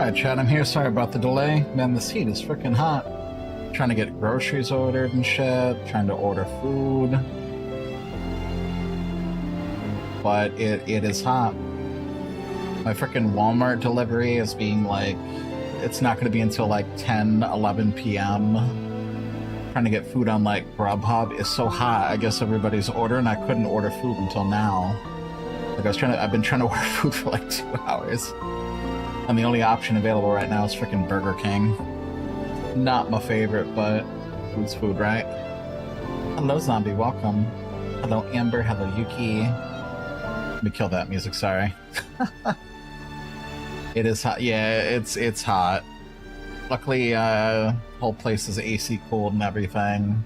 Alright, Chad, I'm here. Sorry about the delay. Man, this heat is freaking hot. Trying to get groceries ordered and shit. Trying to order food. But it is hot. My freaking Walmart delivery is being like... It's not going to be until like 10, 11 p.m. Trying to get food on like Grubhub is so hot. I guess everybody's ordering. I couldn't order food until now. Like I've been trying to order food for like 2 hours. And the only option available right now is freaking Burger King. Not my favorite, but food's food, right? Hello, Zombie. Welcome. Hello, Amber. Hello, Yuki. Let me kill that music. Sorry. It is hot. Yeah, it's hot. Luckily, whole place is AC cooled and everything.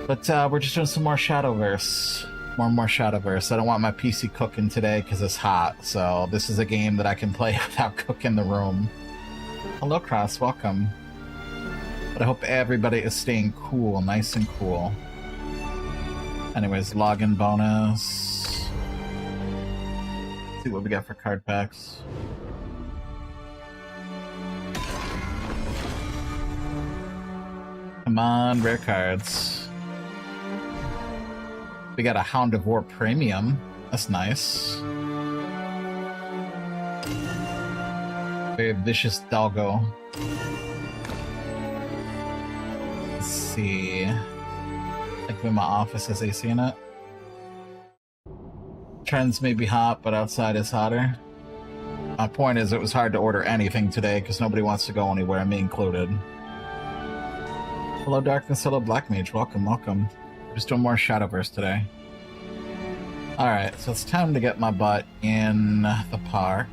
But we're just doing some more Shadowverse. More Shadowverse. I don't want my PC cooking today because it's hot, so this is a game that I can play without cooking the room. Hello, Cross. Welcome. But I hope everybody is staying cool, nice and cool. Anyways, login bonus. Let's see what we got for card packs. Come on, rare cards. We got a Hound of War Premium. That's nice. Very vicious doggo. Let's see. Like in my office has AC in it. Trends may be hot, but outside is hotter. My point is, it was hard to order anything today because nobody wants to go anywhere, me included. Hello, Darkness. Hello, Black Mage. Welcome, welcome. Just doing more Shadowverse today. Alright, so it's time to get my butt in the park.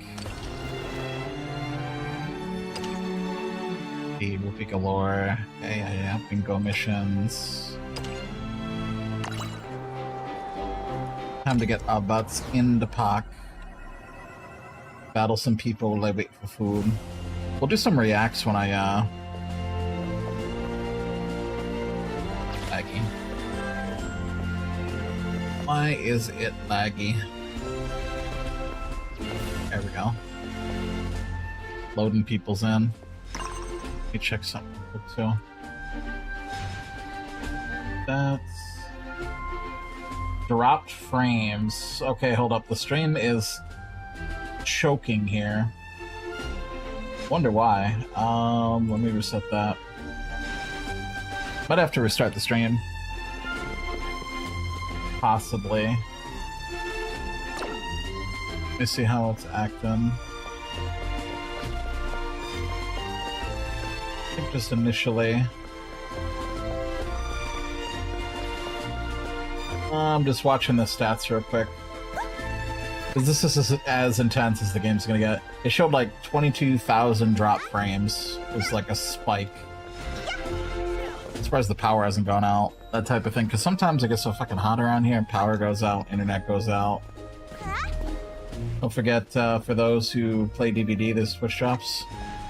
The Whoopee Galore. Yeah, bingo missions. Time to get our butts in the park. Battle some people while I wait for food. We'll do some reacts when I, Laggy. Why is it laggy? There we go. Loading people's in. Let me check something quick too. That's... Dropped frames. Okay, hold up. The stream is choking here. Wonder why. Let me reset that. Might have to restart the stream. Possibly. Let me see how it's acting. I think just initially. I'm just watching the stats real quick. Because this is as intense as the game's gonna get. It showed like 22,000 drop frames. It was like a spike. I'm surprised the power hasn't gone out. That type of thing. Because sometimes it gets so fucking hot around here and power goes out, internet goes out. Don't forget, for those who play DBD, there's Twitch drops.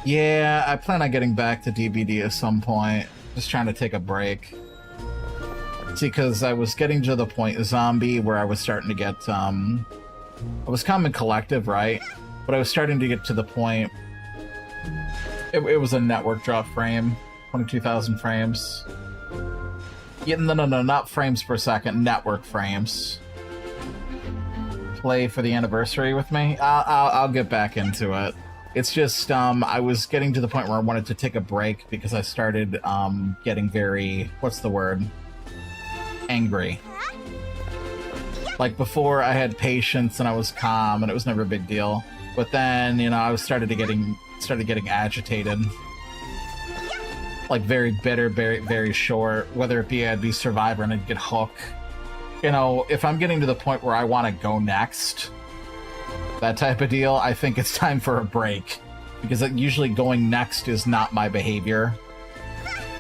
Yeah, I plan on getting back to DBD at some point. Just trying to take a break. See, because I was getting to the point, Zombie, where I was starting to get, I was Common Collective, right? But I was starting to get to the point, it was a network drop frame, 22,000 frames. Yeah, no, not frames per second, network frames. Play for the anniversary with me? I'll get back into it. It's just, I was getting to the point where I wanted to take a break because I started, getting very, what's the word? Angry. Like before I had patience and I was calm and it was never a big deal. But then, you know, I started getting agitated. Like very bitter, very short. Whether it be I'd be Survivor and I'd get hooked. You know, if I'm getting to the point where I want to go next, that type of deal, I think it's time for a break. Because usually going next is not my behavior.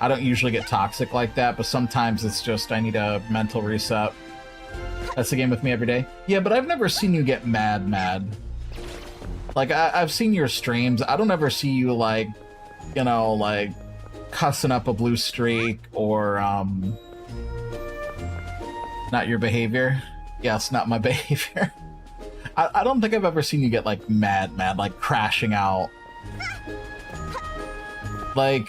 I don't usually get toxic like that, but sometimes it's just I need a mental reset. That's the game with me every day. Yeah, but I've never seen you get mad. Like, I've seen your streams. I don't ever see you, like, you know, like, cussing up a blue streak or, not your behavior. Yes, not my behavior. I don't think I've ever seen you get like mad, like crashing out. Like,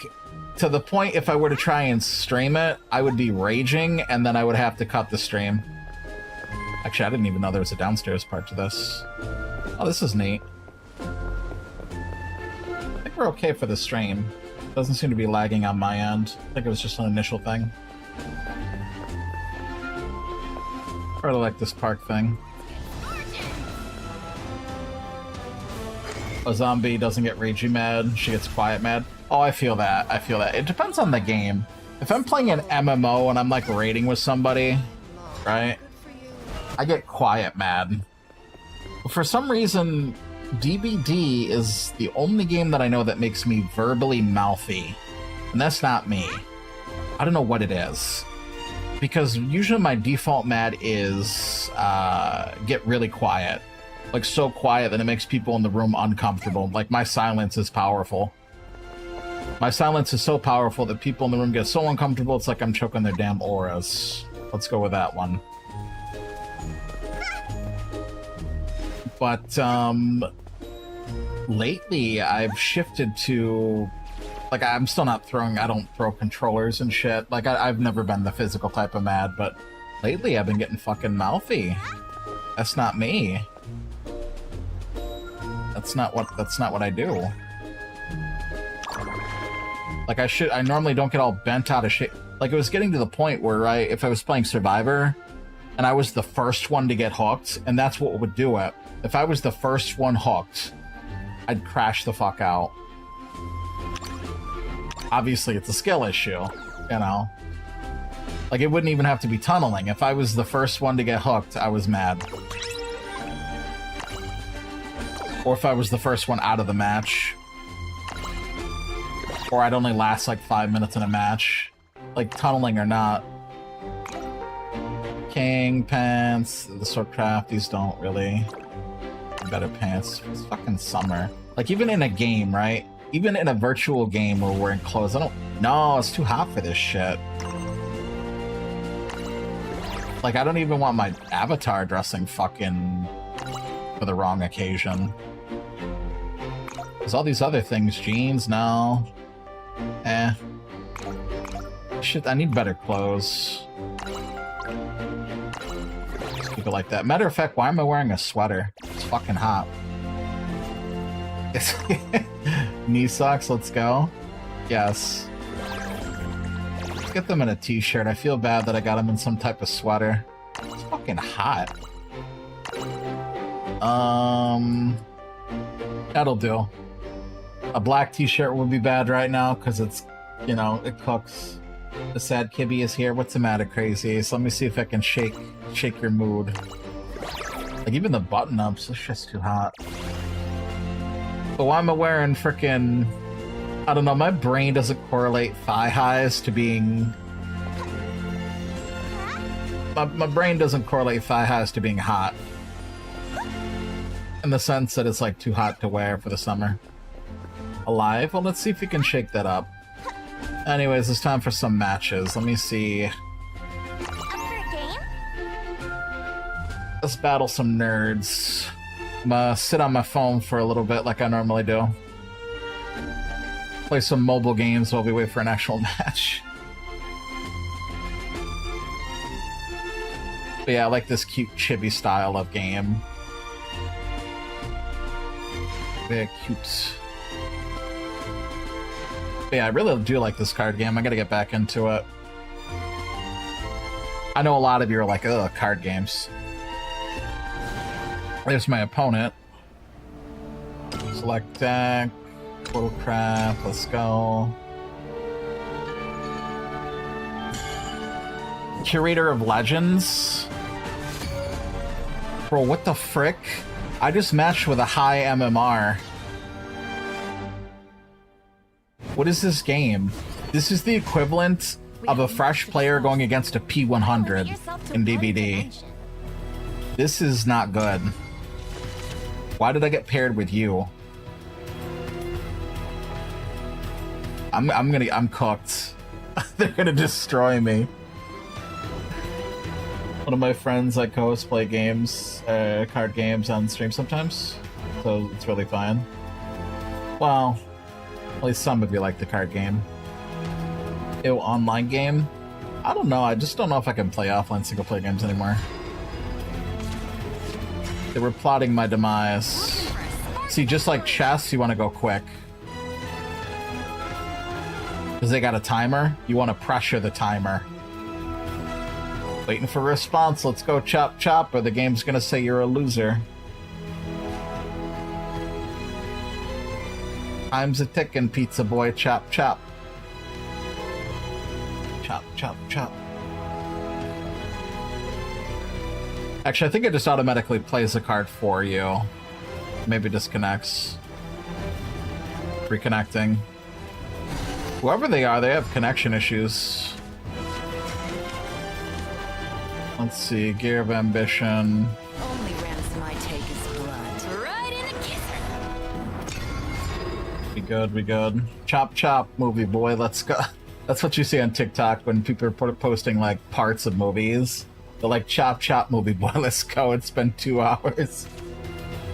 to the point if I were to try and stream it, I would be raging and then I would have to cut the stream. Actually, I didn't even know there was a downstairs part to this. Oh, this is neat. I think we're okay for the stream. Doesn't seem to be lagging on my end. I think it was just an initial thing. I really like this park thing. A zombie doesn't get ragey mad, she gets quiet mad. Oh, I feel that. I feel that. It depends on the game. If I'm playing an MMO and I'm like raiding with somebody, right? I get quiet mad. But for some reason, DBD is the only game that I know that makes me verbally mouthy. And that's not me. I don't know what it is. Because usually my default mad is get really quiet. Like so quiet that it makes people in the room uncomfortable. Like my silence is powerful. My silence is so powerful that people in the room get so uncomfortable it's like I'm choking their damn auras. Let's go with that one. But lately I've shifted to, like, I'm still not throwing, I don't throw controllers and shit. Like I've never been the physical type of mad, but lately I've been getting fucking mouthy. That's not me. That's not what I do. Like I normally don't get all bent out of shape. Like it was getting to the point where if I was playing Survivor and I was the first one to get hooked, and that's what would do it. If I was the first one hooked, I'd crash the fuck out. Obviously it's a skill issue, you know? Like it wouldn't even have to be tunneling. If I was the first one to get hooked, I was mad. Or if I was the first one out of the match. Or I'd only last like 5 minutes in a match. Like tunneling or not. King, pants, the swordcraft, these don't really. Better pants. It's fucking summer. Like even in a game, right? Even in a virtual game where we're wearing clothes, I don't... No, it's too hot for this shit. Like I don't even want my avatar dressing fucking for the wrong occasion. There's all these other things. Jeans, no. Eh. Shit, I need better clothes. Just keep it like that. Matter of fact, why am I wearing a sweater? It's fucking hot. Knee socks, let's go. Yes. Let's get them in a t-shirt. I feel bad that I got them in some type of sweater. It's fucking hot. That'll do. A black t-shirt would be bad right now because it's, you know, it cooks. The sad Kibby is here. What's the matter, crazy? So let me see if I can shake your mood. Like even the button-ups, it's just too hot. But why am I wearing frickin'... I don't know, my brain doesn't correlate thigh highs to being... My brain doesn't correlate thigh highs to being hot. In the sense that it's like too hot to wear for the summer. Alive? Well, let's see if we can shake that up. Anyways, it's time for some matches. Let me see. Let's battle some nerds. I'm gonna sit on my phone for a little bit like I normally do. Play some mobile games while we wait for an actual match. But yeah, I like this cute chibi style of game. Very cute. But yeah, I really do like this card game. I gotta get back into it. I know a lot of you are like, ugh, card games. There's my opponent. Select deck. Little crap. Let's go. Curator of Legends. Bro, what the frick? I just matched with a high MMR. What is this game? This is the equivalent of a fresh player going against a P100 in DBD. This is not good. Why did I get paired with you? I'm cooked. They're gonna destroy me. One of my friends I co-host play games, card games on stream sometimes, so it's really fun. Well, at least some of you like the card game. Ew, online game? I don't know, I just don't know if I can play offline single-player games anymore. They were plotting my demise. See, just like chess, you want to go quick. Because they got a timer, you want to pressure the timer. Waiting for a response, let's go chop chop, or the game's gonna say you're a loser. Time's a ticking, pizza boy, chop chop. Chop chop chop. Actually, I think it just automatically plays the card for you. Maybe disconnects. Reconnecting. Whoever they are, they have connection issues. Let's see, Gear of Ambition. Only ransom I take is blood. Right in the kisser. We good, we good. Chop chop, movie boy, let's go. That's what you see on TikTok when people are posting like parts of movies. They're like, chop chop, movie boy, let's go. It's been 2 hours.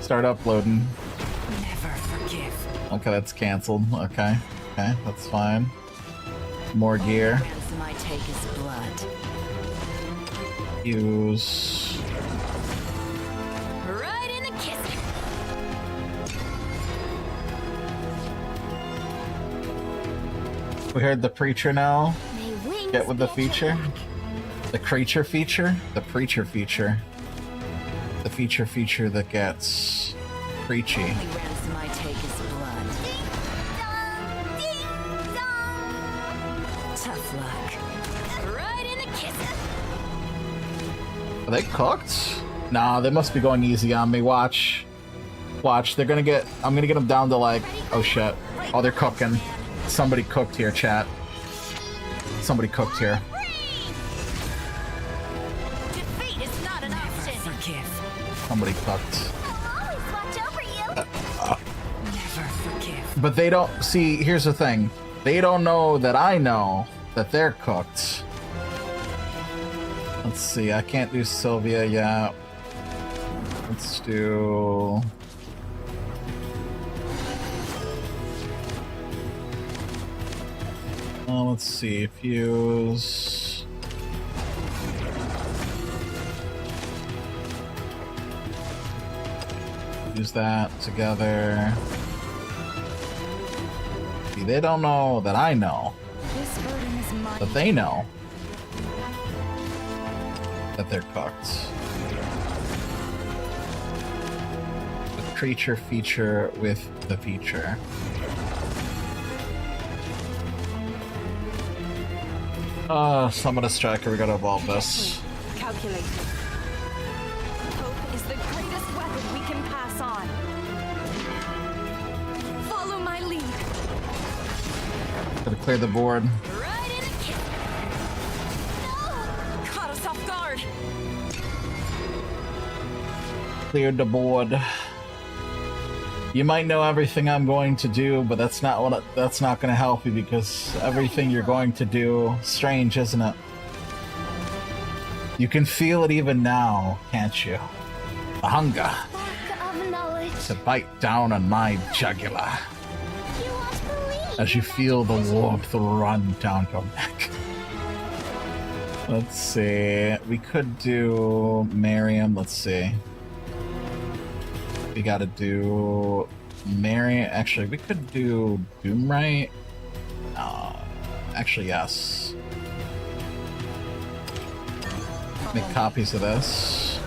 Start uploading. Never forgive. Okay, that's canceled. Okay, okay, that's fine. More gear. Only ransom I take is blood. Use. Right in the kisser. We heard the preacher now. May wings Get with the get your feature. back. The creature feature? The preacher feature. The feature that gets preachy. Only ransom I take is blood. Ding dong, ding dong. Tough luck. Right in the kisser. Are they cooked? Nah, they must be going easy on me. Watch. Watch, they're gonna get... I'm gonna get them down to like... Oh shit. Oh, they're cooking. Somebody cooked here, chat. Somebody cooked here. Defeat is not an option. Forgive. Somebody cooked. I'll always watch over you. Never forgive. But they don't... See, here's the thing. They don't know that I know that they're cooked. Let's see, I can't do Sylvia yet. Let's do... let's see, fuse... Use that together. See, they don't know that I know. This burden is mine. That they know that they're cooked. The creature feature with the feature. Summon a striker, we gotta evolve this. Calculate. Hope is the greatest weapon we can pass on. Follow my lead. Gotta clear the board. Right in the kick. No! Caught us off guard. Cleared the board. You might know everything I'm going to do, but that's not gonna help you because everything you're going to do, strange, isn't it? You can feel it even now, can't you? The hunger Lack of knowledge. to bite down on my jugular You won't believe as you feel the warmth run down your neck. Let's see. We could do Miriam. Let's see. We gotta do Mary. Actually, we could do Doomright. Actually, yes. Make copies of this.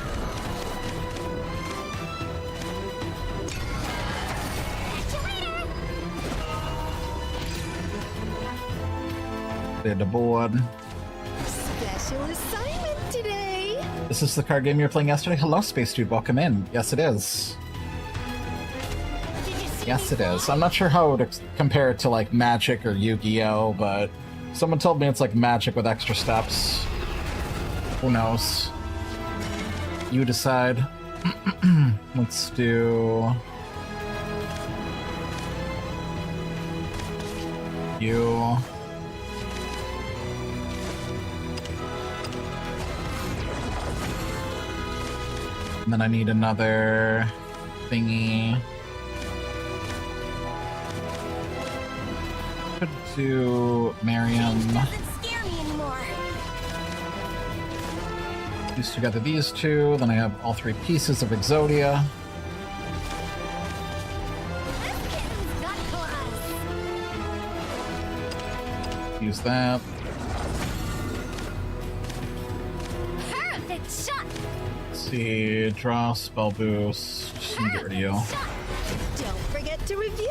Clear the board. Special assignment today. This is the card game you were playing yesterday? Hello, Space Dude. Welcome in. Yes, it is. Yes, it is. I'm not sure how to compare it to like Magic or Yu-Gi-Oh, but someone told me it's like Magic with extra steps. Who knows? You decide. Let's do... You... And then I need another thingy. Could do Miriam. Doesn't scare me anymore. Fuse together these two. Then I have all three pieces of Exodia. This kitten's got claws. Use that. Perfect shot. Let's see. Draw, spell boost. Just gonna get rid of you. Perfect shot. Don't forget to review.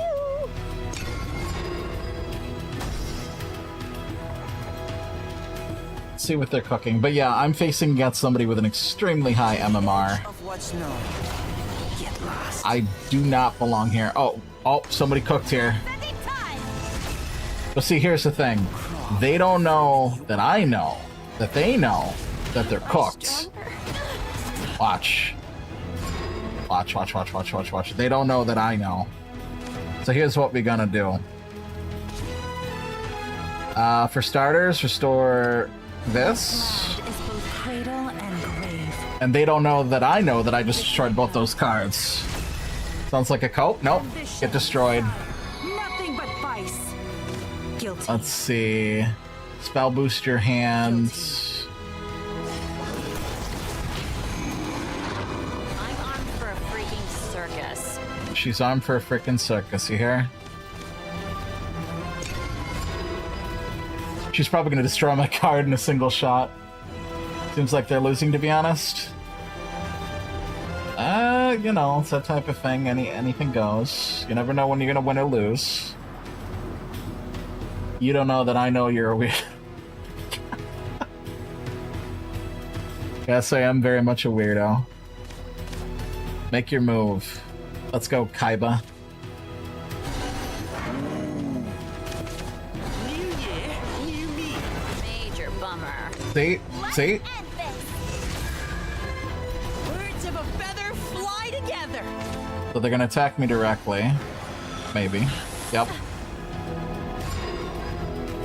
See what they're cooking. But yeah, I'm facing against somebody with an extremely high MMR. Of what's known. Get lost. I do not belong here. Oh, somebody cooked here. Sending time. But see, here's the thing. They don't know that I know that they know that they're cooked. Watch. Watch. They don't know that I know. So here's what we're gonna do. For starters, restore this. Land is both cradle and grave. And they don't know that I just destroyed both those cards. Sounds like a cope? Nope. Get destroyed. Nothing but vice. Guilty. Let's see. Spell boost your hands. I'm armed for a freaking circus. She's armed for a freaking circus, you hear? She's probably gonna destroy my card in a single shot. Seems like they're losing, to be honest. You know, it's that type of thing. Anything goes. You never know when you're gonna win or lose. You don't know that I know you're a weird. Yes, I am very much a weirdo. Make your move. Let's go, Kaiba. New year, new me. Major bummer. See? See? End this. Birds of a feather fly together. So they're gonna attack me directly. Maybe. Yep.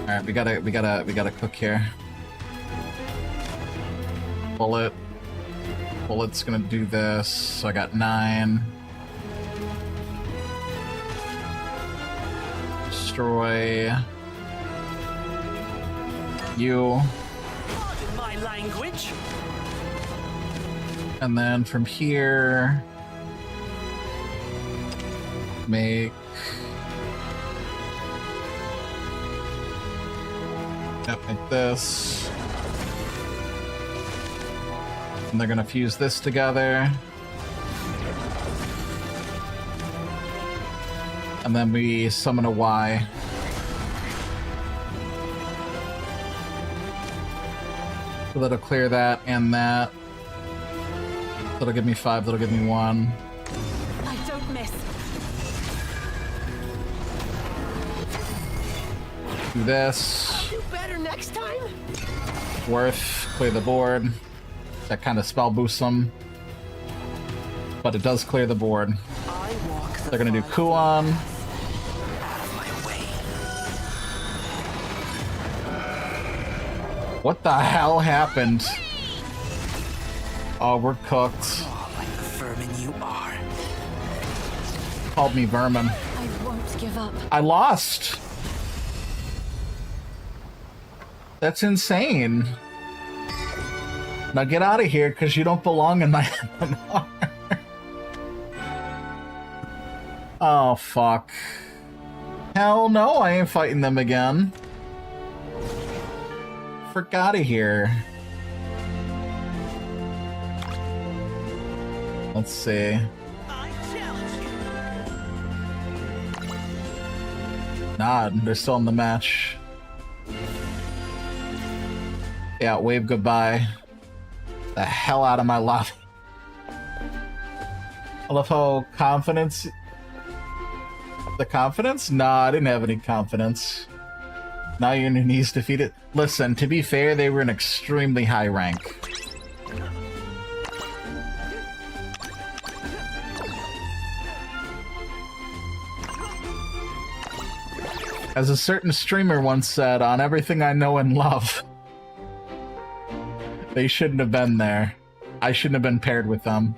Alright, we gotta cook here. Bullet's gonna do this. So I got 9. Destroy you. Pardon my language. And then from here, make this. And they're gonna fuse this together. And then we summon a Y. So that'll clear that and that. That'll give me 5, that'll give me 1. I don't miss. Do this. Do better next time. Worth, clear the board. That kind of spell boosts them. But it does clear the board. I walk the They're gonna do fine Kuon. out of my way. What the hell happened? Oh, we're cooked. Oh, like the vermin you are. Called me vermin. I won't give up. I lost. That's insane. Now get out of here, because you don't belong in my MMR. Oh, fuck. Hell no, I ain't fighting them again. Frick out of here. Let's see. I challenge you. Nah, they're still in the match. Yeah, wave goodbye. The hell out of my lobby. I love how confidence. The confidence? Nah, I didn't have any confidence. Now you're on your knees defeated. Listen, to be fair, they were an extremely high rank. As a certain streamer once said, on everything I know and love, they shouldn't have been there. I shouldn't have been paired with them.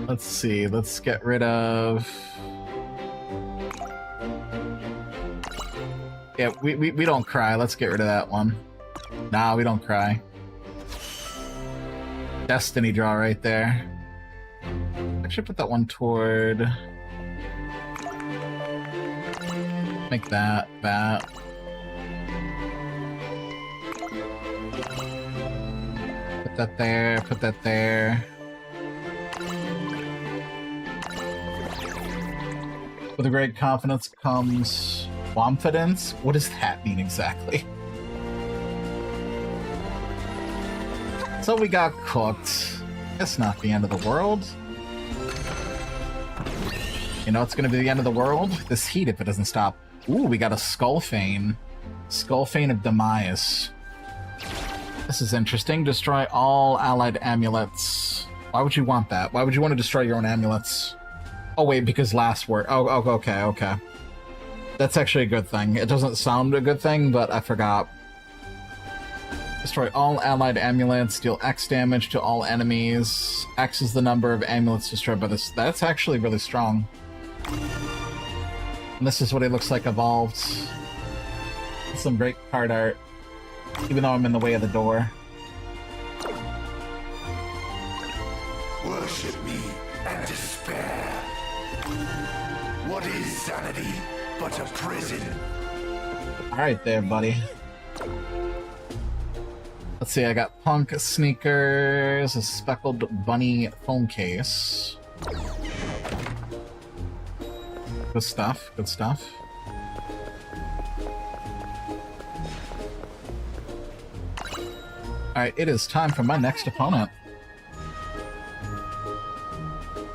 Let's see. Let's get rid of. Yeah, we don't cry. Let's get rid of that one. Nah, we don't cry. Destiny draw right there. I should put that one toward. Make that. Put that there. Put that there. With a great confidence comes confidence. What does that mean exactly? So we got cooked. It's not the end of the world. You know it's gonna be the end of the world? This heat if it doesn't stop. Ooh, we got a Skullfane. Skullfane of Demise. This is interesting. Destroy all allied amulets. Why would you want that? Why would you want to destroy your own amulets? Oh wait, because last word. Oh, okay. That's actually a good thing. It doesn't sound a good thing, but I forgot. Destroy all allied amulets, deal X damage to all enemies. X is the number of amulets destroyed by this. That's actually really strong. And this is what it looks like evolved. Some great card art. Even though I'm in the way of the door. Worship me and despair. What is sanity but a prison? Alright there, buddy. Let's see, I got punk sneakers, a speckled bunny phone case. Good stuff, good stuff. Alright, it is time for my next opponent.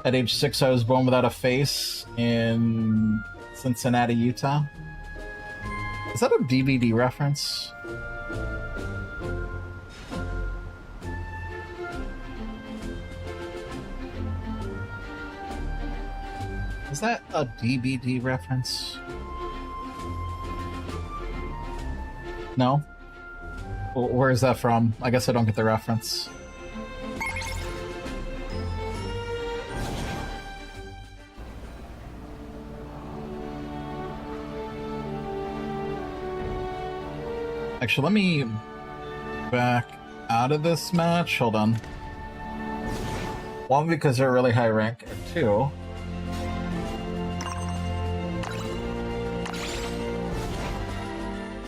At age 6, I was born without a face in Cincinnati, Utah. Is that a DVD reference? Is that a DVD reference? No? Where is that from? I guess I don't get the reference. Actually, let me back out of this match. Hold on. One, because they're really high rank. Or two,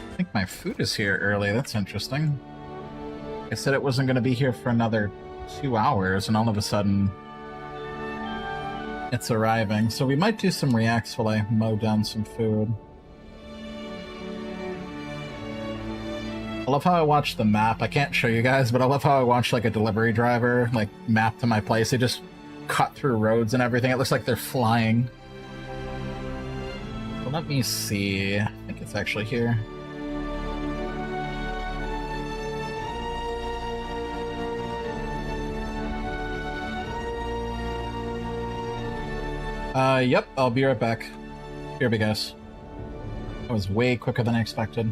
I think my food is here early. That's interesting. I said it wasn't going to be here for another 2 hours, and all of a sudden it's arriving. So we might do some reacts while I mow down some food. I love how I watch the map. I can't show you guys, but I love how I watch like a delivery driver like map to my place. They just cut through roads and everything. It looks like they're flying. Well, let me see. I think it's actually here. Yep, I'll be right back. Here we go. That was way quicker than I expected.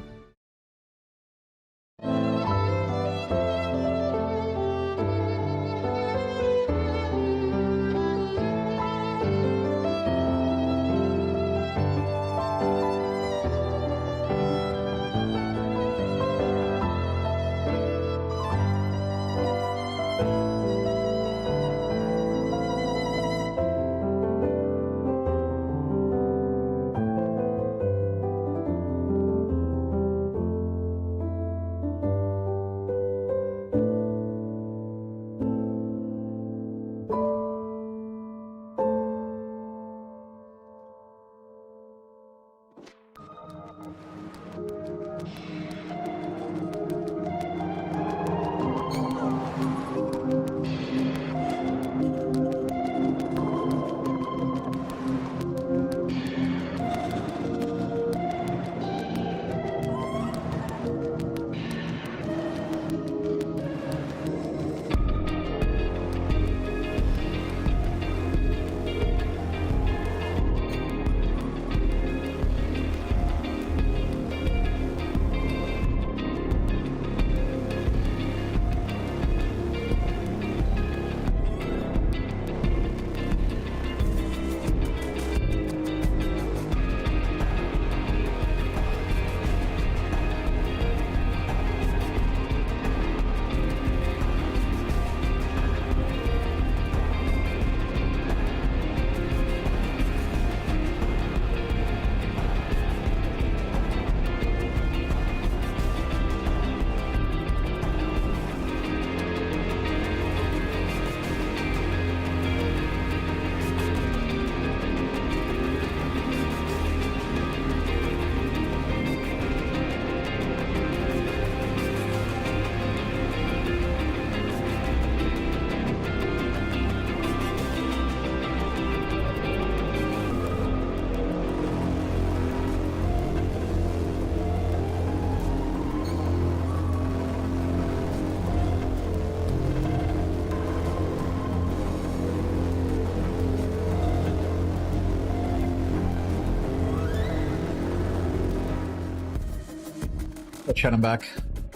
Let's shut him back.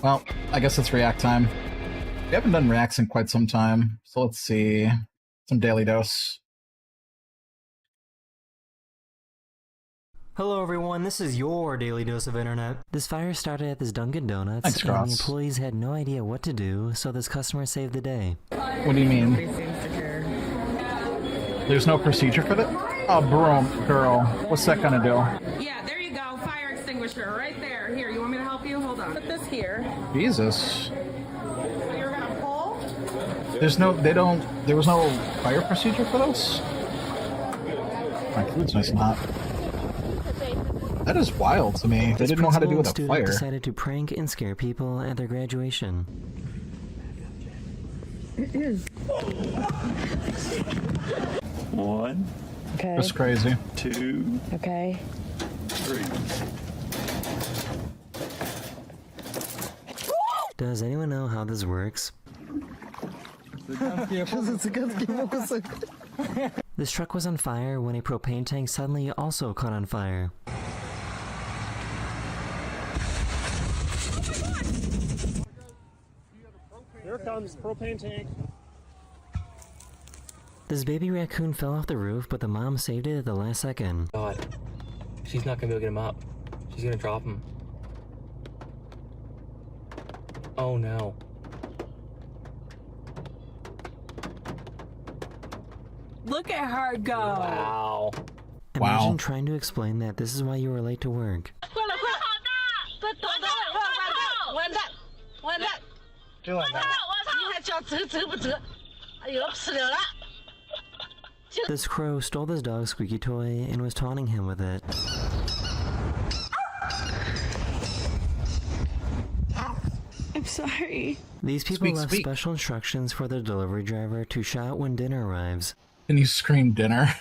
Well, I guess it's react time. We haven't done reacts in quite some time, so let's see. Some daily dose. Hello everyone, this is your daily dose of internet. This fire started at this Dunkin' Donuts, Thanks, and the Cross. employees had no idea what to do, so this customer saved the day. What do you mean? There's no procedure for that? Oh, bro, girl. What's that gonna do? Yeah, there you go. Fire extinguisher right there. Here, you want me to help you? Hold on. Put this here. Jesus. So you're gonna pull? There was no fire procedure for this? My food's nice and hot. That is wild to me. They didn't know how to do with a student fire. Decided to prank and scare people at their graduation. One, Okay. That's crazy. 2, Okay. 3. Does anyone know how this works? This truck was on fire when a propane tank suddenly also caught on fire. Here comes propane tank. This baby raccoon fell off the roof, but the mom saved it at the last second. God, she's not gonna be able to get him up. She's gonna drop him. Oh no. Look at her go. Wow. Imagine Wow. trying to explain that this is why you were late to work. This crow stole this dog's squeaky toy and was taunting him with it. I'm sorry. These people Squeak, left squeak. special instructions for their delivery driver to shout when dinner arrives. Can you scream dinner?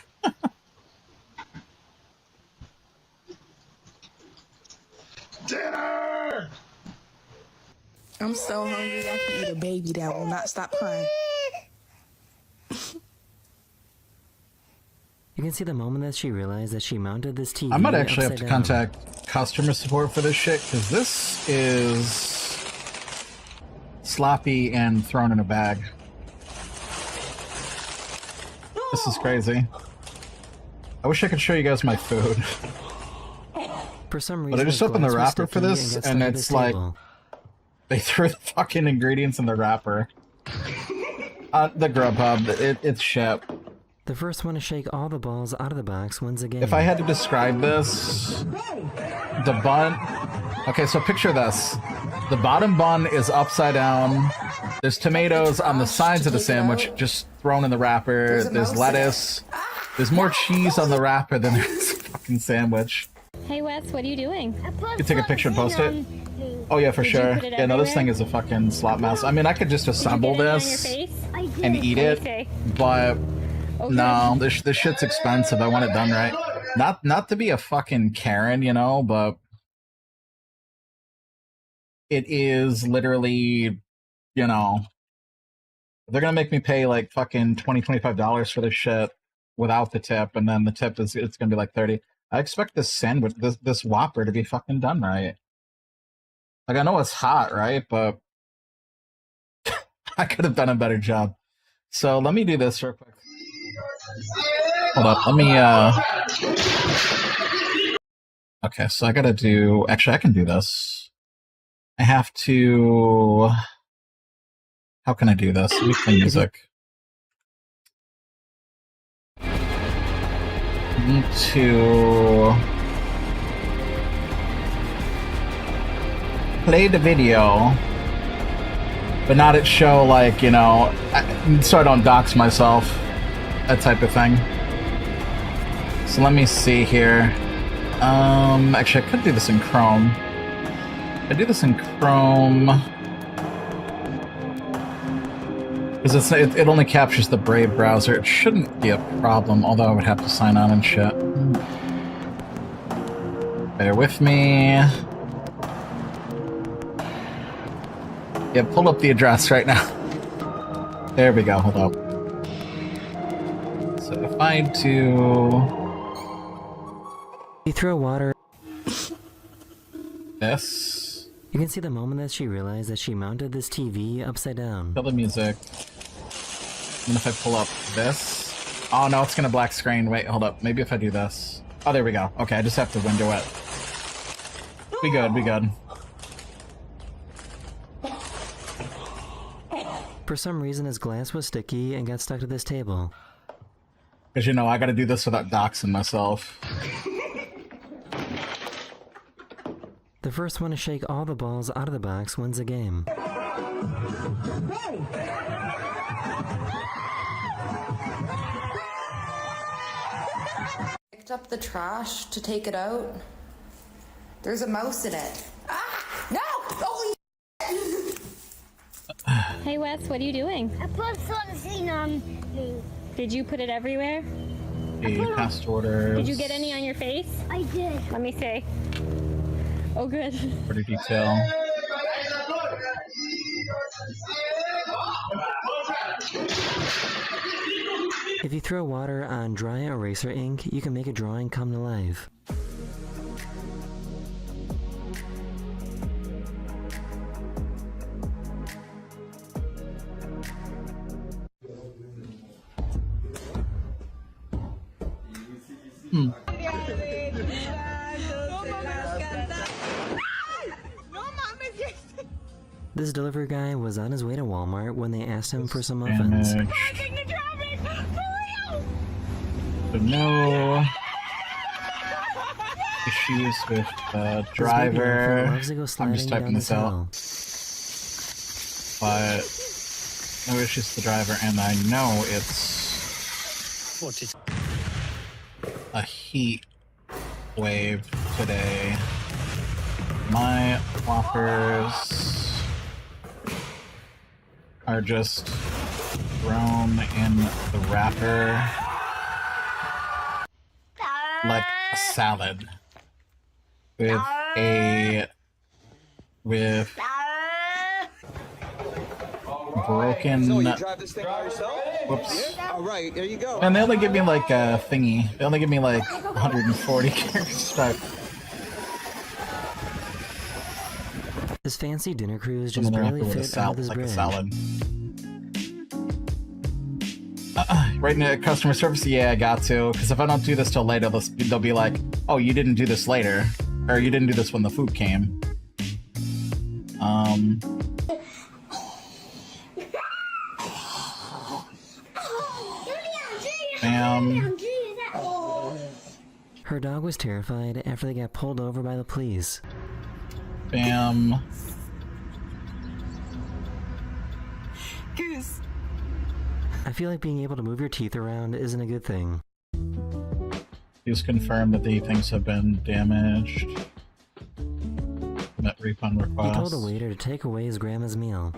Dinner! I'm so hungry I can eat a baby that will not stop crying. You can see the moment that she realized that she mounted this TV I might actually have to upside down. contact customer support for this shit, because this is sloppy and thrown in a bag. This is crazy. I wish I could show you guys my food. For some reason, But I just the opened the glass was wrapper for sticky this, got and stuck at it's the like- table. They threw the fucking ingredients in the wrapper. The Grubhub, it's shit. The first one to shake all the balls out of the box wins the game. If I had to describe this, the bun... Okay, so picture this. The bottom bun is upside down. There's tomatoes on the sides of the sandwich, just thrown in the wrapper. There's lettuce. There's more cheese on the wrapper than there's a fucking sandwich. Hey Wes, what are you doing? You take a picture and post it? Oh yeah, for Did you sure. put it Yeah, no, this everywhere? thing is a fucking slop mess. I mean, I could just assemble Did you get it on this your face? and eat it, Okay. but Okay. no, this shit's expensive. I want it done right. Not to be a fucking Karen, you know, but it is literally, you know, they're gonna make me pay like fucking $25 for this shit without the tip, and then the tip it's gonna be like 30. I expect this sandwich, this Whopper, to be fucking done right. Like, I know it's hot, right? But I could have done a better job. So let me do this real quick. Hold up, let me, Okay, so I gotta do... Actually, I can do this. I have to... How can I do this? Let me play music. I need to... play the video, but not it show, like, you know, so I don't dox myself, that type of thing. So let me see here. Actually, I could do this in Chrome. I do this in Chrome because it only captures the Brave browser. It shouldn't be a problem, although I would have to sign on and shit. Bear with me. Yeah, pull up the address right now. There we go, hold up. So if I do... You throw water. this... You can see the moment that she realized that she mounted this TV upside down. Kill the music. And if I pull up this... Oh no, it's gonna black screen. Wait, hold up. Maybe if I do this. Oh, there we go. Okay, I just have to window it. Be good, be good. For some reason, his glass was sticky and got stuck to this table. Because, you know, I gotta do this without doxing myself. The first one to shake all the balls out of the box wins the game. Picked up the trash to take it out. There's a mouse in it. Ah! No! Holy Hey Wes, what are you doing? I put something on me. Did you put it everywhere? Okay, past orders. Did you get any on your face? I did. Let me see. Oh, good. Pretty detail. If you throw water on dry eraser ink, you can make a drawing come to life. This delivery guy was on his way to Walmart when they asked him for some muffins. So no issues with driver. I'm just typing this out. But no issues with the driver, and I know it's a heat wave today. My whoppers are just thrown in the wrapper like a salad with broken. So you drive this thing by yourself? Whoops. All right, there you go. And they only give me like a thingy. They only give me like 140 characters. This fancy dinner cruise just barely fit out of this bridge. A salad. Right now, customer service, yeah, I got to. Because if I don't do this till later, they'll be like, oh, you didn't do this later. Or you didn't do this when the food came. Bam. Her dog was terrified after they got pulled over by the police. Bam. Goose. I feel like being able to move your teeth around isn't a good thing. Please confirm that the things have been damaged. Met refund request. He told the waiter to take away his grandma's meal.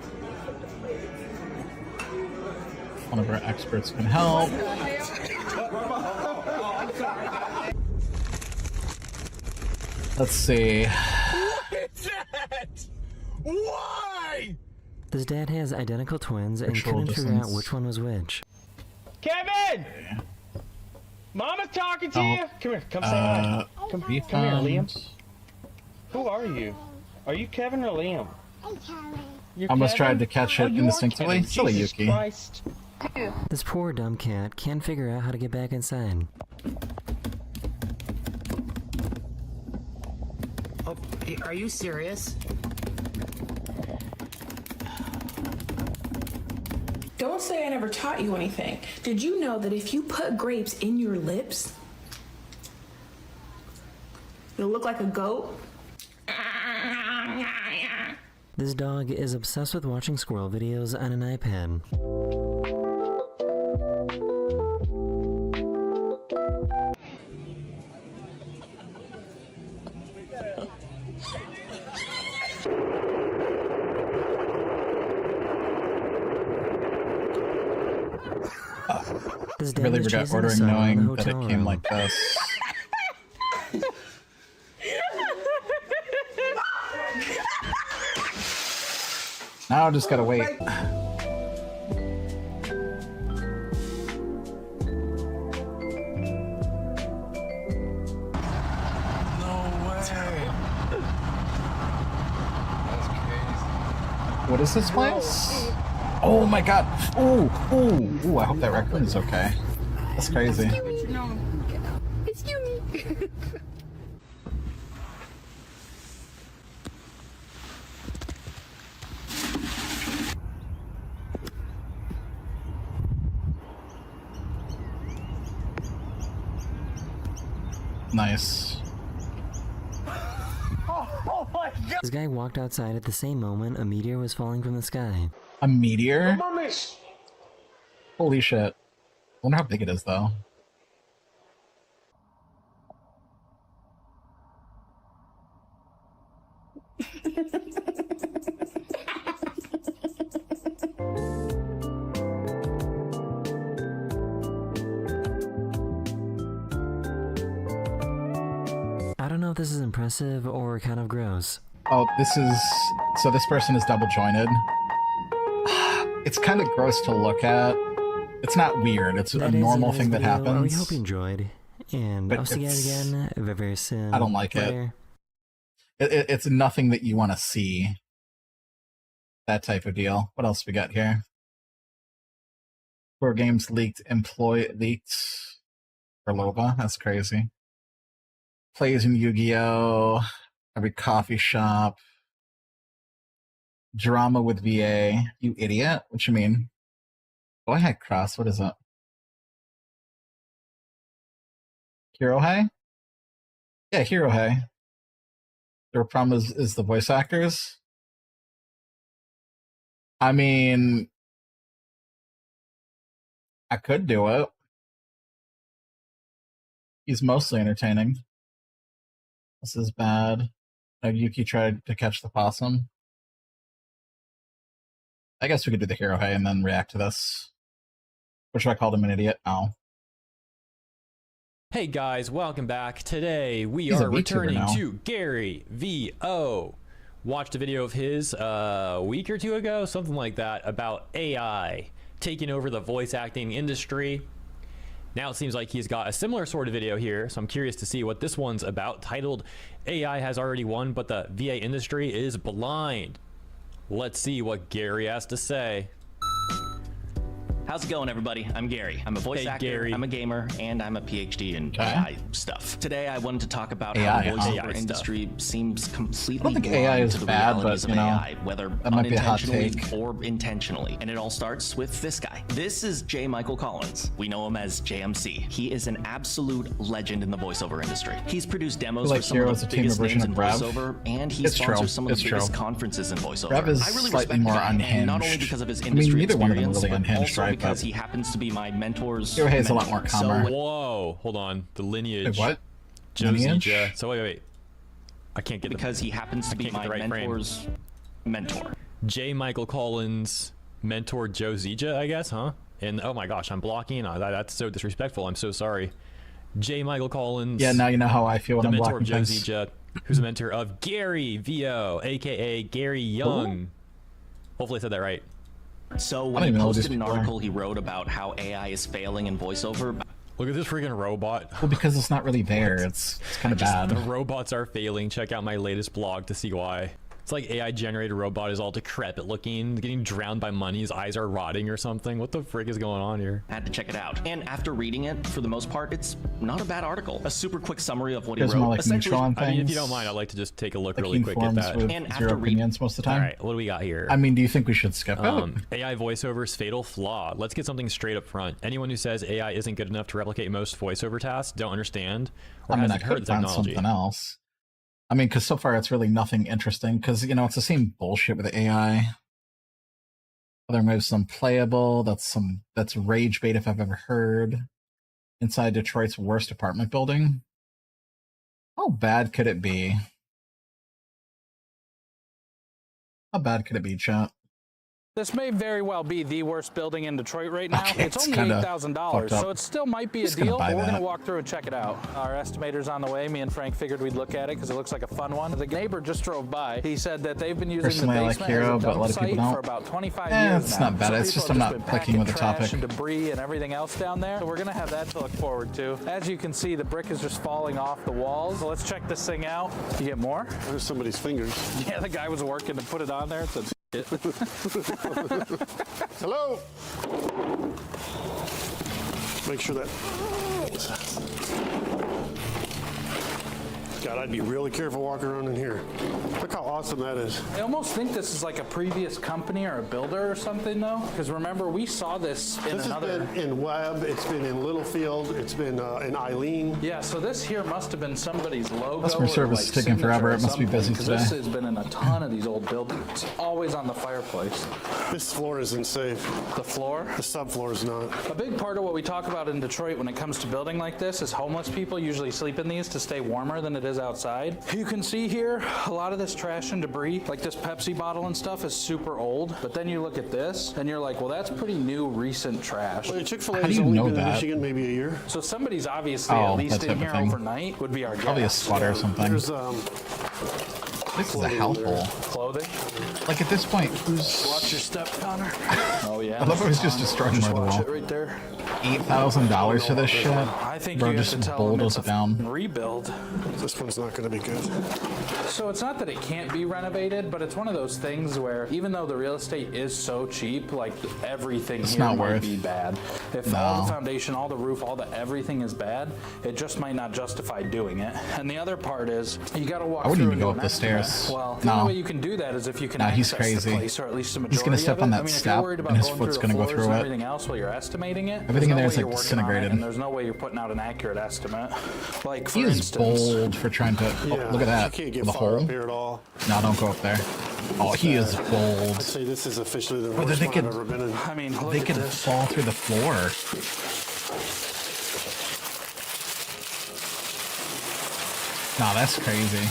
One of our experts can help. Let's see. What is that? Why? This dad has identical twins and Virtual couldn't figure out distance. which one was which. Kevin! Mama's talking to you! Come here, come say hi. Come here, Liam. Who are you? Are you Kevin or Liam? I'm Kevin. You're Almost Kevin? tried to catch Oh, it you are instinctively. Kevin. Silly Jesus Yuki. Christ. This poor dumb cat can't figure out how to get back inside. Oh, are you serious? Don't say I never taught you anything. Did you know that if you put grapes in your lips, you'll look like a goat? This dog is obsessed with watching squirrel videos on an iPad. This I dad really was regret chasing ordering his son around the knowing that it hotel came room. like this. Now I just gotta wait. What is this place? Oh my god! Ooh, ooh, ooh! I hope that raccoon is okay. That's crazy. No. Excuse me. Nice. Oh my god! This guy walked outside at the same moment a meteor was falling from the sky. A meteor? No mames. Holy shit. I wonder how big it is, though. I don't know if this is impressive or kind of gross. Oh, this is... So this person is double jointed. It's kind of gross to look at. It's not weird. It's a normal thing that happens. We hope you enjoyed. And But I'll see you guys again very, very soon. I don't like Later. It's nothing that you want to see. That type of deal. What else we got here? 4 games leaked. Leaked. For Lova. That's crazy. Plays in Yu-Gi-Oh! Every coffee shop. Drama with VA. You idiot. What you mean? Go ahead, Cross. What is it? Hirohei? Yeah, Hirohei. Their problem is the voice actors. I mean, I could do it. He's mostly entertaining. This is bad. Yuki tried to catch the possum. I guess we could do the Hirohei and then react to this. Or should I call him an idiot? Oh. Hey guys, welcome back. Today we He's a are VTuber returning now. to Gary VO. Watched a video of his a week or two ago, something like that, about AI taking over the voice acting industry. Now it seems like he's got a similar sort of video here, so I'm curious to see what this one's about, titled AI has already won, but the VA industry is blind. Let's see what Gary has to say. How's it going, everybody? I'm Gary. I'm a voice actor, Gary. I'm a gamer, and I'm a PhD in AI stuff. Today, I wanted to talk about AI, how the voiceover AI industry seems completely I don't think blind AI is to the bad, realities but, of you know, AI, whether that might be a hot unintentionally take. or intentionally. And it all starts with this guy. This is J. Michael Collins. We know him as JMC. He is an absolute legend in the voiceover industry. He's produced demos Like for some Hero's of a the biggest tamer version names in of Rev. voiceover, and he It's true. sponsors some of It's the biggest true. conferences in voiceover. Rev is I really slightly respect more the guy, and not only unhinged. because of his I mean, industry neither one of them experience, really but unhinged, also right? because But he happens to be my mentor's Hirohei is a lot more calmer. Whoa, hold on. The lineage. Wait, what? Joe Lineage? Zija. So wait. I can't get because he happens to be my mentor's mentor. J. Michael Collins mentor Joe Zija, I guess, huh? And oh my gosh, I'm blocking. That's so disrespectful. I'm so sorry. J. Michael Collins. Yeah, now you know how I feel when the I'm mentor blocking of Joe things. Zija, who's a mentor of Gary VO, aka Gary Young. Hopefully I said that right. So I when don't he even know what posted these an people are. article he wrote about how AI is failing in voiceover. Look at this freaking robot. Well, because it's not really there. It's kind of bad. The robots are failing. Check out my latest blog to see why. It's like AI generated robot is all decrepit looking, getting drowned by money, his eyes are rotting or something. What the frick is going on here? Had to check it out. And after reading it, for the most part, it's not a bad article. A super quick summary of what he There's wrote. more like neutral on I mean, if you things. don't mind, I'd like to just take a look Like really quick at informs that. with And zero after opinions most of the All time. right, what do we got here? I mean, do you think we should skip it? AI voiceovers fatal flaw. Let's get something straight up front. Anyone who says AI isn't good enough to replicate most voiceover tasks don't understand or I mean, I hasn't heard could the find technology. something else. I mean, because so far it's really nothing interesting. Because you know, it's the same bullshit with the AI. Other moves unplayable. That's rage bait if I've ever heard. Inside Detroit's worst apartment building. How bad could it be? How bad could it be, chat? This may very well be the worst building in Detroit right now. Okay, it's it's only kinda $8,000, fucked up. so it still might be a Just gonna deal, buy but we're going that. to walk through and check it out. Our estimator's on the way. Me and Frank figured we'd look at it because it looks like a fun one. The neighbor just drove by. He said that they've been using Personally, I the like basement Hero, as a but a dump lot of people site don't. for about 25 years It's now. not bad. So It's people just have I'm not been clicking with the packing trash topic. and debris and everything else down there. So we're going to have that to look forward to. As you can see, the brick is just falling off the walls. So let's check this thing out. You get more? There's somebody's fingers. Yeah, the guy was working to put it on there. So Hello. Make sure that. God, I'd be really careful walking around in here. Look how awesome that is. I almost think this is like a previous company or a builder or something, though. Because remember, we saw this in This another. has been in Webb. It's been in Littlefield. It's been in Eileen. Yeah, so this here must have been somebody's logo. Customer service is taking forever. It must be busy today. This has been in a ton of these old buildings. Always on the fireplace. This floor isn't safe. The floor? The subfloor is not. A big part of what we talk about in Detroit when it comes to building like this is homeless people usually sleep in these to stay warmer than it is outside. You can see here a lot of this trash and debris, like this Pepsi bottle and stuff, is super old. But then you look at this and you're like, well, that's pretty new, recent trash. Well, Chick-fil-A has only been in Michigan maybe a year. So somebody's obviously at least in here overnight would be our guess. Probably a squatter or something. There's This is a hellhole. Clothing? Like at this point, who's... Watch your step, Connor. Oh yeah. I love it was just destroying more of the wall. Right there. $8,000 for this shit. I think Bro you have just to tell them bulldoze it's it down. rebuild. This one's not going to be good. So it's not that it can't be renovated, but it's one of those things where even though the real estate is so cheap, like everything It's here not might worth. be bad. If No. all the foundation, all the roof, all the everything is bad, it just might not justify doing it. And the other part is you got to walk I wouldn't through even go and up do the an estimate. stairs. Well, the No. only way you can do that is if you can Nah, he's access crazy. the place, or at least the He's majority gonna step of on it. that I mean, if step, you're worried about and his going foot's through gonna the go floors through and it. everything else while you're estimating it, Everything in there there's is, no like, way you're working on it, disintegrated. and there's no way you're putting out an accurate estimate. Like for He is instance, bold for trying to... Oh, Yeah, look at that. You can't get The far hole. up here at all. No, don't go up there. Oh, he is I'd bold. say this is officially the Whether worst they one could- I've ever been in. I mean, look They at could this. fall through the floor. Nah, that's crazy.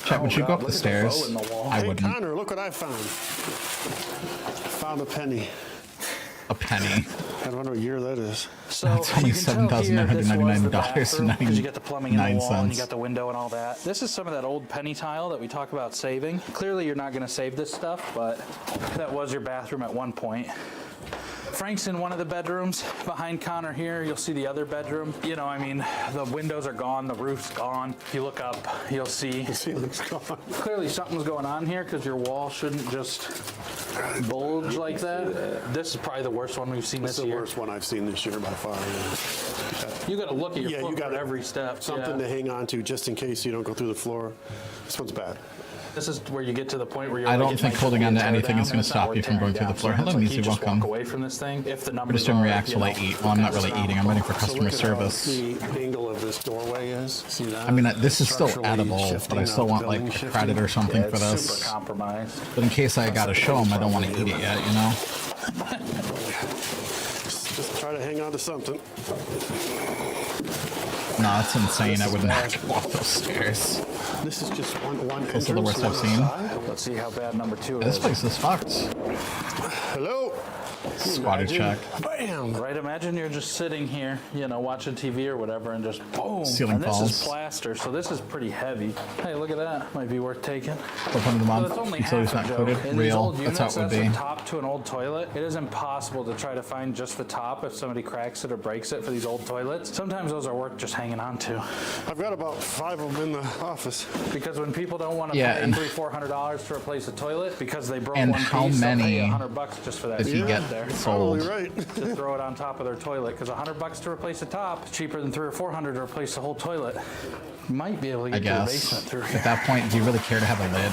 Chet, would you go up the stairs? I Hey, wouldn't. Connor, look what I found. Found a penny. A penny. I don't know what year that is. So That's only you can tell here this was the $7,999 bathroom, and 'cause you got the plumbing in the 99 wall and you cents. got the window and all that. This is some of that old penny tile that we talk about saving. Clearly you're not going to save this stuff, but that was your bathroom at one point. Frank's in one of the bedrooms. Behind Connor here, you'll see the other bedroom. You know, I mean, the windows are gone, the roof's gone. If you look up, you'll see. The ceiling's gone. Clearly something's going on here because your wall shouldn't just bulge like that. This is probably the worst one we've seen This this is the year. worst one I've seen this year by far. Yeah. You got to look at your Yeah, you foot got for every step. something Yeah. to hang on to just in case you don't go through the floor. This one's bad. This is where you get to the point where you're I like, don't it think might holding just on be to a anything tear is down, going to it's not stop worth you from going tearing through the down. floor. So Hello, it's like Nisi, you just welcome. walk away from this thing. If the We're numbers just doing are, reacts you while know, I eat. Well, I'm not really okay, eating. I'm waiting for So customer look at how service. the angle of this doorway is. See that? I mean, this is still Structurally edible, but shifting I up, still want building like shifting. credit or something Yeah, for it's this. super compromised. But in case I gotta show him, I don't want to eat it yet, you know? Just try to hang on to something. No, that's insane. I would not go up those stairs. This is just one Those are the worst I've seen. Let's see how bad number 2 This is. place is fucked. Hello? Squatter check. Bam! Right, imagine you're just sitting here, you know, watching TV or whatever, and just boom. Ceiling and this falls. is plaster, so this is pretty heavy. Hey, look at that. Might be worth taking. $1,200 a So month. it's only Utilities half not a joke. included. In these Real. old That's units, how it would that's be. the top to an old toilet. It is impossible to try to find just the top if somebody cracks it or breaks it for these old toilets. Sometimes those are worth just hanging on to. I've got about 5 of them in the office. Because when people don't want to Yeah, pay and- $300-$400 to replace a toilet because they broke And one how piece, they'll pay many you $100 just for that. does he seat get right there. sold? Probably right. Just throw it on top of their toilet because $100 to replace the top is cheaper than $300 or $400 to replace the whole toilet. You might be able to I get to the guess. basement through At here. that point, do you really care to have a lid?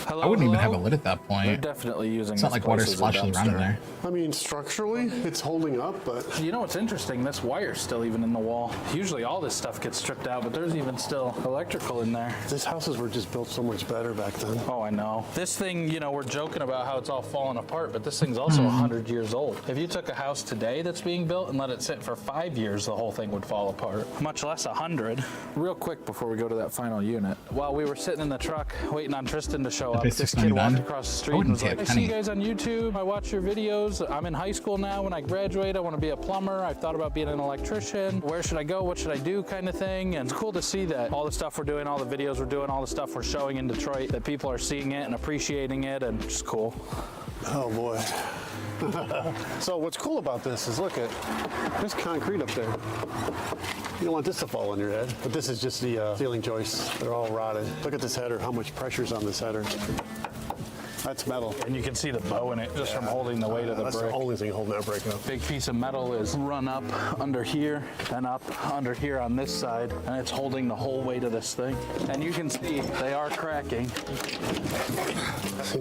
Hello, I wouldn't even have a hello? lid at that They're point. definitely using It's not this like water place as a splashes around in dumpster. there. I mean, structurally, it's holding up, but You know what's interesting? This wire's still even in the wall. Usually all this stuff gets stripped out, but there's even still electrical in there. these houses were just built so much better back then. Oh, I know. This thing, you know, we're joking about how it's all falling apart, but this thing's also 100 years old. If you took a house today that's being built and let it sit for 5 years, the whole thing would fall apart, much less 100. Real quick before we go to that final unit, while we were sitting in the truck waiting on Tristan to show up, pay this kid walked $6.99? across the I street and wouldn't was pay a like, I see penny. you guys on YouTube, I watch your videos, I'm in high school now. When I graduate, I want to be a plumber. I've thought about being an electrician. Where should I go? What should I do? Kind of thing. And it's cool to see that all the stuff we're doing, all the videos we're doing, all the stuff we're showing in Detroit, that people are seeing it and appreciating it, and it's just cool. Oh boy. So what's cool about this is look at there's concrete up there. You don't want this to fall on your head, but this is just the ceiling joists. They're all rotted. Look at this header, how much pressure's on this header. That's metal. And you can see the bow in it just from holding the weight of the That's brick. the only thing holding that brick up. Big piece of metal is run up under here, then up under here on this side, and it's holding the whole weight of this thing. And you can see they are cracking.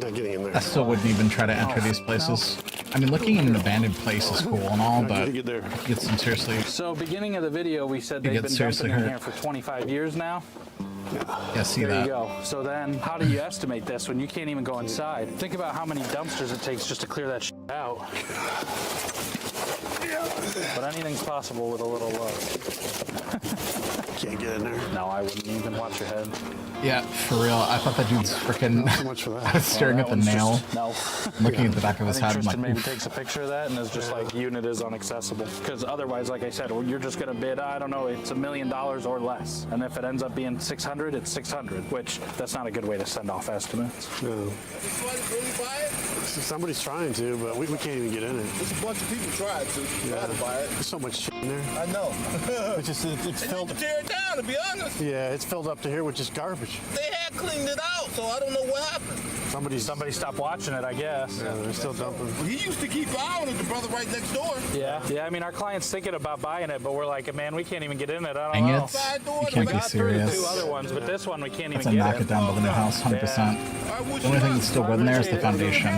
They're getting in there. I still wouldn't even try to enter these places. I mean, looking in an abandoned place is cool and all, but get there. get some seriously. So beginning of the video, we said You they've get been seriously dumping in hurt. here for 25 years now. Yeah, see There that. you go. So then, how do you estimate this when you can't even go inside? Think about how many dumpsters it takes just to clear that shit out. But anything's possible with a little luck. Can't get in there. No, I wouldn't even watch your head. Yeah, for real. I thought that dude's freaking. Not so much for that. I was staring Well, at the that nail, one's just- no. looking at the back of I his think head. I'm Tristan like, maybe oof. takes a picture of that and is just like, unit is unaccessible. Because otherwise, like I said, well, you're just going to bid, I don't know, it's $1 million or less. And if it ends up being 600, it's 600, which that's not a good way to send off estimates. No. Somebody's trying to, but we can't even get in it. There's a bunch of people trying to buy it. There's so much shit in there. I know. It's filled. To tear it down, to be honest. Yeah, it's filled up to here with just garbage. They had cleaned it out, so I don't know what happened. Somebody stopped watching it, I guess. Yeah, they're still dumping. He used to keep an eye on it, the brother right next door. Yeah. I mean, our client's thinking about buying it, but we're like, man, we can't even get in it. I don't Dang know. it. You We can't be got through the serious. 2 other ones, but this one we can't That's even a get knock in. it down, build a new house, 100%. The only thing that's still good in there is the foundation,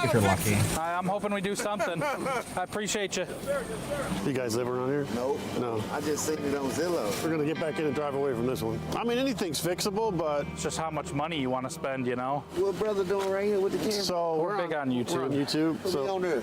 if you're lucky. I'm hoping we do something. I appreciate you. You guys live around here? Nope. No. I just seen it on Zillow. We're gonna get back in and drive away from this one. I mean, anything's fixable, but It's just how much money you want to spend, you know? What brother doing right here with the camera? so We're big on YouTube. We're on YouTube. Put me So on there.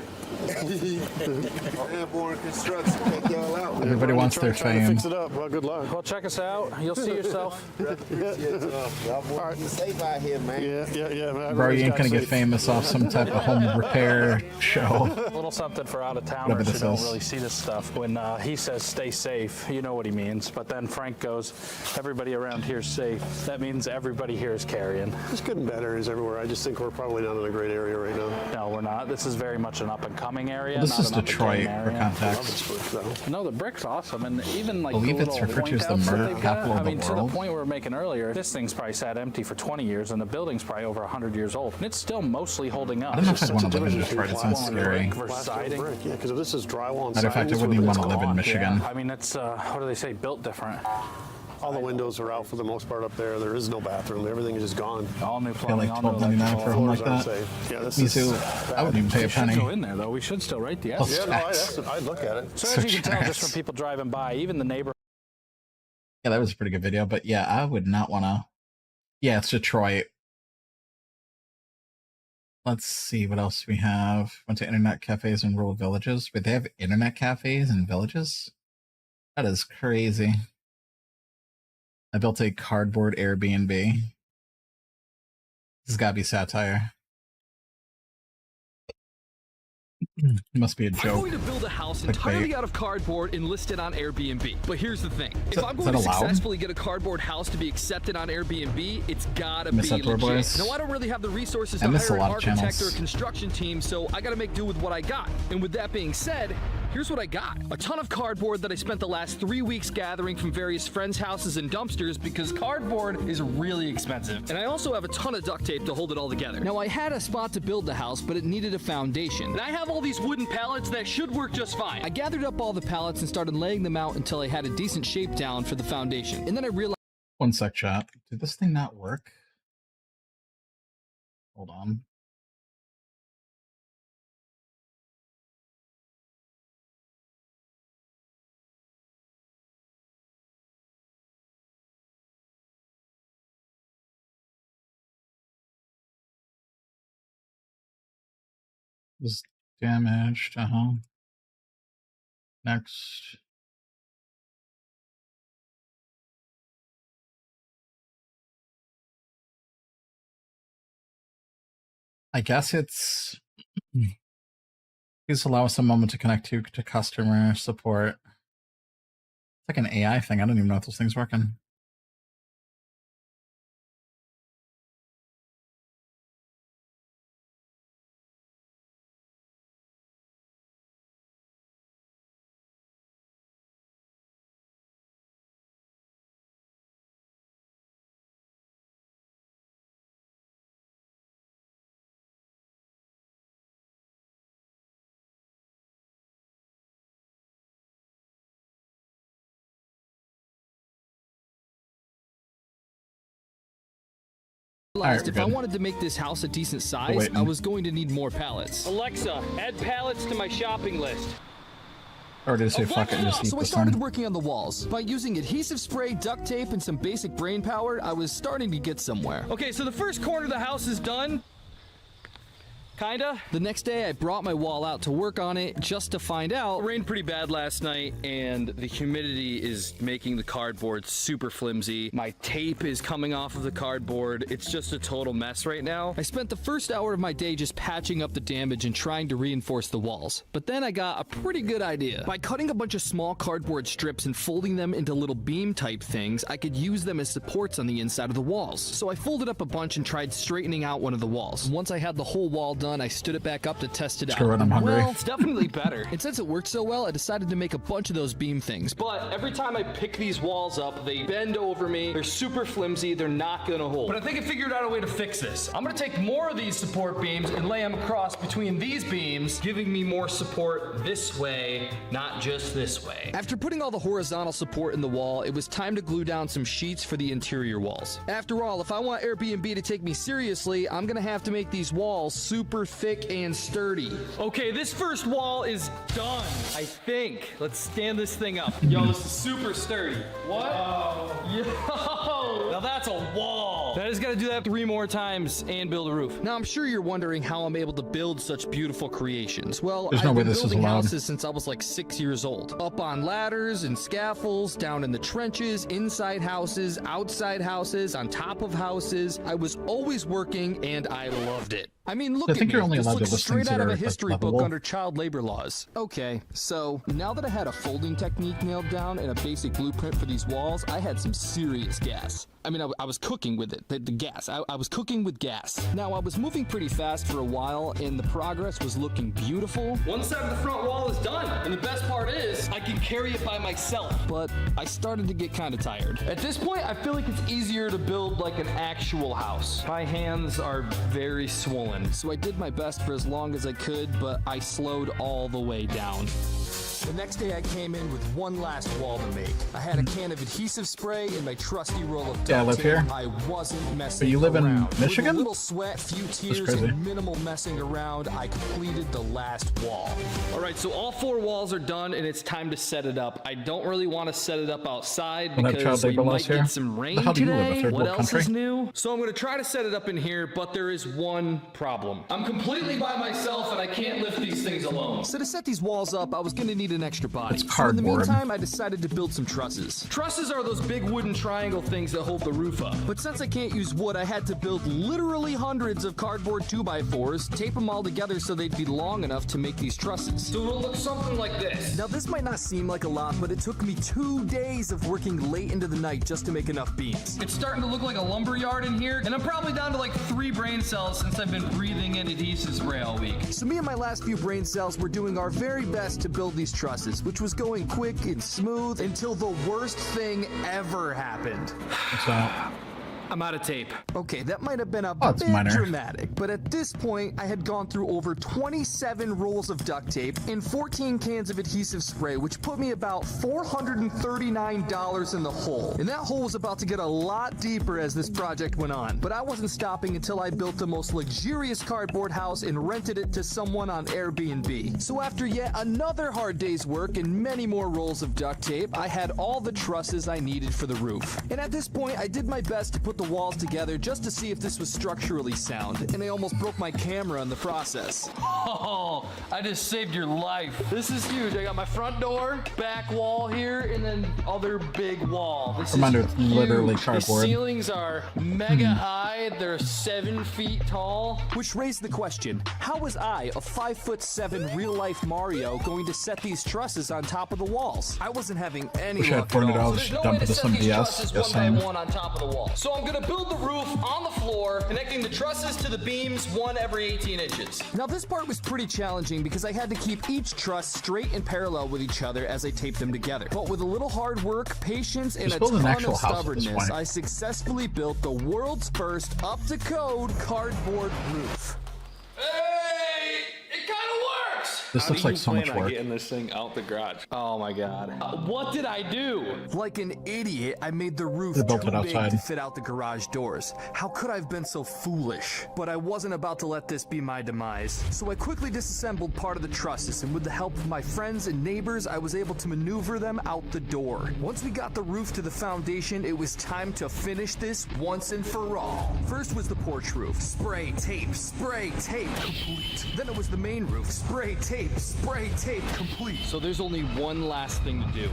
Airborne Construction, take y'all out. Everybody wants their trying to fame. fix it up. Well, good luck. Well, check us out. You'll see yourself. Y'all boys be safe out here, man. Yeah. Man, Bro, you ain't everybody's gonna got get safe. famous off some type of home repair show. A little something for out of Whatever towners who this don't is. really see this stuff. When he says stay safe, you know what he means. But then Frank goes, everybody around here's safe. That means everybody here is carrying. There's good and bad areas everywhere. I just think we're probably not in a great area right now. No, we're not. This is very much an up and coming area. This not is an up and Detroit, coming for area. context. No, the brick's awesome, and even like I believe the it's little referred to as the point outs that murder they've got, capital of I mean, the to world. the point we were making earlier, this thing's probably sat empty for 20 years, and the building's probably over 100 years old, and it's still mostly holding up. I don't know if It's I'd just want to such a live in difference Detroit. It between sounds plaster scary. brick versus siding. Brick, yeah, because if this is drywall and Matter of fact, I wouldn't even want to live in Michigan. Yeah, I mean, it's what do they say? Built different. All the windows are out for the most part up there. There is no bathroom. Everything is just gone. All new I feel plumbing, like all new $12.99 for a home like Floors that. aren't safe. Yeah, this Me is too. I wouldn't even pay a We should penny. go in there though. We should still write the Plus estimate. Yeah, no, tax. I'd look at it. So So as you can tell, just generous. from people driving by, even the neighbor. Yeah, that was a pretty good video, but yeah, I would not want to. Yeah, it's Detroit. Let's see what else we have. Went to internet cafes in rural villages. Wait, they have internet cafes in villages? That is crazy. I built a cardboard Airbnb. This has got to be satire. It must be a I'm joke. going to build a house Clickbait. entirely out of cardboard and list it on Airbnb. But here's the thing. If I'm is going that to allowed? successfully get a cardboard house to be accepted on Airbnb, it's gotta Miss be Outdoor legit. Boys? Now, I don't really have the resources I to miss a hire an lot of architect channels. or a construction team, so I gotta make do with what I got. And with that being said, here's what I got. A ton of cardboard that I spent the last 3 weeks gathering from various friends' houses and dumpsters because cardboard is really expensive. And I also have a ton of duct tape to hold it all together. Now, I had a spot to build the house, but it needed a foundation. And I have all these wooden pallets that should work just fine. I gathered up all the pallets and started laying them out until I had a decent shape down for the foundation. And then I realized. One sec, chat. Did this thing not work? Hold on. Was damaged. Next. I guess it's. Please allow us a moment to connect you to customer support. It's like an AI thing. I don't even know if this thing's working. realized if I good. wanted to make this house a decent size, waiting. I was going to need more pallets. Alexa, add pallets to my shopping list. Or did it say fuck it and just eat So I this started thing? working on the walls. By using adhesive spray, duct tape, and some basic brain power, I was starting to get somewhere. Okay, so the first corner of the house is done. Kinda. The next day, I brought my wall out to work on it just to find out. It rained pretty bad last night, and the humidity is making the cardboard super flimsy. My tape is coming off of the cardboard. It's just a total mess right now. I spent the first hour of my day just patching up the damage and trying to reinforce the walls. But then I got a pretty good idea. By cutting a bunch of small cardboard strips and folding them into little beam type things, I could use them as supports on the inside of the walls. So I folded up a bunch and tried straightening out one of the walls. Once I had the whole wall done, I stood it back up to test it out. Screw it, I'm hungry. Well, it's definitely better. And since it worked so well, I decided to make a bunch of those beam things. But every time I pick these walls up, they bend over me. They're super flimsy. They're not gonna hold. But I think I figured out a way to fix this. I'm gonna take more of these support beams and lay them across between these beams, giving me more support this way, not just this way. After putting all the horizontal support in the wall, it was time to glue down some sheets for the interior walls. After all, if I want Airbnb to take me seriously, I'm gonna have to make these walls super thick and sturdy. Okay, this first wall is done, I think. Let's stand this thing up. Yo, this is super sturdy. What? Yo! Now that's a wall. I just gotta do that 3 more times and build a roof. Now I'm sure you're wondering how I'm able to build such beautiful creations. Well, There's no I've way been this is building allowed. houses since I was like 6 years old. Up on ladders and scaffolds, down in the trenches, inside houses, outside houses, on top of houses. I was always working and I loved it. I mean, look I think at you're me. only This allowed to looks list straight things out that of a are history book lovable. under child labor laws. Okay, so now that I had a folding technique nailed down and a basic blueprint for these walls, I had some serious gas. I mean, I was cooking with it, the gas. I was cooking with gas. Now, I was moving pretty fast for a while, and the progress was looking beautiful. One side of the front wall is done, and the best part is, I can carry it by myself. But I started to get kind of tired. At this point, I feel like it's easier to build like an actual house. My hands are very swollen, so I did my best for as long as I could, but I slowed all the way down. The next day I came in with one last wall to make. I had a can of adhesive spray and my trusty roll of duct Yeah, I live tape. here. I wasn't messing But you live in around. Michigan? With a little sweat, few tears, crazy. and minimal messing around, I completed the last wall. All right, so all 4 walls are done and it's time to set it up. I don't really want to set it up outside Don't have child because we labor laws might here? get some rain The hell do you live, a today. third What world else country? is new? So I'm going to try to set it up in here, but there is one problem. I'm completely by myself and I can't lift these things alone. So to set these walls up, I was going to need an extra body. It's So in the cardboard. meantime, I decided to build some trusses. Trusses are those big wooden triangle things that hold the roof up. But since I can't use wood, I had to build literally hundreds of cardboard 2x4s, tape them all together so they'd be long enough to make these trusses. So it'll look something like this. Now this might not seem like a lot, but it took me 2 days of working late into the night just to make enough beams. It's starting to look like a lumber yard in here, and I'm probably down to like 3 brain cells since I've been breathing in adhesive spray all week. So me and my last few brain cells were doing our very best to build these trusses, which was going quick and smooth until the worst thing ever happened. What's that? I'm out of tape. Okay, that might have been a it's bit minor. dramatic, but at this point, I had gone through over 27 rolls of duct tape and 14 cans of adhesive spray, which put me about $439 in the hole. And that hole was about to get a lot deeper as this project went on. But I wasn't stopping until I built the most luxurious cardboard house and rented it to someone on Airbnb. So after yet another hard day's work and many more rolls of duct tape, I had all the trusses I needed for the roof. And at this point, I did my best to put the walls together just to see if this was structurally sound, and I almost broke my camera in the process. Oh, I just saved your life. This is huge. I got my front door, back wall here, and then other big wall. This Reminder, is it's literally huge. cardboard. The ceilings are mega high. They're 7 feet tall. Which raised the question, how was I, a 5'7" real-life Mario, going to set these trusses on top of the walls? I wasn't having any Wish I had luck at pointed all. out, So there's no dump way it to to set somebody these else. trusses Yes, one by same. one on top of the wall. So I'm gonna build the roof on the floor, connecting the trusses to the beams, one every 18 inches. Now this part was pretty challenging because I had to keep each truss straight and parallel with each other as I taped them together. But with a little hard work, patience, and Just a build an ton actual of house at this stubbornness, point. I successfully built the world's first up-to-code cardboard roof. Hey! It kinda works! This looks like so much work. Getting this thing out the garage. Oh my god. What did I do? Like an idiot, I made the roof They too built it big outside. to fit out the garage doors. How could I have been so foolish? But I wasn't about to let this be my demise. So I quickly disassembled part of the trusses, and with the help of my friends and neighbors, I was able to maneuver them out the door. Once we got the roof to the foundation, it was time to finish this once and for all. First was the porch roof. Spray, tape, complete. Then it was the main roof. Spray, tape, complete. So there's only one last thing to do.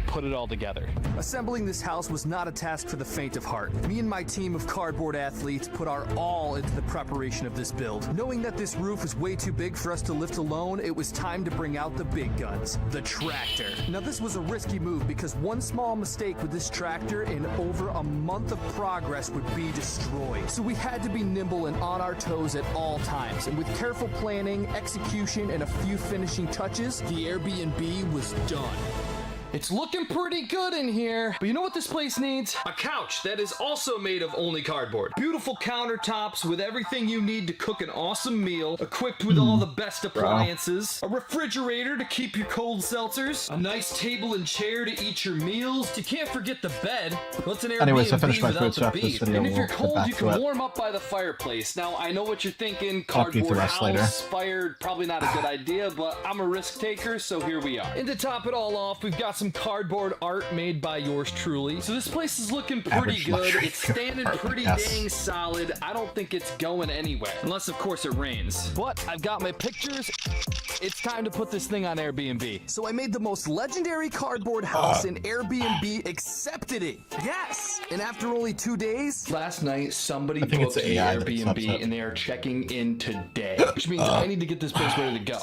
Put it all together. Assembling this house was not a task for the faint of heart. Me and my team of cardboard athletes put our all into the preparation of this build. Knowing that this roof was way too big for us to lift alone, it was time to bring out the big guns, the tractor. Now this was a risky move because one small mistake with this tractor and over a month of progress would be destroyed. So we had to be nimble and on our toes at all times. And with careful planning, execution, and a few finishing touches, the Airbnb was done. It's looking pretty good in here. But you know what this place needs? A couch that is also made of only cardboard. Beautiful countertops with everything you need to cook an awesome meal, equipped with all the best appliances, a refrigerator to keep your cold seltzers, a nice table and chair to eat your meals. You can't forget the bed. What's an Airbnb Anyways, I finished my without food, so the after this beef? video, And if we'll you're get cold, back you to can it. warm up by the fireplace. Now, I know what you're thinking. I'll eat the Cardboard rest house, later. fire, probably not a good idea, but I'm a risk taker, so here we are. And to top it all off, we've got some cardboard art made by yours truly. So this place is looking pretty Average good. luxury It's standing apartment, pretty yes. dang solid. I don't think it's going anywhere. Unless, of course, it rains. But I've got my pictures. It's time to put this thing on Airbnb. So I made the most legendary cardboard house, and Airbnb accepted it. Yes! And after only 2 days... Last night, somebody I think it's booked the the AI that accepts Airbnb it. and they are checking in today. Which means I need to get this place ready to go.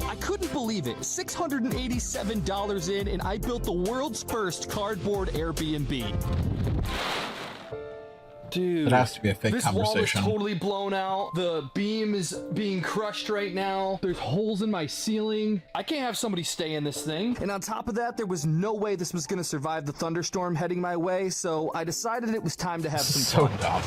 I couldn't believe it. $687 in, and I built the world's first cardboard Airbnb. Dude, It has to be a fake this conversation. wall is totally blown out. The beam is being crushed right now. There's holes in my ceiling. I can't have somebody stay in this thing. And on top of that, there was no way this was going to survive the thunderstorm heading my way, so I decided it was time to have some So fun. dumb.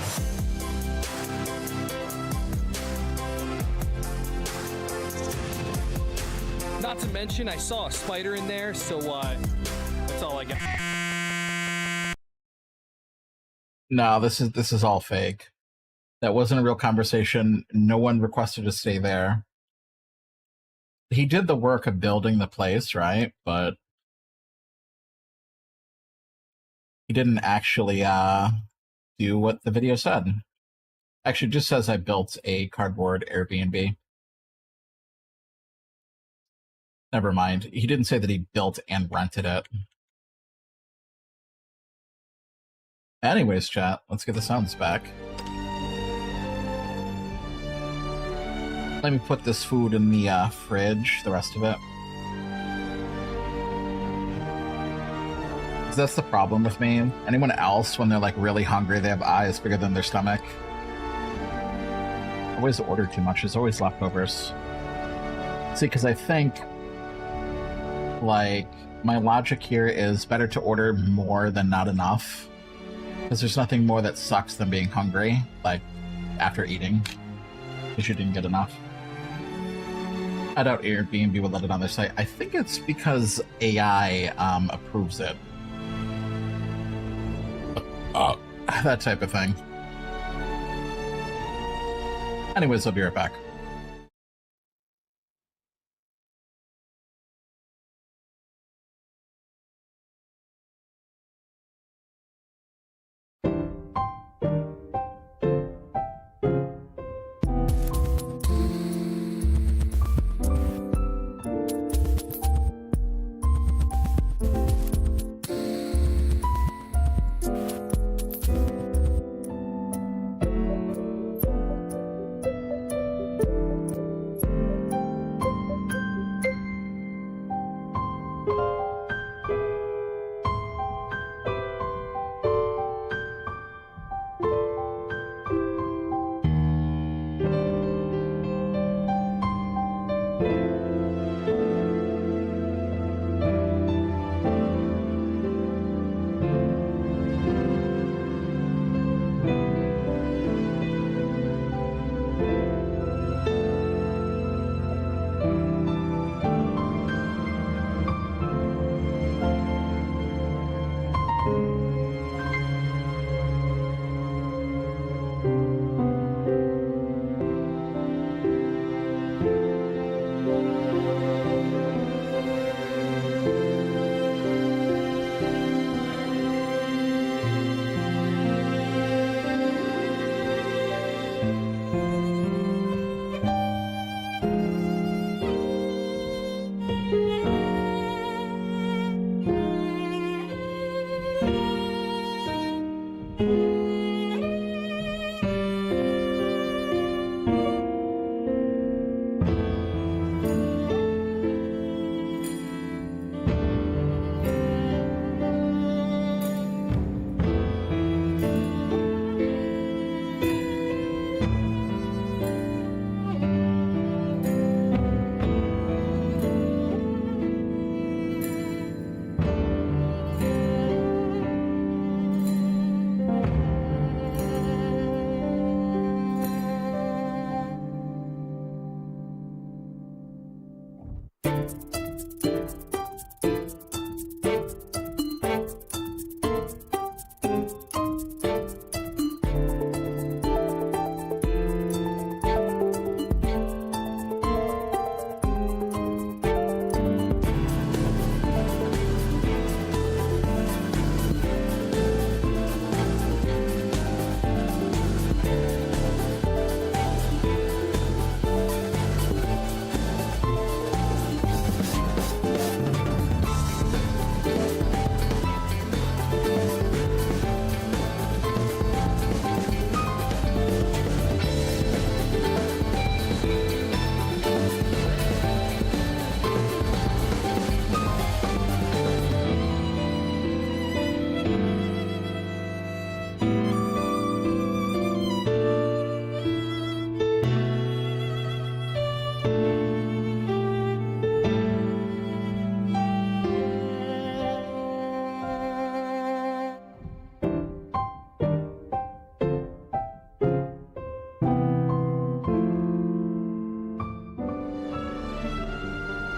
Not to mention, I saw a spider in there, so that's all I got. No, this is all fake. That wasn't a real conversation. No one requested to stay there. He did the work of building the place, right? But he didn't actually do what the video said. Actually, it just says I built a cardboard Airbnb. Never mind. He didn't say that he built and rented it. Anyways, chat, let's get the sounds back. Let me put this food in the fridge, the rest of it. 'Cause that's the problem with me. Anyone else, when they're like really hungry, they have eyes bigger than their stomach. I always order too much. There's always leftovers. See, because I think, like, my logic here is better to order more than not enough. Because there's nothing more that sucks than being hungry, like, after eating, because you didn't get enough. I doubt Airbnb would let it on their site. I think it's because AI approves it. That type of thing. Anyways, I'll be right back.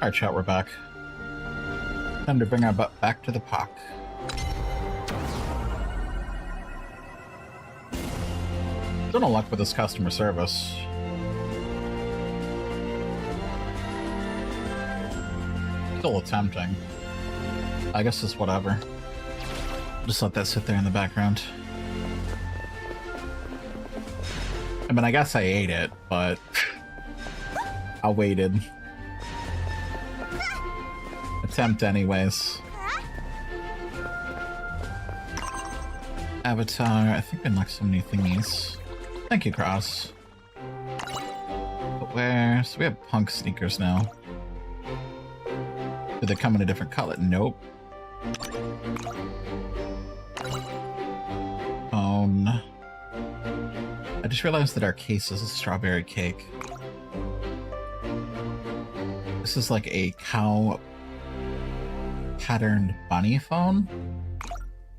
Alright, chat, we're back. Time to bring our butt back to the park. Still no luck with this customer service. Still attempting. I guess it's whatever. Just let that sit there in the background. I mean, I guess I ate it, but I waited. Attempt anyways. Avatar, I think we unlocked some new thingies. Thank you, Cross. But where? So we have punk sneakers now. Do they come in a different color? Nope. Phone. I just realized that our case is a strawberry cake. This is like a cow patterned bunny phone.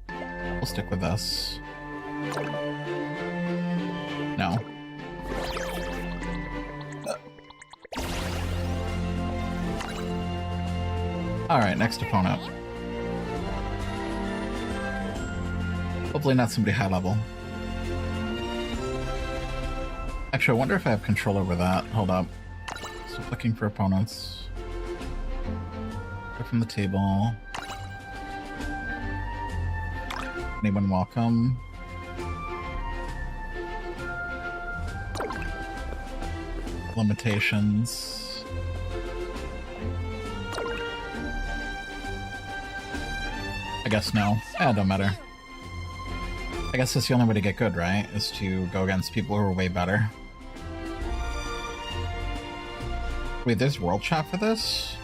We'll stick with this. No. Alright, next opponent. Hopefully not somebody high level. Actually, I wonder if I have control over that. Hold up. So looking for opponents. Go from the table. Anyone welcome? Limitations. I guess no. Don't matter. I guess that's the only way to get good, right? Is to go against people who are way better. Wait, there's world chat for this?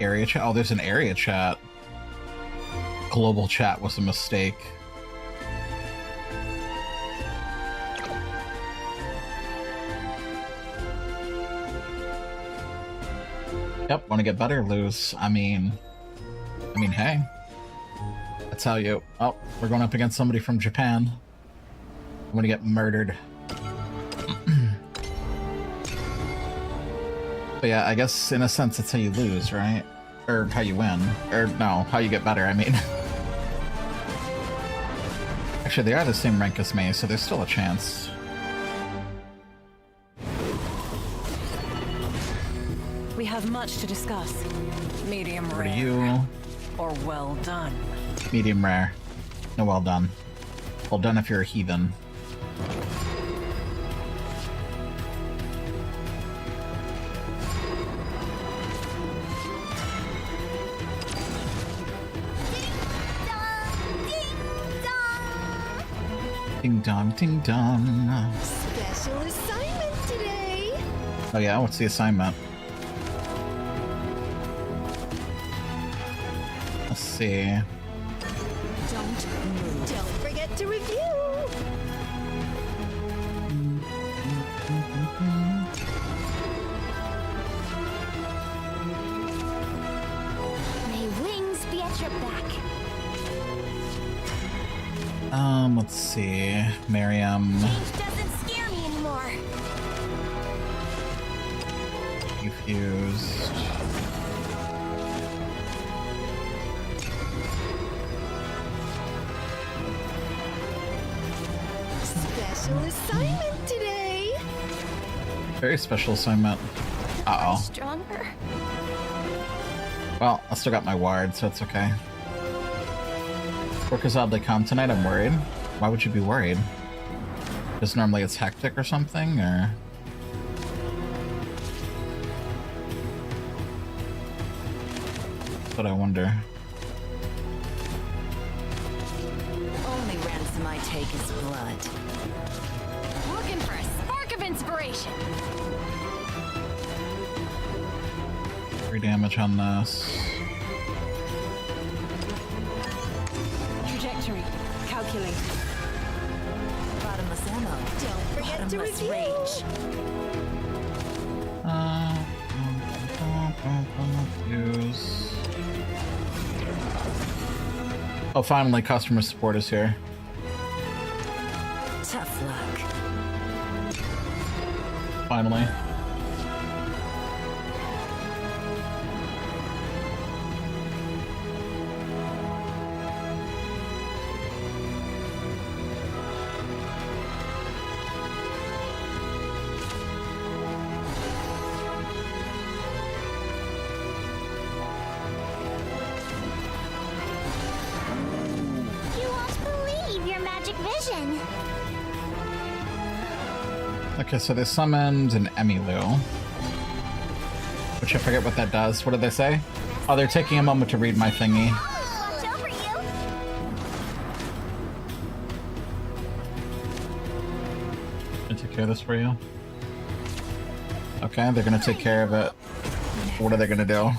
Area chat? Oh, there's an area chat. Global chat was a mistake. Yep, want to get better, lose. I mean, hey. That's how you... Oh, we're going up against somebody from Japan. I'm gonna get murdered. But yeah, I guess in a sense that's how you lose, right? Or how you win. Or no, how you get better, I mean. Actually, they are the same rank as me, so there's still a chance. We have much to discuss. Medium Over rare. to you. Or well done. Medium rare. No, well done. Well done if you're a heathen. Ding dong, ding dong. Special assignment today. Oh yeah, what's the assignment? Let's see. Don't move. Don't forget to review. May wings be at your back. Let's see. Miriam. Change doesn't scare me anymore. defused. Special assignment today. Very special assignment. Uh-oh. Stronger. Well, I still got my ward, so it's okay. Work is oddly calm tonight, I'm worried. Why would you be worried? Because normally it's hectic or something, or... That's what I wonder. Only ransom I take is blood. Looking for a spark of inspiration. 3 damage on this. Trajectory. Calculate. Bottomless ammo. Don't forget to Bottomless review. rage. Use. Oh, finally, customer support is here. Tough luck. Finally. You won't believe your magic vision. Okay, so they summoned an Emilu. Which I forget what that does. What did they say? Oh, they're taking a moment to read my thingy. Watch over you. I take care of this for you. Okay, they're gonna take care of it. What are they gonna do?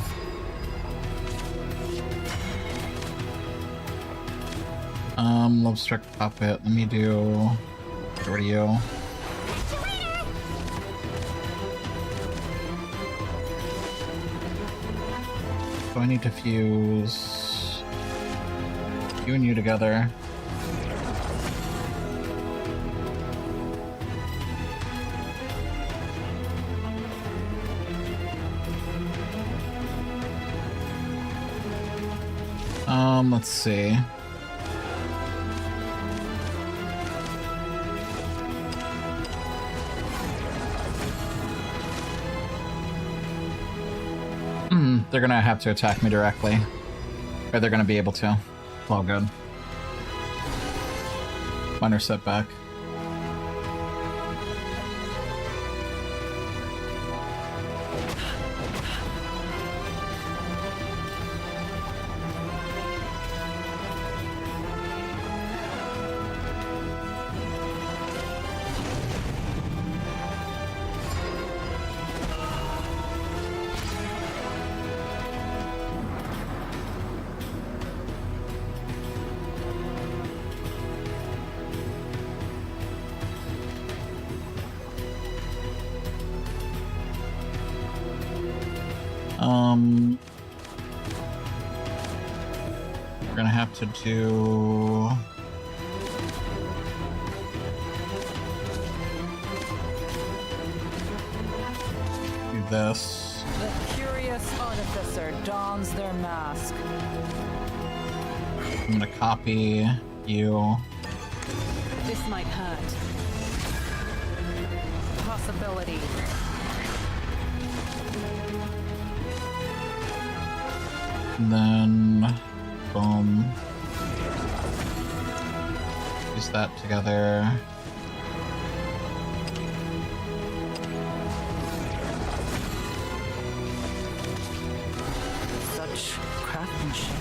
Love struck puppet. Let me do. Get rid of you. So I need to fuse you and you together. Let's see. They're gonna have to attack me directly. Or they're gonna be able to. It's all good. Minor setback. We're gonna have to do... do this. The curious artificer dons their mask. I'm gonna copy you. This might hurt. Possibility. And then, boom. Use that together. Such craftsmanship.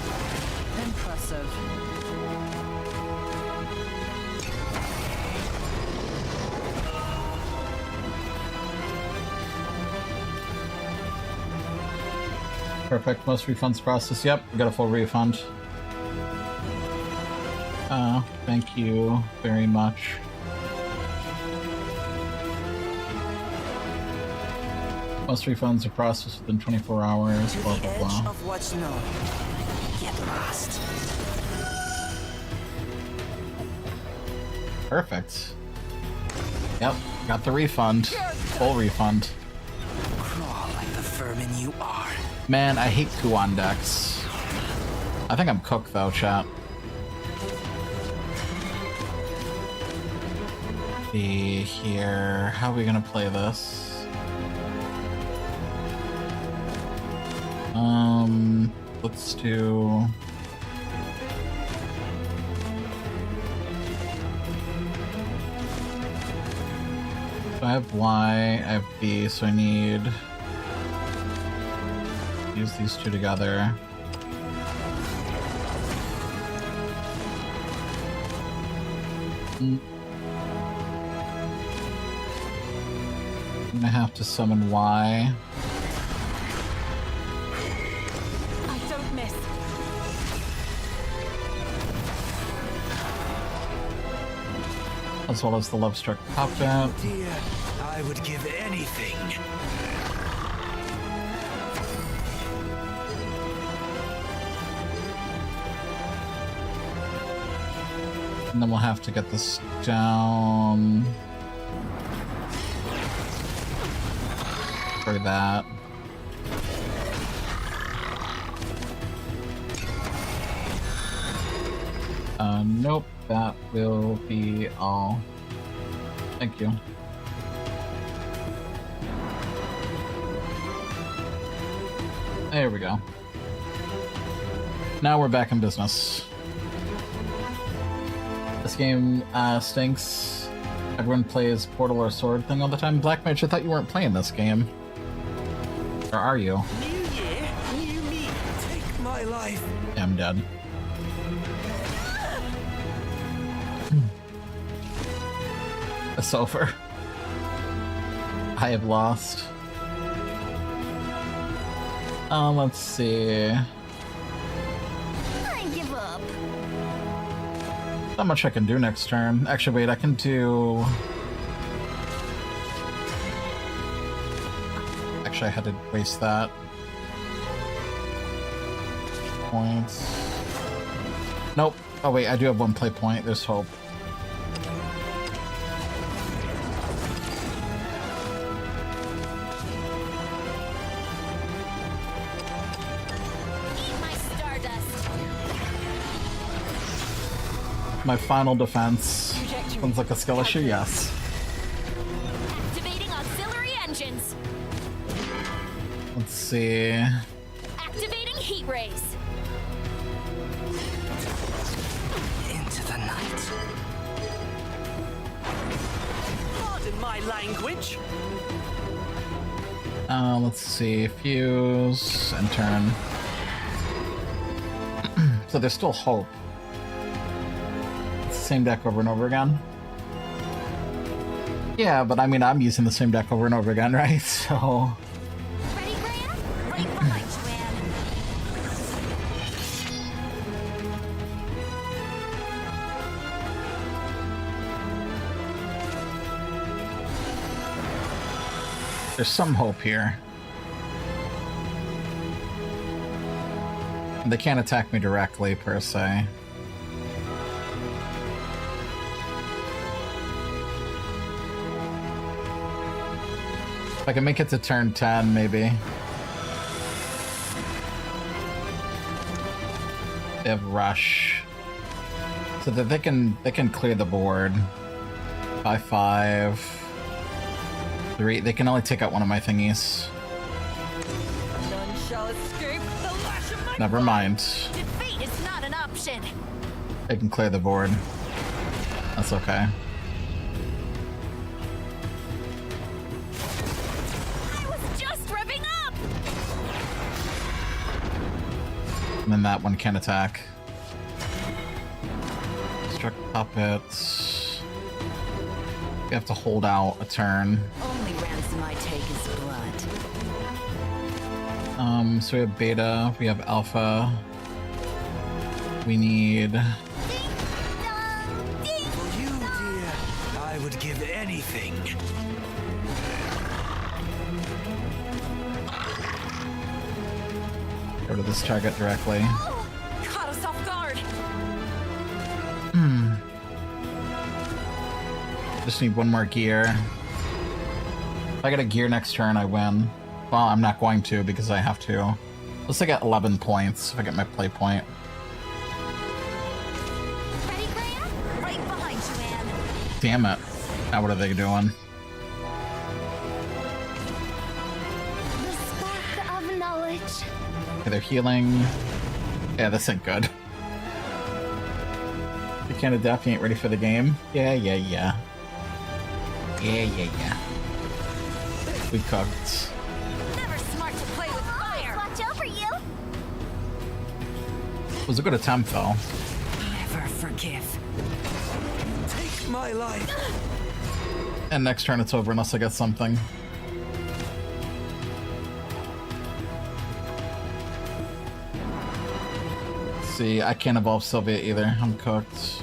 Impressive. Perfect. Most refunds processed. Yep, we got a full refund. Thank you very much. Most refunds are processed within 24 hours. Blah blah blah. Of what's known. Get lost. Perfect. Yep, got the refund. Full refund. Crawl like the you are. Man, I hate Kuon decks. I think I'm cooked though, chat. Be here. How are we gonna play this? Let's do. So I have Y, I have B, so I need use these two together. I'm gonna have to summon Y. I don't miss. As well as the Lovestruck Puppet. Dear, I would give anything. And then we'll have to get this down for that. Nope, that will be all. Thank you. There we go. Now we're back in business. This game stinks. Everyone plays Portal or Sword thing all the time. Black Mage, I thought you weren't playing this game. Or are you? New year, new me. Take my life. Yeah, I'm dead. It's over. I have lost. Let's see. I give up. Not much I can do next turn. Actually, wait, I can do... Actually, I had to waste that. Points. Nope. Oh wait, I do have one play point. There's hope. My final defense. Sounds like a skill issue, yes. Activating auxiliary engines. Let's see. Activating heat rays. Into the night. Pardon my language. Let's see. Fuse and turn. So there's still hope. Same deck over and over again. Yeah, but I mean, I'm using the same deck over and over again, right? So. Ready, Graham? Right behind you, Anne. There's some hope here. They can't attack me directly, per se. If I can make it to turn 10, maybe. They have rush, so that they can clear the board by 5, 3. They can only take out one of my thingies. None shall escape the lash of my Never mind. Defeat is not an option. They can clear the board. That's okay. And then that one can attack. Struck puppets. We have to hold out a turn. Only ransom I take is blood. So we have beta, we have alpha. We need... For you, dear, I would give anything. Go to this target directly. Caught us off guard. Just need one more gear. If I get a gear next turn, I win. Well, I'm not going to because I have to. Let's get 11 points if I get my play point. Ready, Graham? Right behind you, Anne. Damn it. Now what are they doing? The spark of knowledge. Okay, they're healing. Yeah, this ain't good. The can of death, you ain't ready for the game? Yeah. Yeah. We cooked. Never smart to play with fire. Watch over you. It was a good attempt, though. Never forgive. Take my life. And next turn it's over unless I get something. See, I can't evolve Sylvia either. I'm cooked.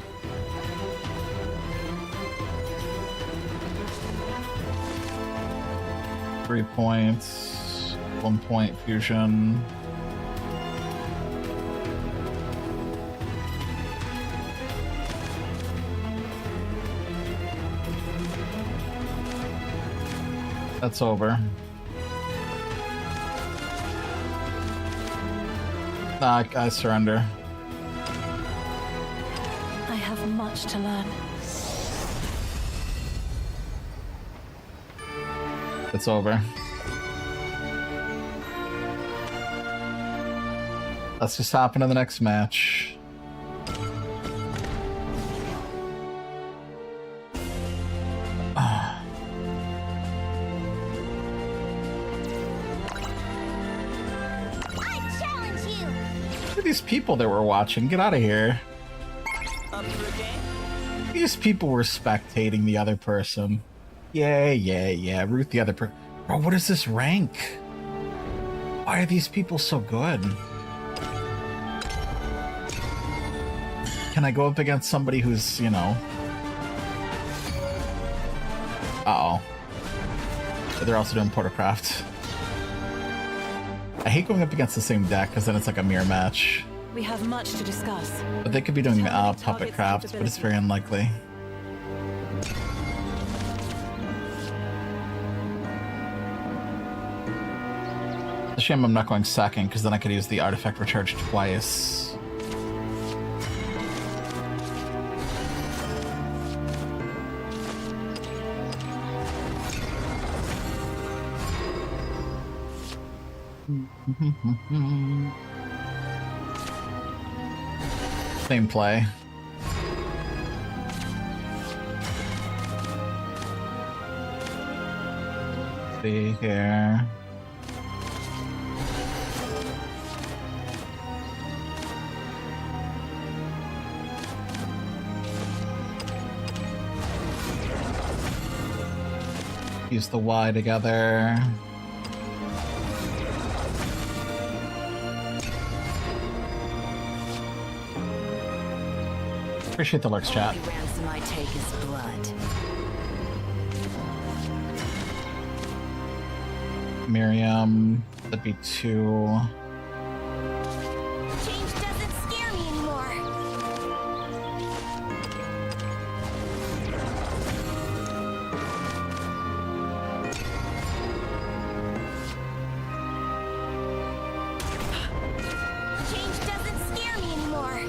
Three points. 1 point fusion. That's over. I surrender. I have much to learn. It's over. Let's just hop into the next match. Look at these people that were watching. Get out of here. These people were spectating the other person. Yeah. Root the other person. Bro, what is this rank? Why are these people so good? Can I go up against somebody who's, you know... Uh-oh. They're also doing Portercraft. I hate going up against the same deck, because then it's like a mirror match. We have much to discuss. But they could be doing Puppet Craft, but it's very unlikely. It's a shame I'm not going second, because then I could use the Artifact Recharge twice. Same play. See here. Use the Y together. Appreciate the lurks, chat. Only ransom I take is blood. Miriam, that'd be 2. Change doesn't scare me anymore. Change doesn't scare me anymore.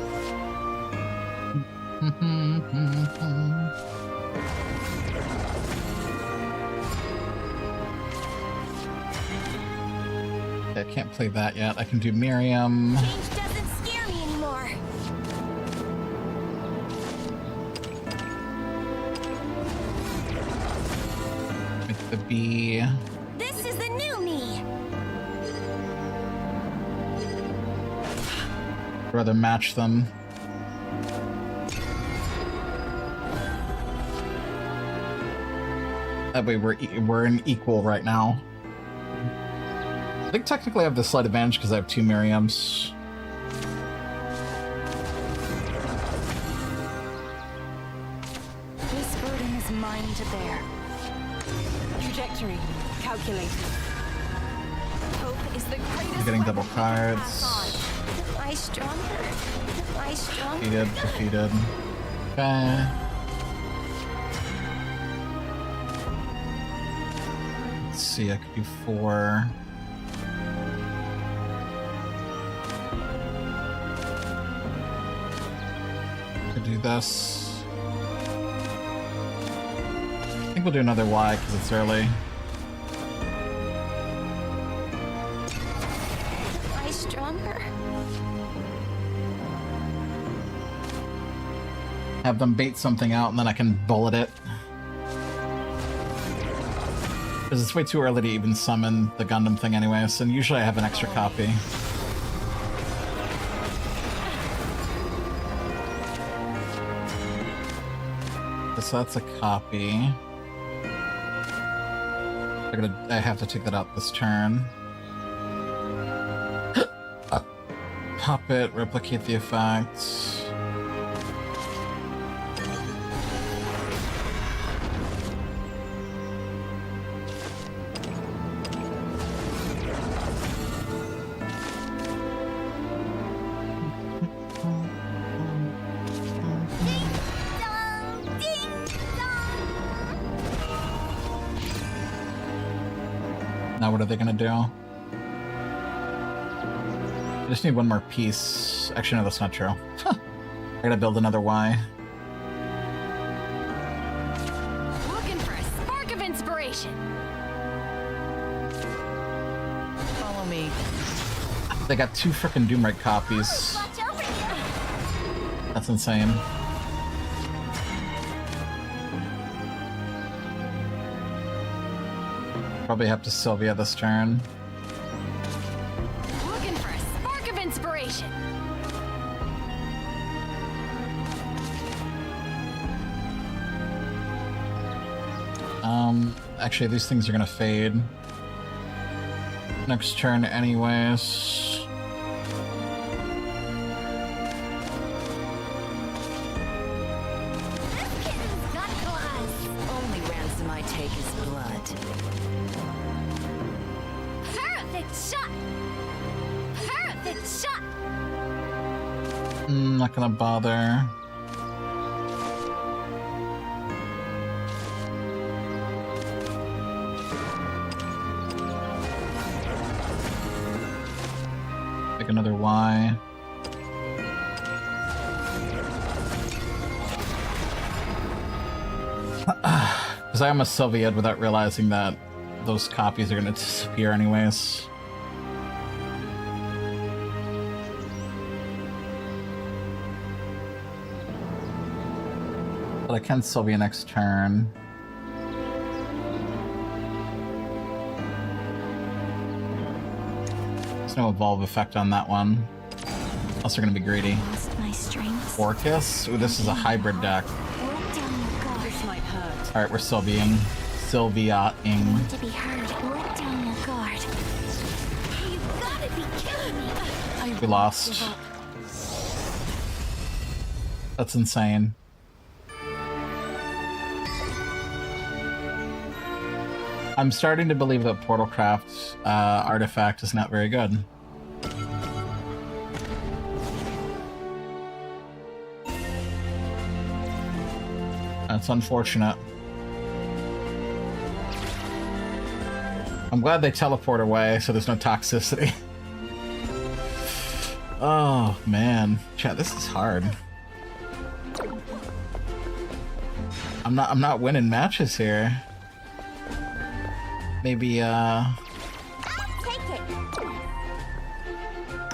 I can't play that yet. I can do Miriam. Change doesn't scare me anymore. Make the B. This is the new me. I'd rather match them. That way we're in equal right now. I think technically I have the slight advantage because I have 2 Miriams. This burden is mine to bear. Trajectory calculated. Hope is the greatest. I'm getting double cards. Am I stronger? Am I stronger? Defeated. Okay. Let's see, I could do 4. do this. I think we'll do another Y because it's early. Am I stronger? Have them bait something out and then I can bullet it. Because it's way too early to even summon the Gundam thing anyways, and usually I have an extra copy. So that's a copy. I have to take that out this turn. Pop it, replicate the effect. Now what are they gonna do? I just need one more piece. Actually, no, that's not true. I gotta build another Y. Looking for a spark of inspiration. Follow me. They got 2 frickin' Doomrite copies. Watch over you. That's insane. Probably have to Sylvia this turn. Looking for a spark of inspiration. Actually, these things are gonna fade. Next turn anyways. Got claws. Only ransom I take is blood. Perfect shot. Perfect shot. Not gonna bother. Pick another Y. Because I almost Sylvia'd without realizing that those copies are gonna disappear anyways. But I can Sylvia next turn. There's no evolve effect on that one. Unless they're gonna be greedy. Lost my strength. Orcus? Ooh, this is a hybrid deck. Let down your guard. This might hurt. Alright, we're Sylvia'ing. Want to be heard. Let down your guard. You gotta be kidding me. We lost. That's insane. I'm starting to believe that Portalcraft artifact is not very good. That's unfortunate. I'm glad they teleport away so there's no toxicity. Oh man, chat, this is hard. I'm not winning matches here. Maybe Take it.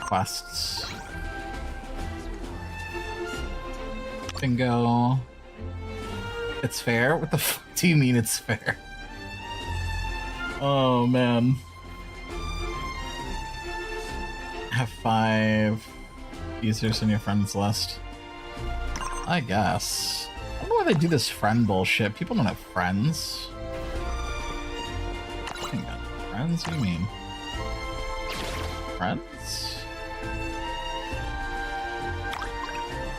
quests. Bingo. It's fair? What the fuck do you mean it's fair? Oh man. Have 5 users in your friends list. I guess. I don't know why they do this friend bullshit. People don't have friends. Friends? What do you mean? Friends?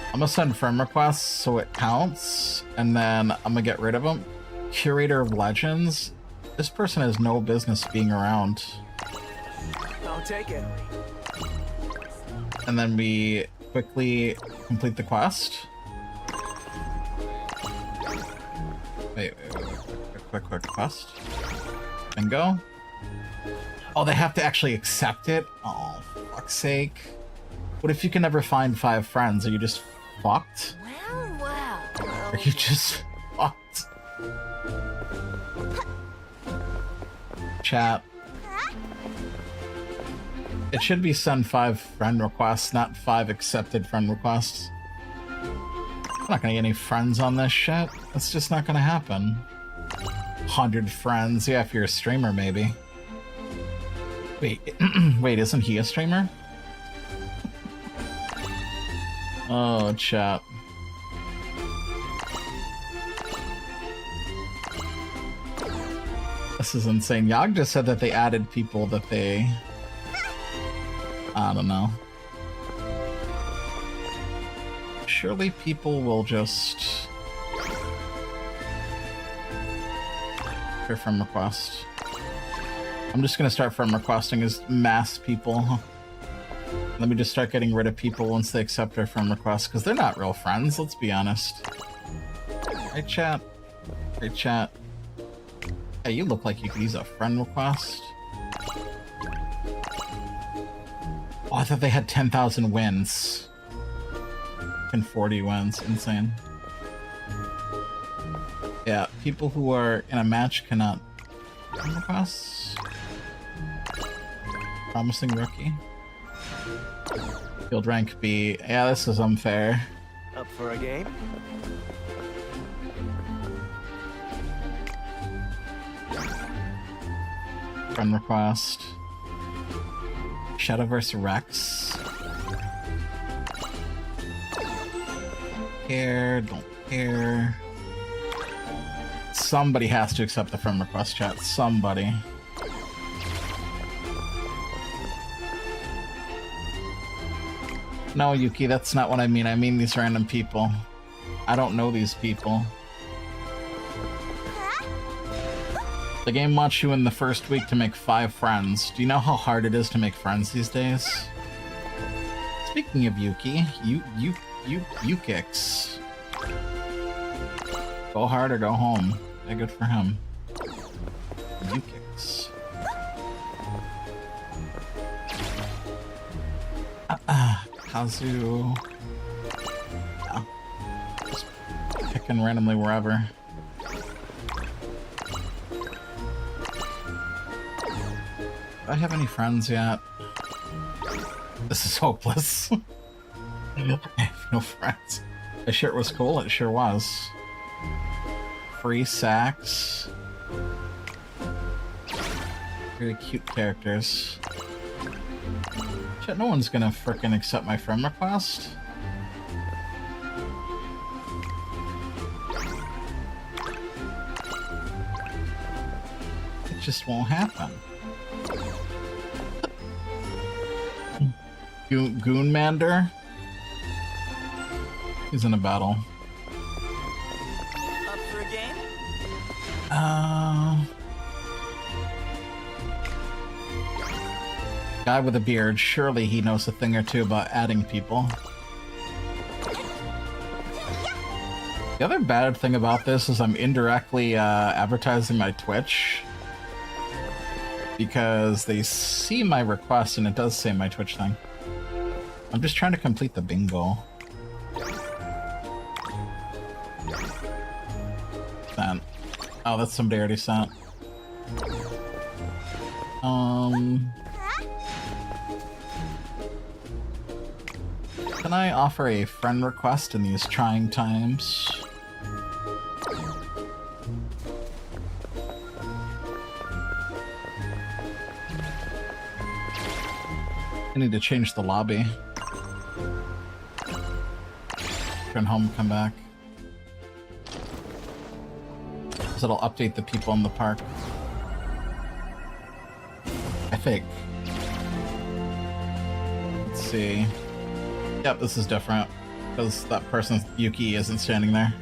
I'm gonna send friend requests so it counts, and then I'm gonna get rid of them. Curator of Legends? This person has no business being around. I'll take it. And then we quickly complete the quest. Wait. Quick quest. Bingo. Oh, they have to actually accept it? Oh, for fuck's sake. What if you can never find 5 friends? Are you just fucked? Well, Are you just fucked? Chat. It should be send 5 friend requests, not 5 accepted friend requests. I'm not gonna get any friends on this shit. It's just not gonna happen. 100 friends. Yeah, if you're a streamer, maybe. Wait, wait, isn't he a streamer? Oh, chat. This is insane. Yog just said that they added people that they... I don't know. Surely people will just... their friend request. I'm just gonna start friend requesting as mass people. Let me just start getting rid of people once they accept their friend request, because they're not real friends, let's be honest. Hey chat. Hey chat. Hey, you look like you could use a friend request. Oh, I thought they had 10,000 wins. And 40 wins. Insane. Yeah, people who are in a match cannot friend requests. Promising rookie. Field rank B. Yeah, this is unfair. Up for a game? Friend request. Shadowverse Rex. Care, don't care. Somebody has to accept the friend request, chat. Somebody. No, Yuki, that's not what I mean. I mean these random people. I don't know these people. The game wants you in the first week to make 5 friends. Do you know how hard it is to make friends these days? Speaking of Yuki, you kicks. Go hard or go home. Yeah, good for him. You kicks. Kazu. Yeah. Just picking randomly wherever. Do I have any friends yet? This is hopeless. I have no friends. The shirt was cool, it sure was. Free sacks. Very cute characters. Shit, no one's gonna frickin' accept my friend request. It just won't happen. Goonmander? He's in a battle. Up for a game? Guy with a beard, surely he knows a thing or two about adding people. The other bad thing about this is I'm indirectly advertising my Twitch. Because they see my request and it does say my Twitch thing. I'm just trying to complete the bingo. Sent. Oh, that's somebody already sent. Can I offer a friend request in these trying times? I need to change the lobby. Turn home, come back. Because it'll update the people in the park. I think. Let's see. Yep, this is different. Because that person, Yuki, isn't standing there.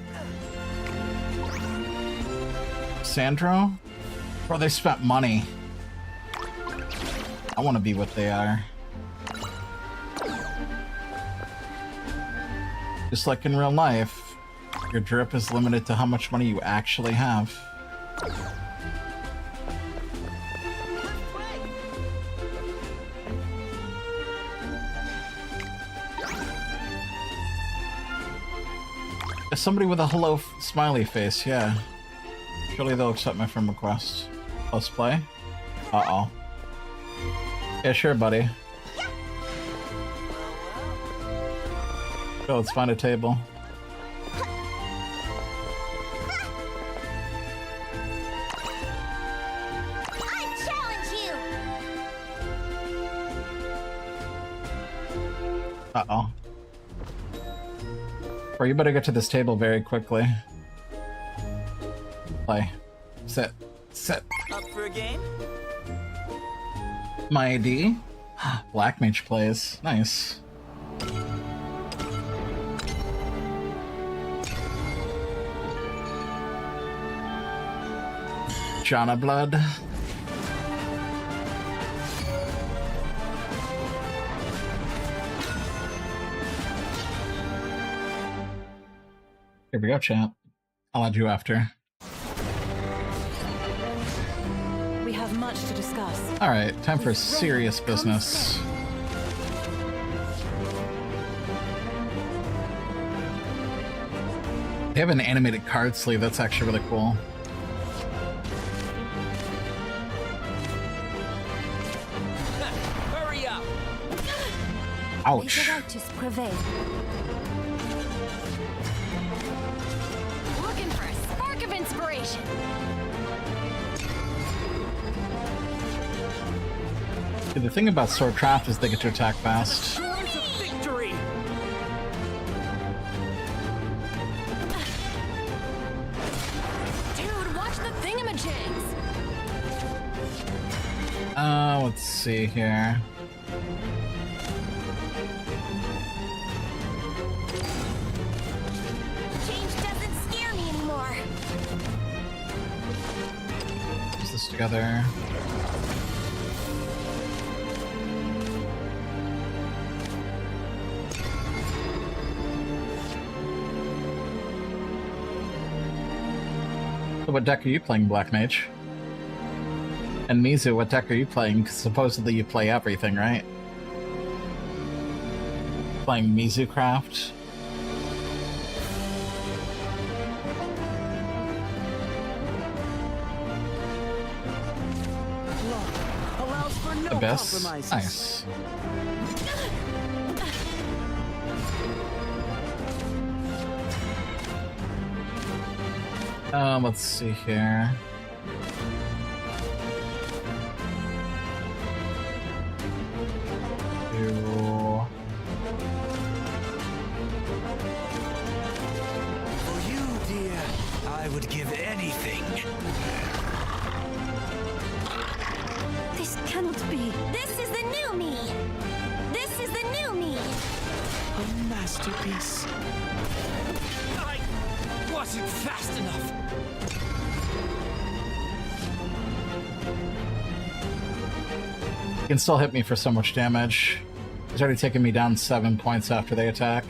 Sandro? Bro, they spent money. I want to be what they are. Just like in real life, your drip is limited to how much money you actually have. Somebody with a hello smiley face, yeah. Surely they'll accept my friend request. Let's play. Uh-oh. Yeah, sure, buddy. Go, let's find a table. I challenge you. Uh-oh. Or you better get to this table very quickly. Play. Sit. Sit. Up for a game? My ID? Black Mage plays. Nice. Jana Blood. Here we go, chat. I'll add you after. We have much to discuss. Alright, time for serious business. They have an animated card sleeve, that's actually really cool. Hurry up! Ouch. May the righteous prevail. Looking for a spark of inspiration. The thing about Sword Craft is they get to attack fast. Shores of victory! Dude, watch the thingamajigs. Let's see here. Change doesn't scare me anymore. Put this together. So what deck are you playing, Black Mage? And Mizu, what deck are you playing? 'Cause supposedly you play everything, right? Playing Mizu Craft? Allows for no Abyss? compromises. Nice. Let's see here. For you, dear, I would give anything. This cannot be. This is the new me. This is the new me. A masterpiece. I wasn't fast enough. He can still hit me for so much damage. He's already taken me down 7 points after they attack.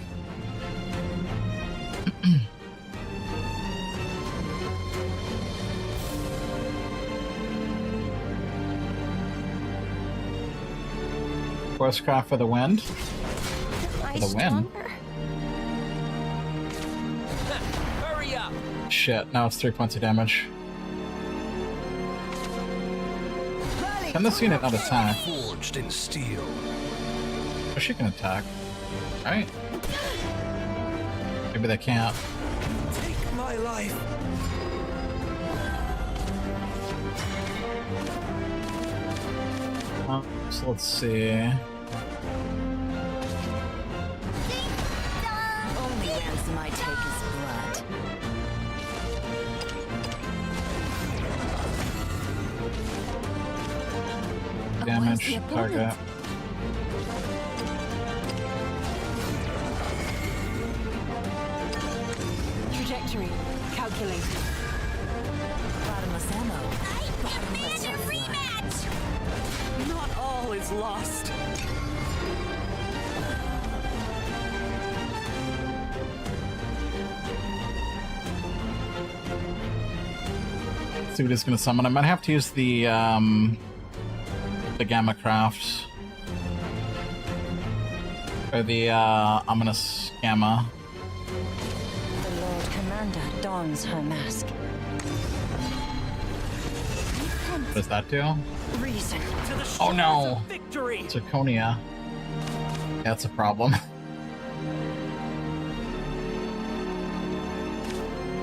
Forcecraft for the wind. For the win. Hurry up! Shit, now it's 3 points of damage. Can this unit not attack? Forged in steel. Or she can attack. Right? Maybe they can't. Take my life. So let's see. Only ransom I take is blood. Damage, target. Trajectory calculated. Bottomless ammo. Bottomless rematch. Not all is lost. Let's see what he's gonna summon. I might have to use the Gamma Craft. Or the Ominous Gamma. The Lord dons her mask. What does that do? Reason. Oh no! Victory. Zirconia. That's a problem.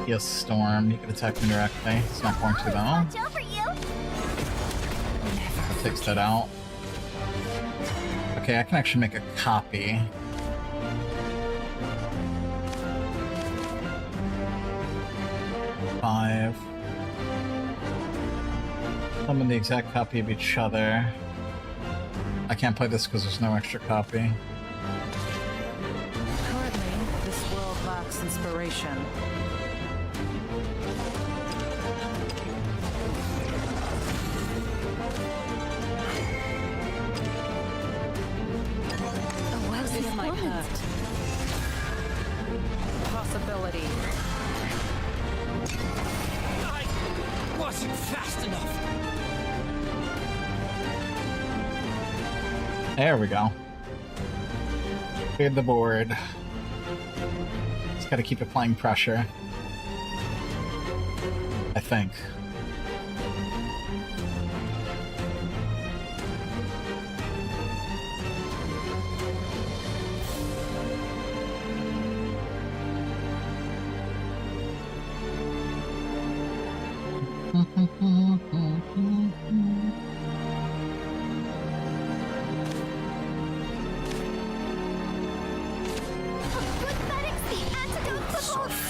Yes, Storm. You can attack me directly. It's not going to though. That takes that out. Okay, I can actually make a copy. Five. Summon the exact copy of each other. I can't play this because there's no extra copy. Currently, this world lacks inspiration. This might hurt. Possibility. I wasn't fast enough. There we go. Cleared the board. Just gotta keep applying pressure. I think.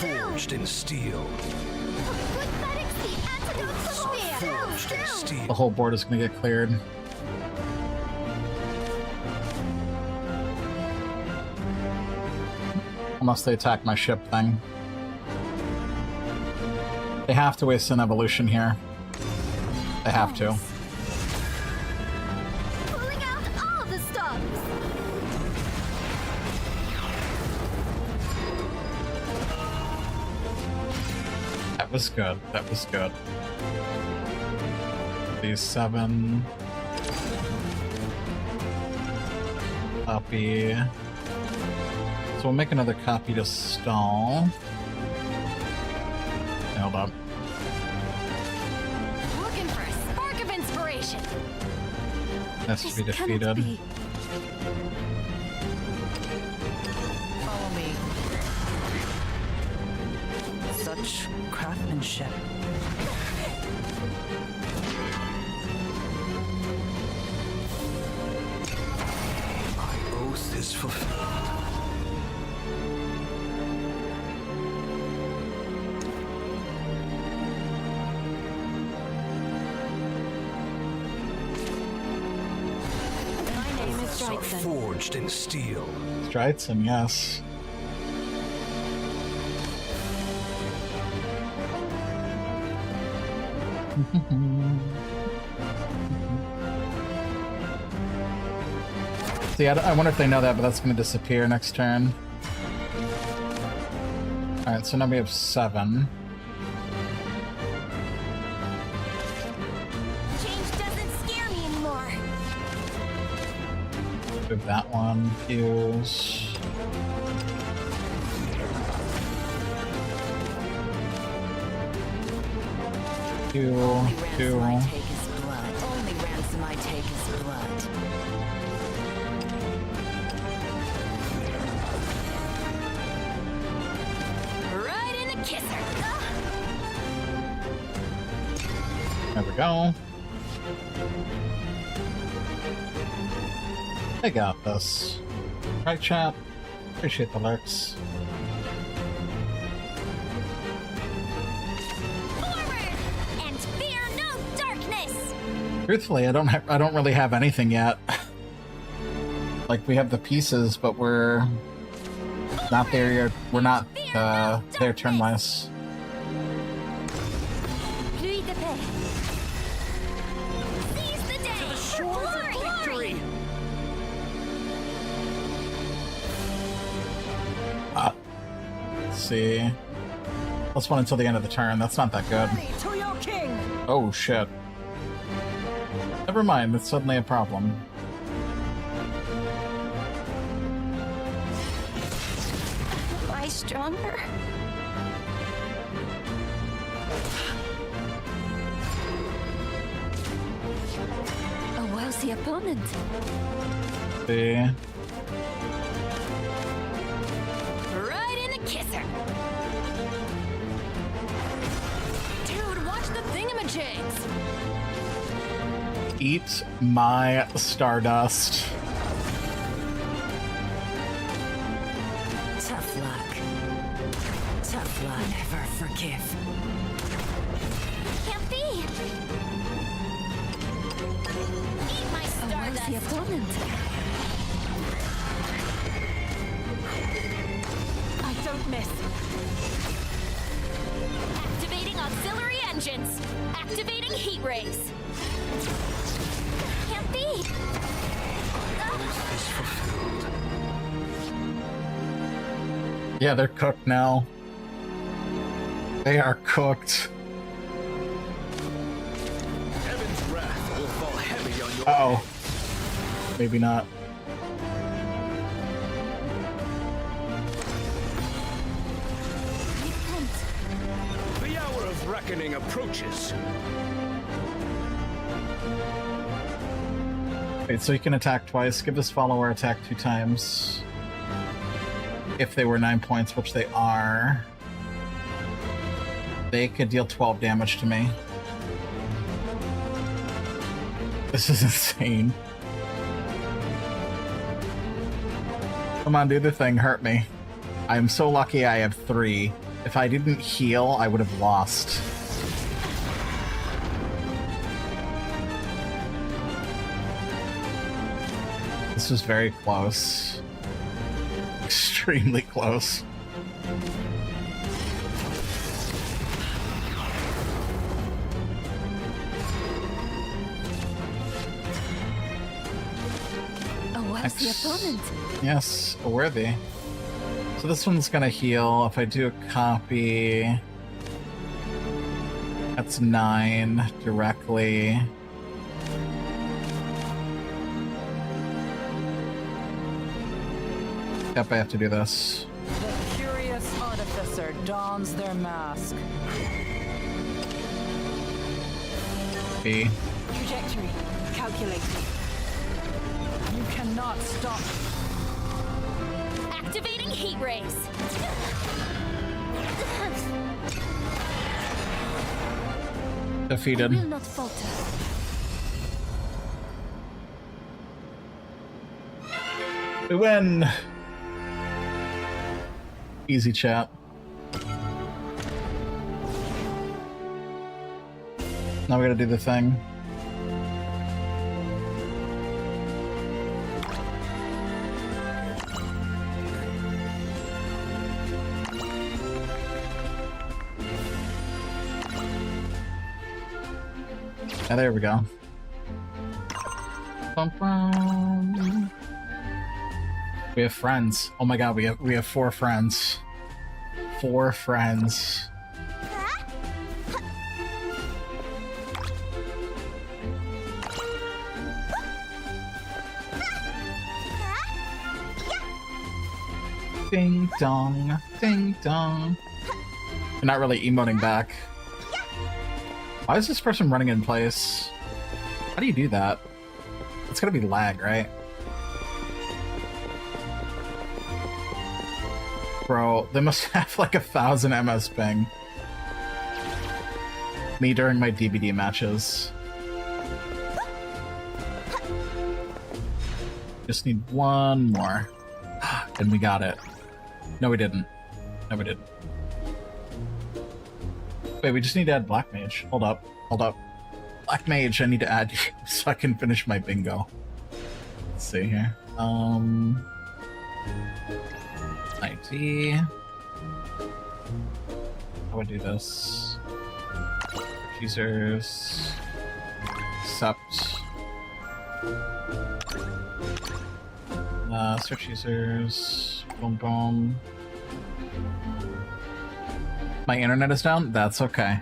Forged in steel. Forged in steel. The whole board is gonna get cleared. Unless they attack my ship thing. They have to waste an evolution here. They have to. Pulling out all the stops. That was good. That was good. These 7. Copy. So we'll make another copy to stall. Hold up. Looking for a spark of inspiration. Has to be defeated. Follow me. Such craftsmanship. My oath is fulfilled. Are forged in steel. Strighton, yes. See, I wonder if they know that, but that's going to disappear next turn. Alright, so now we have 7. Change doesn't scare me anymore. Move that one. Fuse. Two. Only ransom I take is blood. Right in the kisser. There we go. I got this. Right, chat? Appreciate the lurks. And fear no darkness. Truthfully, I don't really have anything yet. Like, we have the pieces, but we're not there yet. We're not there turn-wise. Pluie de paix. Seize the day. To the shores of victory. Let's see. Plus 1 until the end of the turn. That's not that good. To your king. Oh shit. Never mind, it's suddenly a problem. Am I stronger? the opponent? See. Right in the kisser. Dude, watch the thingamajigs. Eat my stardust. Tough luck. Tough luck. Never forgive. Can't be. Eat my stardust. The opponent. I don't miss. Activating auxiliary engines. Activating heat rays. Can't be. Yeah, they're cooked now. They are cooked. Heaven's wrath will fall heavy on your Uh-oh. Maybe not. The hour of reckoning approaches. Wait, so you can attack twice. Give this follower attack 2 times. If they were 9 points, which they are, they could deal 12 damage to me. This is insane. Come on, do the thing. Hurt me. I am so lucky I have 3. If I didn't heal, I would have lost. This was very close. Extremely close. Where's the opponent? Yes, a worthy. So this one's gonna heal. If I do a copy, that's 9 directly. Yep, I have to do this. The curious artificer dons their mask. B. Trajectory calculated. You cannot stop. Activating heat rays. Defeated. I will not falter. We win! Easy chat. Now we gotta do the thing. Ah, there we go. Bum, bum. We have friends. Oh my god, we have 4 friends. 4 friends. Ding dong, ding dong. They're not really emoting back. Why is this person running in place? How do you do that? It's gotta be lag, right? Bro, they must have like 1,000 MS ping. Me during my DBD matches. Just need one more. And we got it. No, we didn't. No, we didn't. Wait, we just need to add Black Mage. Hold up. Hold up. Black Mage, I need to add you so I can finish my bingo. Let's see here. ID. How would I do this? Users. Accept. Search users. Boom, boom. My internet is down? That's okay.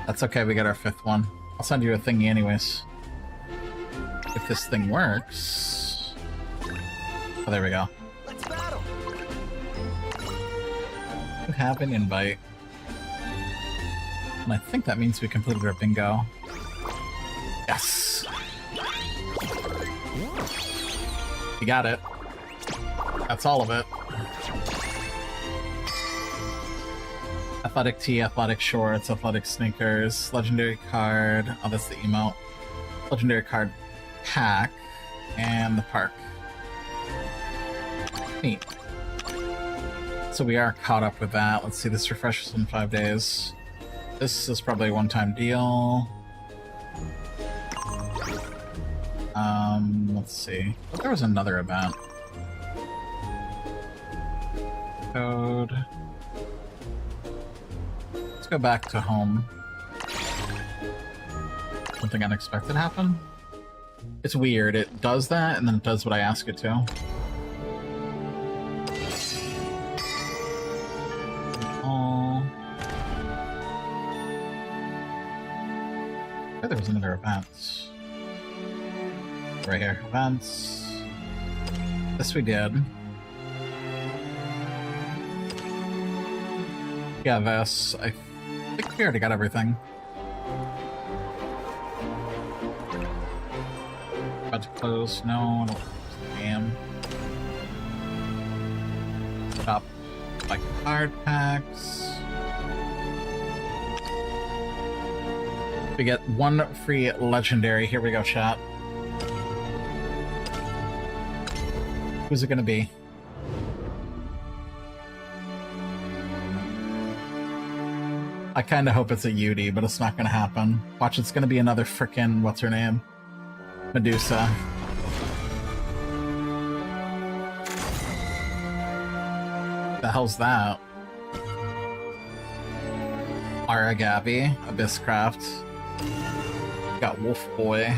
That's okay, we got our 5th one. I'll send you a thingy anyways. If this thing works... Oh, there we go. Let's battle. You have an invite. And I think that means we completed our bingo. Yes! You got it. That's all of it. Athletic tee, athletic shorts, athletic sneakers, legendary card. Oh, that's the emote. Legendary card pack, and the park. Neat. So we are caught up with that. Let's see, this refreshes in 5 days. This is probably a one-time deal. Let's see. Oh, there was another event. Code. Let's go back to home. Something unexpected happened? It's weird. It does that, and then it does what I ask it to. Oh. Oh, there was another event. Right here. Events. This we did. Yeah, this. I think we already got everything. About to close. No, I don't close the game. Stop. Like card packs. We get one free legendary. Here we go, chat. Who's it gonna be? I kinda hope it's a Yudi, but it's not gonna happen. Watch, it's gonna be another frickin' what's her name? Medusa. The hell's that? Aragabi, Abysscraft. Got Wolf Boy.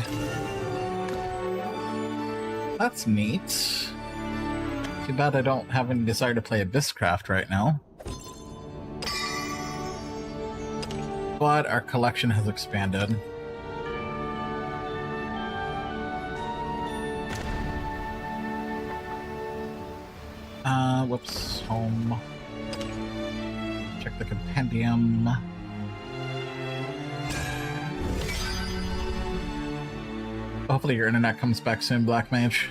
That's neat. Too bad I don't have any desire to play Abysscraft right now. But our collection has expanded. Whoops, home. Check the compendium. Hopefully your internet comes back soon, Black Mage.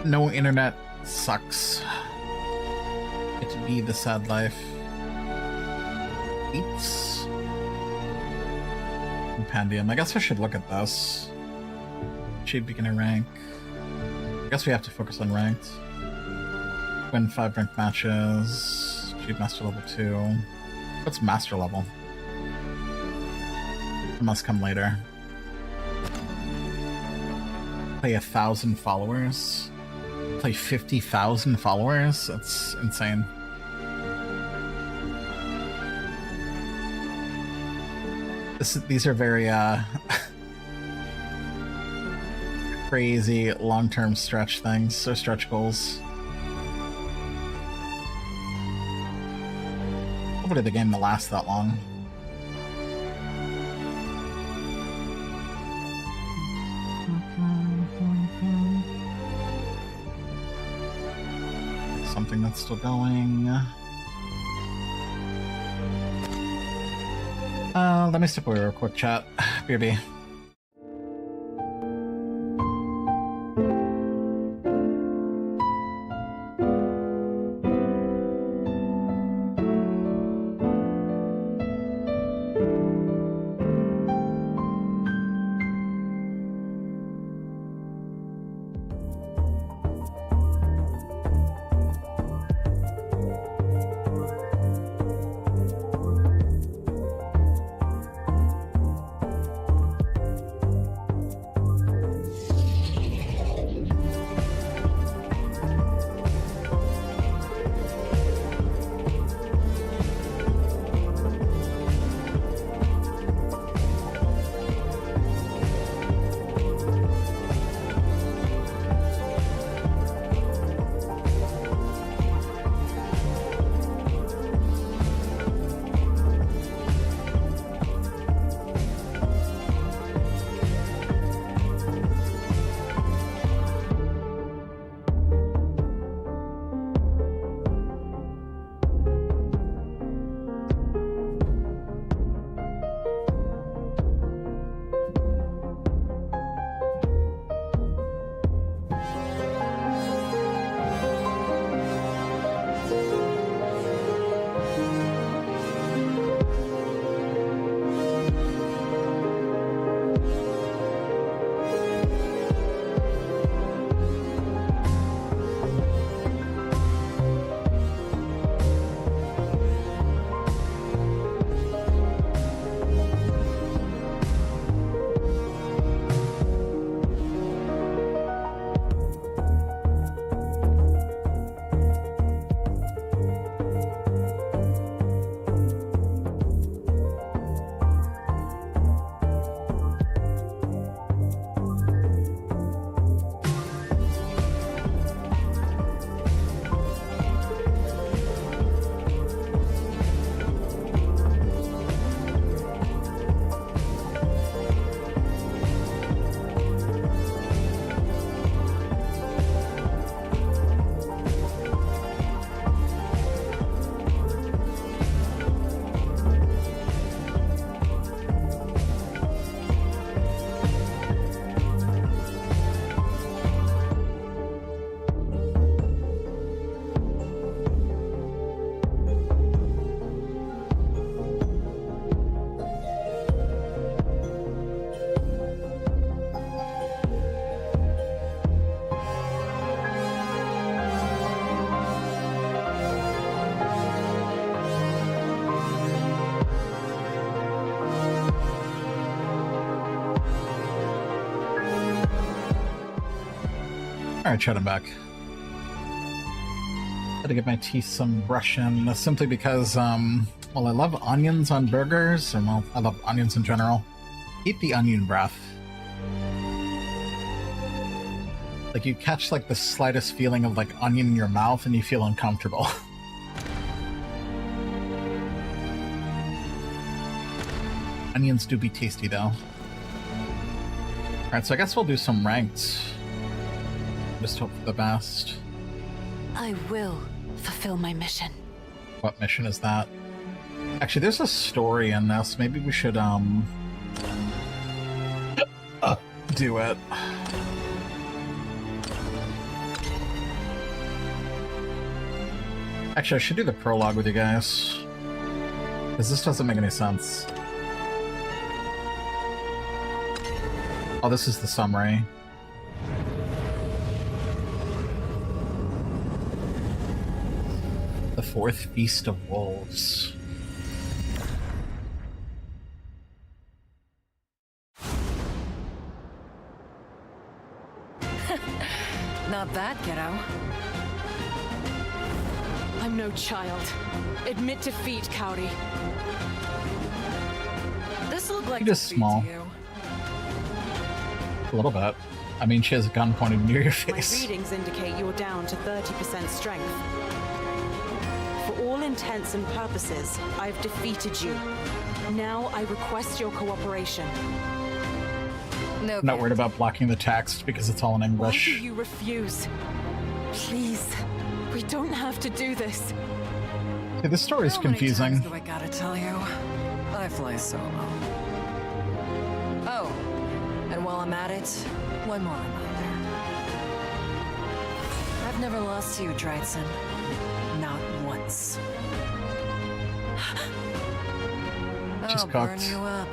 No internet sucks. It's be the sad life. Eats. Compendium. I guess I should look at this. Achieve beginner rank. I guess we have to focus on ranked. Win 5 ranked matches. Achieve master level 2. What's master level? It must come later. Play 1,000 followers. Play 50,000 followers? That's insane. These are very, crazy long-term stretch things, so stretch goals. Hopefully the game will last that long. Something that's still going. Let me step away real quick, chat. BRB. Alright, Chad, I'm back. Gotta give my teeth some brushing, simply because, well, I love onions on burgers, and well, I love onions in general. Eat the onion breath. Like, you catch, like, the slightest feeling of, like, onion in your mouth, and you feel uncomfortable. Onions do be tasty, though. Alright, so I guess we'll do some ranked. Just hope for the best. I will fulfill my mission. What mission is that? Actually, there's a story in this. Maybe we should, do it. Actually, I should do the prologue with you guys. Because this doesn't make any sense. Oh, this is the summary. The Fourth Feast of Wolves. Not that, kiddo. I'm no child. Admit defeat, Cowdy. This looked like You're just small. A little bit. I mean, she has a gun pointed near your My face. readings indicate you're down to 30% strength. For all intents and purposes, I've defeated you. Now I request your cooperation. No. I'm not worried about blocking the text because it's all in Why do English. you refuse? Please, we don't have to do this. See, this story's confusing. Do I gotta tell you? I fly solo. Oh, and while I'm at it, one more reminder. I've never lost to you, Dryson. Not once. She's I'll burn cooked. you up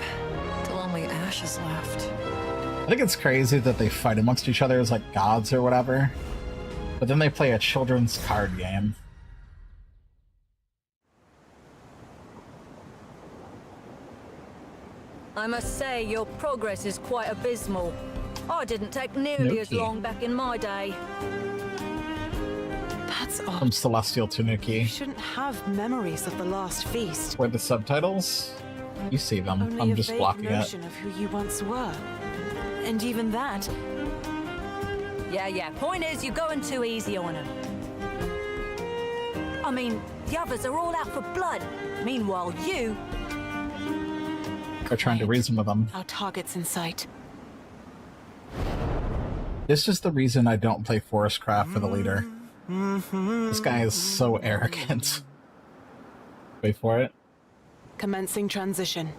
till only ashes left. I think it's crazy that they fight amongst each other as like gods or whatever. But then they play a children's card game. I must say, your progress is quite abysmal. I didn't take nearly as Nuki. long back in my day. That's odd. From Celestial to You Nuki. shouldn't have memories of the last feast. Where the subtitles? You see them. Only I'm a just vague blocking it. notion of who you once were. And even that, Yeah. Point is, you're going too easy on him. I mean, the others are all out for blood. Meanwhile, you... They're trying to reason with them. our target's in sight. This is the reason I don't play Forestcraft for the leader. This guy is so arrogant. Wait for it. Commencing transition.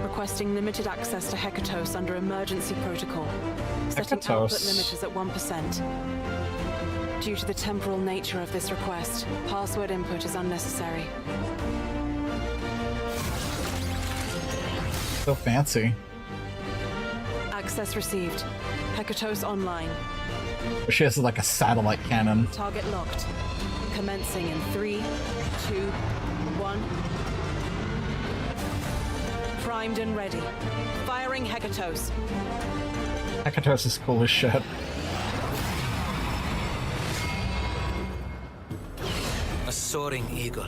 Requesting limited access to Hekatos under emergency protocol. Setting output Hekatos. limiters at 1%. Due to the temporal nature of this request, password input is unnecessary. So fancy. Access received. Hekatos online. But she has like a satellite cannon. Target locked. Commencing in 3, 2, 1. Primed and ready. Firing Hekatos. Hekatos is cool as shit. A soaring eagle.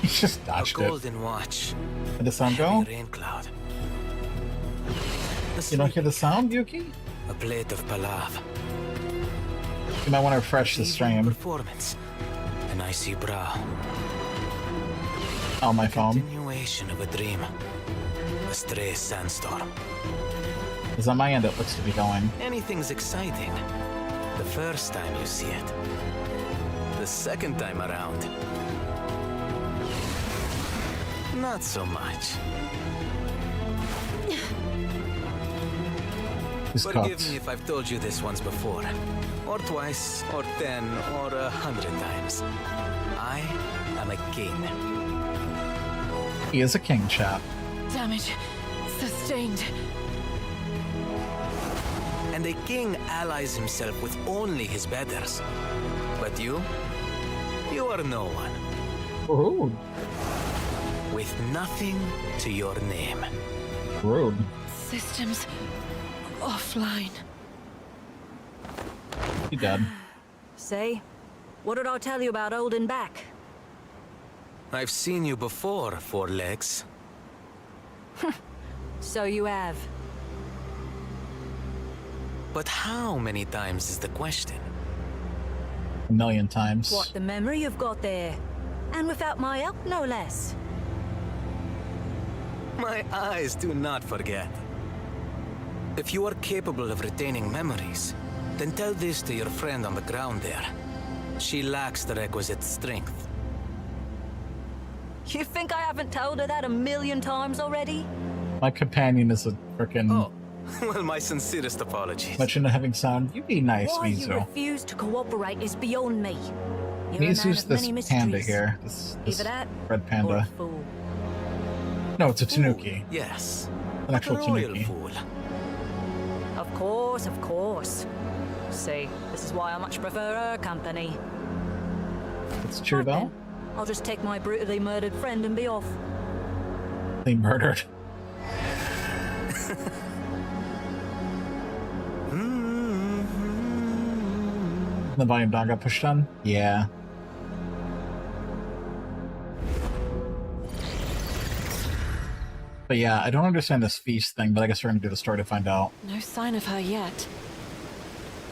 He just A dodged it. golden watch. Did the sound go? Heavy rain cloud. You don't hear the sound, Yuki? A plate of palav. You might want to refresh the stream. Performance. An icy brow. On my phone. Continuation of a dream. A stray sandstorm. Because on my end it looks to be going. Anything's exciting. The first time you see it. The second time around. Not so much. He's Forgive cooked. me if I've told you this once before. Or twice, or 10, or 100 times. I am a king. He is a king, chap. Damage sustained. And a king allies himself with only his betters. But you are no one. Rude. With nothing to your name. Rude. Systems offline. He dead. Say, what did I tell you about holding back? I've seen you before, Four Legs. So you have. But how many times is the question? A million times. What the memory you've got there. And without my help, no less. My eyes do not forget. If you are capable of retaining memories, then tell this to your friend on the ground there. She lacks the requisite strength. You think I haven't told her that a million times already? My companion is a frickin'. Oh, well, my sincerest apologies. Much into having sound. You be nice, Why you Mizu. refuse to cooperate is beyond me. You're a man Mizu's of this many panda mysteries. here. This Either that red or a panda. fool. No, it's a tanuki. Yes. An actual a royal tanuki. fool. Of course, of course. See, this is why I much prefer her company. It's true though. I'll just take my brutally murdered friend and be off. They murdered. The volume down got pushed on? Yeah. But yeah, I don't understand this feast thing, but I guess we're gonna do the story to find out. No sign of her yet.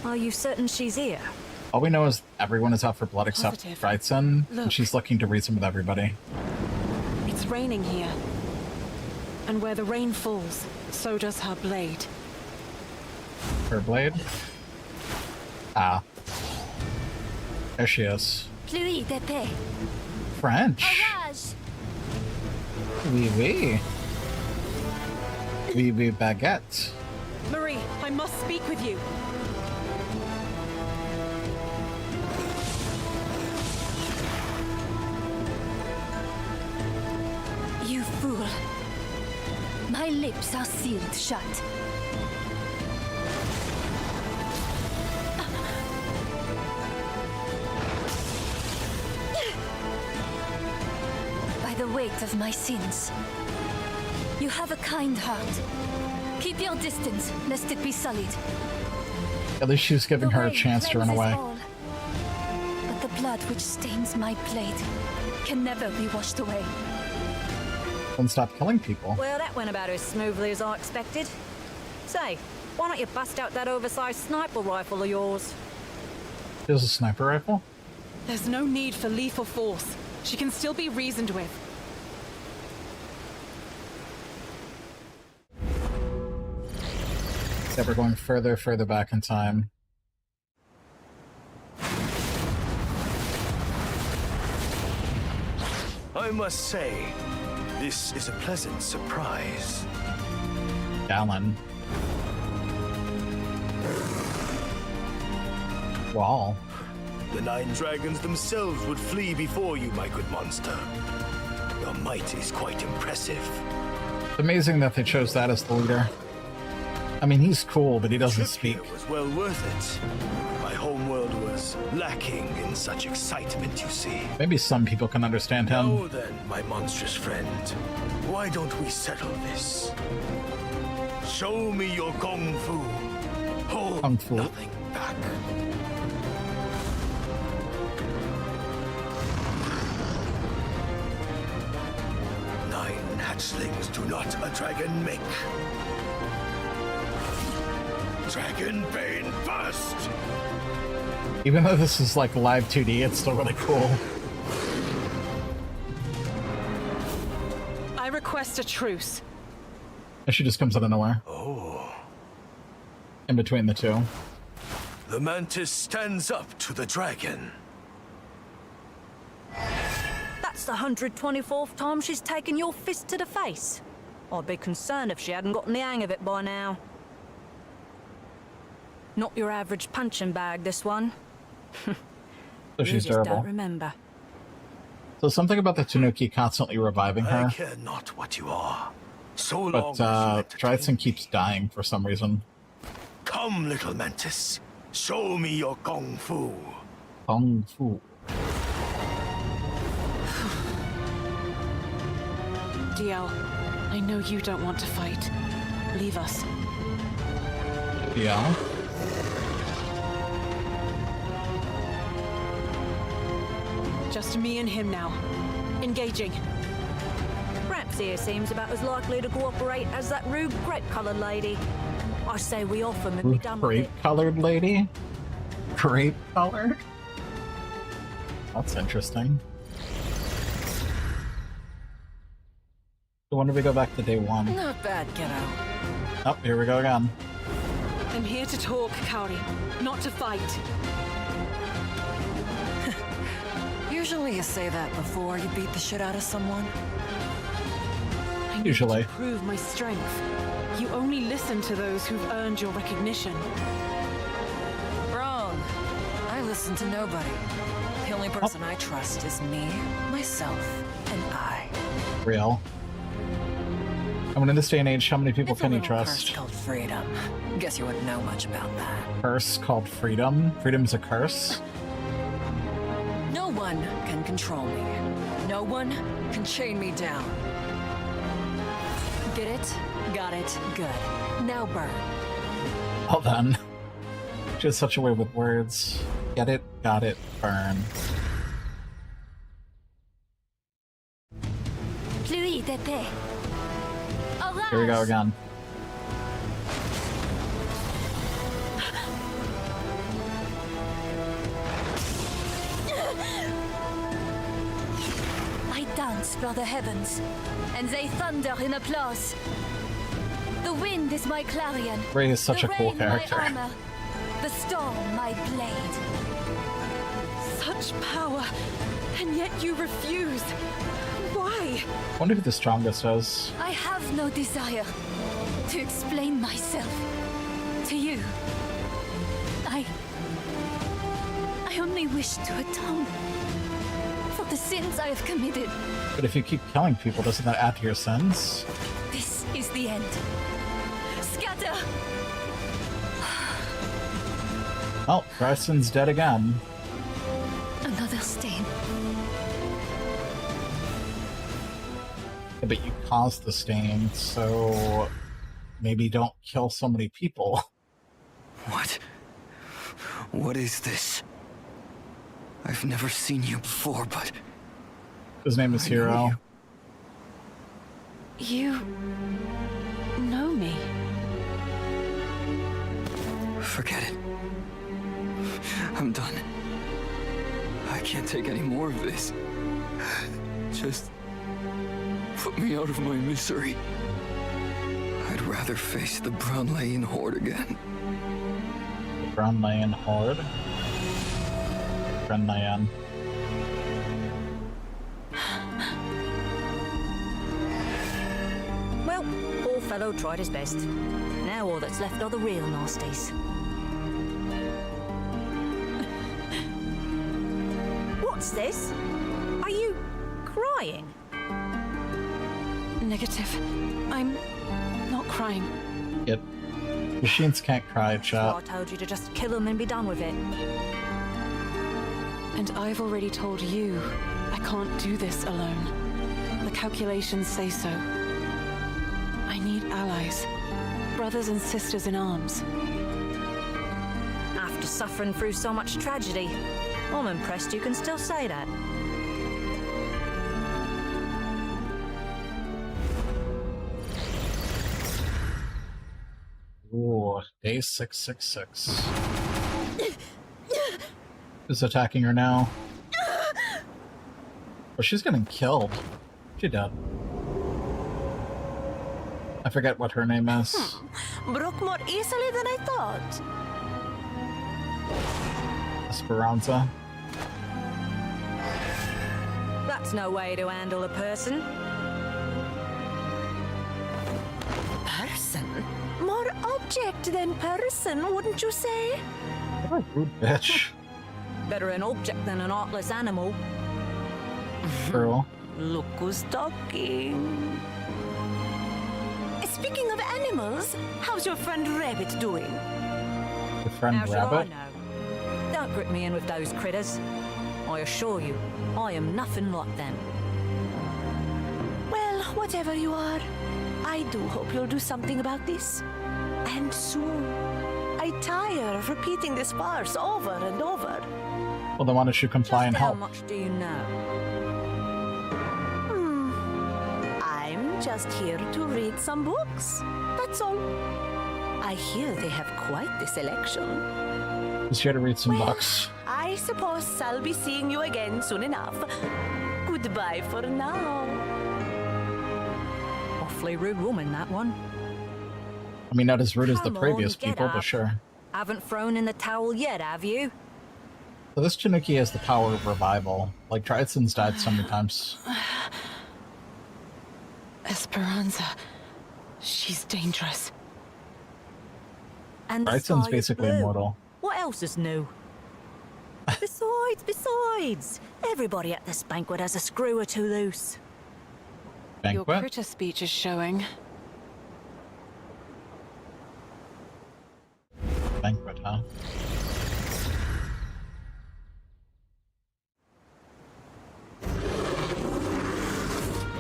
Are you certain she's here? All we know is everyone is out for blood except Positive. Brightson, and Look. she's looking to reason with everybody. It's raining here. And where the rain falls, so does her blade. Her blade? Ah. There she is. Pluie d'été. French. Orage. Oui, oui. Oui, oui, baguette. Marie, I must speak with you. You fool. My lips are sealed shut. By the weight of my sins. You have a kind heart. Keep your distance, lest it be sullied. At least she was giving her a rain chance to run cleanses away. all. But the blood which stains my blade can never be washed away. Then stop killing people. Well, that went about as smoothly as I expected. Say, why don't you bust out that oversized sniper rifle of yours? There's a sniper rifle? There's no need for lethal force. She can still be reasoned with. Yeah, we're going further back in time. I must say, this is a pleasant surprise. Gallon. Wall. The 9 dragons themselves would flee before you, my good monster. Your might is quite impressive. It's amazing that they chose that as the leader. I mean, he's cool, but he doesn't Trip speak. here was well worth it. My homeworld was lacking in such excitement, you see. Maybe some people can understand him. Now then, my monstrous friend, why don't we settle this? Show me your kung fu. Hold Kung fu. nothing back. Nine hatchlings do not a dragon make. Dragon Bane first! Even though this is like live 2D, it's still really cool. I request a truce. And she just comes out of nowhere. Oh. In between the two. The mantis stands up to the dragon. That's the 124th time she's taken your fist to the face. I'd be concerned if she hadn't gotten the hang of it by now. Not your average punching bag, this one. So You she's just durable. don't remember. So something about the Tanuki constantly reviving her. I care not what you are. So long But as you Dryson keeps dying for some reason. come, little mantis. Show me your kung fu. Kung fu. DL, I know you don't want to fight. Leave us. Yeah. Just me and him now. Engaging. Raps here seems about as likely to cooperate as that rude grape-coloured lady. I say we off him and be done with it. Grape-colored lady? Grape-colored? That's interesting. So when do we go back to day one? Not bad, kiddo. Oh, here we go again. I'm here to talk, Kaori, not to fight. Usually you say that before you beat the shit out of someone. I need Usually. to prove my strength. You only listen to those who've earned your recognition. Wrong. I listen to nobody. The only person I trust is me, myself, and I. Real. I mean, in this day and age, how many people can you trust? Curse called freedom. Guess you wouldn't know much about that. Curse called freedom? Freedom's a curse? No one can control me. No one can chain me down. Get it? Got it? Good. Now burn. Well then. She has such a way with words. Get it? Got it? Burn. Pluie d'été. Here we go again. I dance for the heavens, and they thunder in applause. The wind is my clarion. Ray is such the a cool rain character. My armor, the storm my blade. Such power, and yet you refuse. Why? I wonder who the strongest is. I have no desire to explain myself to you. I only wish to atone for the sins I have committed. But if you keep killing people, doesn't that add to your sins? This is the end. Scatter! Oh, Carson's dead again. Another stain. Yeah, but you caused the stain, so maybe don't kill so many people. What? What is this? I've never seen you before, but... His name is Hero. You know me. Forget it. I'm done. I can't take any more of this. Just put me out of my misery. I'd rather face the Brown Horde again. The Brown Horde? Brown. Well, poor fellow tried his best. Now all that's left are the real nasties. What's this? Are you crying? Negative. I'm not crying. Yep. Machines can't cry, chat. I told you to just kill them and be done with it. And I've already told you I can't do this alone. The calculations say so. I need allies. Brothers and sisters in arms. After suffering through so much tragedy, I'm impressed you can still say that. Ooh, day 666. Who's attacking her now? Oh, she's getting killed. She dead. I forget what her name is. Broke more easily than I thought. Esperanza. That's no way to handle a person. Person? More object than person, wouldn't you say? What a rude bitch. Better an object than an artless animal. Girl. Look who's talking. Speaking of animals, how's your friend Rabbit doing? Your friend How should Rabbit? I know? Don't grip me in with those critters. I assure you, I am nothing like them. Well, whatever you are, I do hope you'll do something about this. And soon. I tire of repeating this farce over and over. Well, then why don't you comply and How help? much do you know? I'm just here to read some books. That's all. I hear they have quite the selection. Just here to read some books. I suppose I'll be seeing you again soon enough. Goodbye for now. Awfully rude woman, that one. I mean, not as rude as the Come previous on, get people, up. but sure. Haven't thrown in the towel yet, have you? So this Tanuki has the power of revival. Like, Trideson's died so many times. Esperanza. She's dangerous. And the Trideson's sky is basically blue. immortal. What else is new? Besides, everybody at this banquet has a screw or two loose. Your critter speech is showing. Banquet, huh?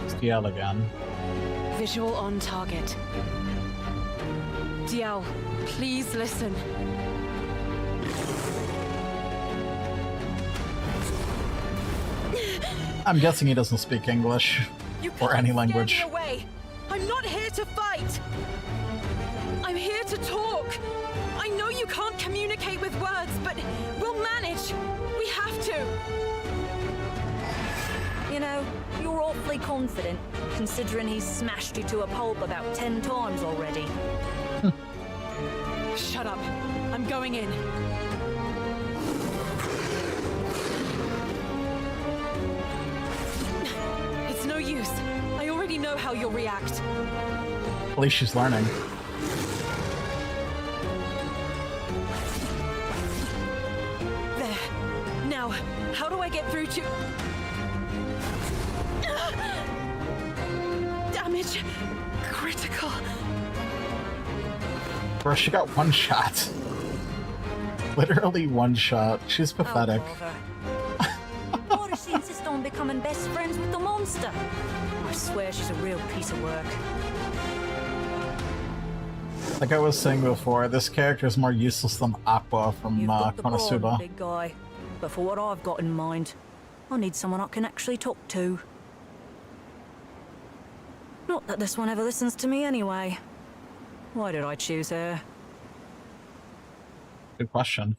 It's DL again. Visual on target. Diao, please listen. I'm guessing he doesn't speak English or any language. Get me away. I'm not here to fight. I'm here to talk. I know you can't communicate with words, but we'll manage. We have to. You know, you're awfully confident, considering he's smashed you to a pulp about 10 times already. Shut up. I'm going in. It's no use. I already know how you'll react. At least she's learning. There. Now, how do I get through to... Damage. Critical. Bro, she got one shot. Literally one shot. She's pathetic. Why does she insist on becoming best friends with the monster? I swear she's a real piece of work. Like I was saying before, this character is more useless than Aqua from You've got the brawn, Konosuba. big guy. But for what I've got in mind, I need someone I can actually talk to. Not that this one ever listens to me anyway. Why did I choose her? Good question.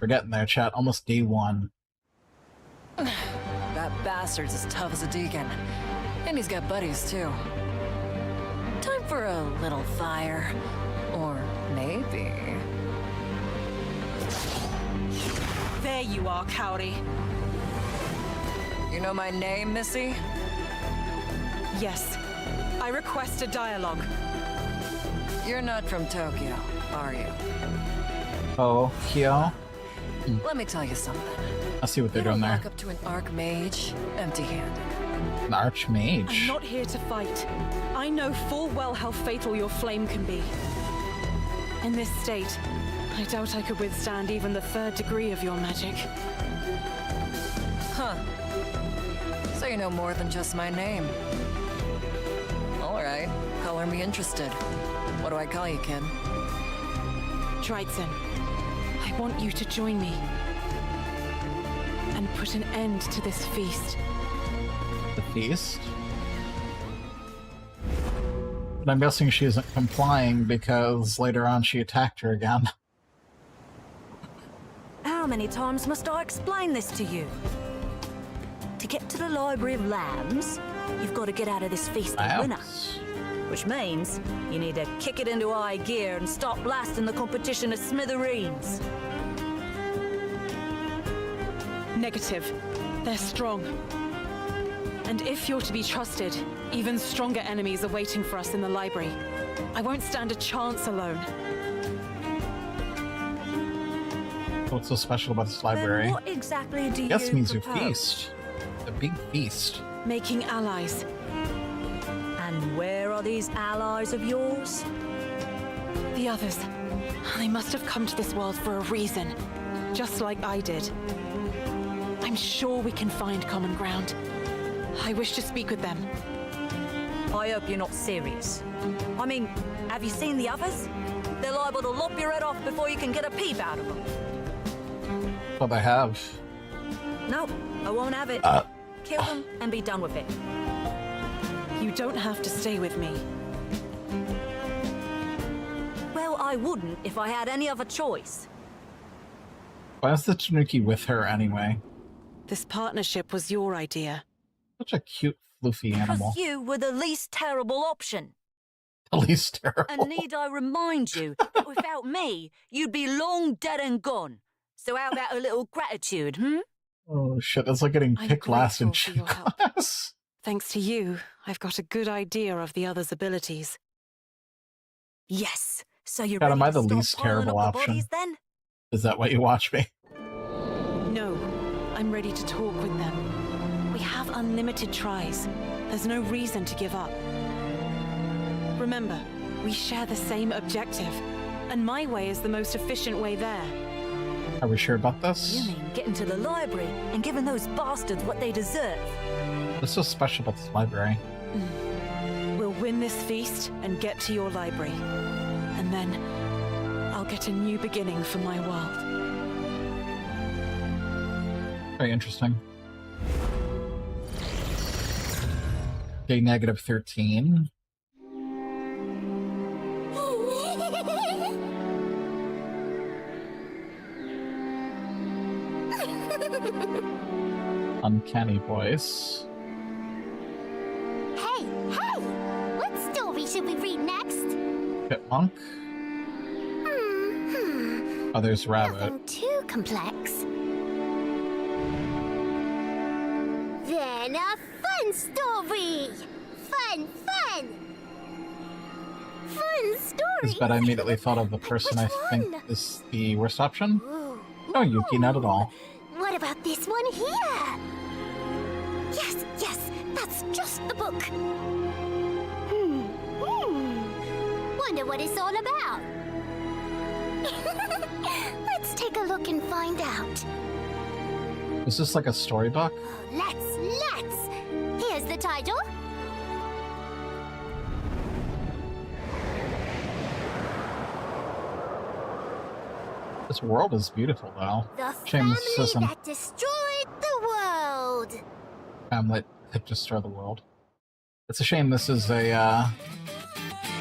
We're getting there, chat. Almost day one. That bastard's as tough as a deacon. And he's got buddies, too. Time for a little fire. Or maybe... There you are, Cowdy. You know my name, Missy? Yes. I request a dialogue. You're not from Tokyo, are you? Oh, Kyo? Let me tell you something. I see what they're You don't doing there. walk up to an archmage empty-handed. An archmage. I'm not here to fight. I know full well how fatal your flame can be. In this state, I doubt I could withstand even the 3rd degree of your magic. Huh. So you know more than just my name. All right, color me interested. What do I call you, kid? Dryzen, I want you to join me. And put an end to this feast. The feast? But I'm guessing she isn't complying because later on she attacked her again. How many times must I explain this to you? To get to the Library of Lambs, you've got to get out of this feast a winner. Which means you need to kick it into high gear and start blasting the competition to smithereens. Negative. They're strong. And if you're to be trusted, even stronger enemies are waiting for us in the library. I won't stand a chance alone. What's so special about this library? Then what exactly do Guess you means you propose? feast. A big feast. Making allies. And where are these allies of yours? The others. They must have come to this world for a reason. Just like I did. I'm sure we can find common ground. I wish to speak with them. I hope you're not serious. I mean, have you seen the others? they're liable to lop your head off before you can get a peep out of them. What they have. No, I won't have it. Kill them and be done with it. You don't have to stay with me. Well, I wouldn't if I had any other choice. Why is the Tanuki with her anyway? This partnership was your idea. Such a cute, floofy animal. Because you were the least terrible option. The least terrible. And need I remind you that without me, you'd be long dead and gone. So how about a little gratitude, Oh shit, that's like getting picked last in gym class. Thanks to you, I've got a good idea of the other's abilities. Yes. So you're God, ready am I to the start least piling terrible up the option? bodies, then? Is that why you watch me? No, I'm ready to talk with them. We have unlimited tries. There's no reason to give up. Remember, we share the same objective, and my way is the most efficient way there. Are we sure about this? You mean getting to the library and giving those bastards what they deserve? What's so special about this library? We'll win this feast and get to your library. And then I'll get a new beginning for my world. Very interesting. Okay, negative 13. Uncanny voice. Hey, what story should we read next? Chipmunk. Oh, there's Rabbit. Nothing too complex. Then a fun story! Fun story! But I immediately thought of the person I think is the worst option. No, Yuki, not at all. What about this one here? Yes, that's just the book. Wonder what it's all about. Let's take a look and find out. Is this like a storybook? Let's. Here's the title. This world is beautiful, though. The Shame family this isn't that destroyed the world. Hamlet that destroy the world. It's a shame this is a,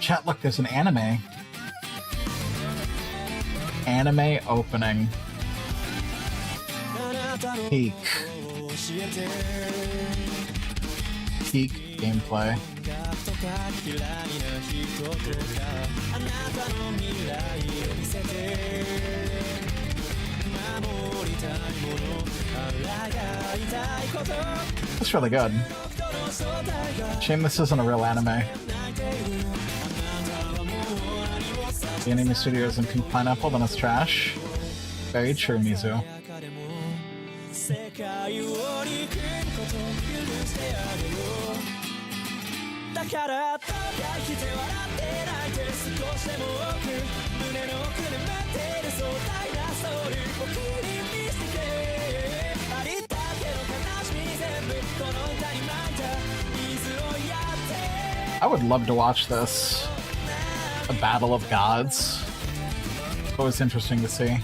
Chat, look, there's an anime. Anime opening. Peak gameplay. That's really good. Shame this isn't a real anime. The anime studio isn't Pink Pineapple, then it's trash. Very true, Mizu. I would love to watch this. A battle of gods. Always interesting to see.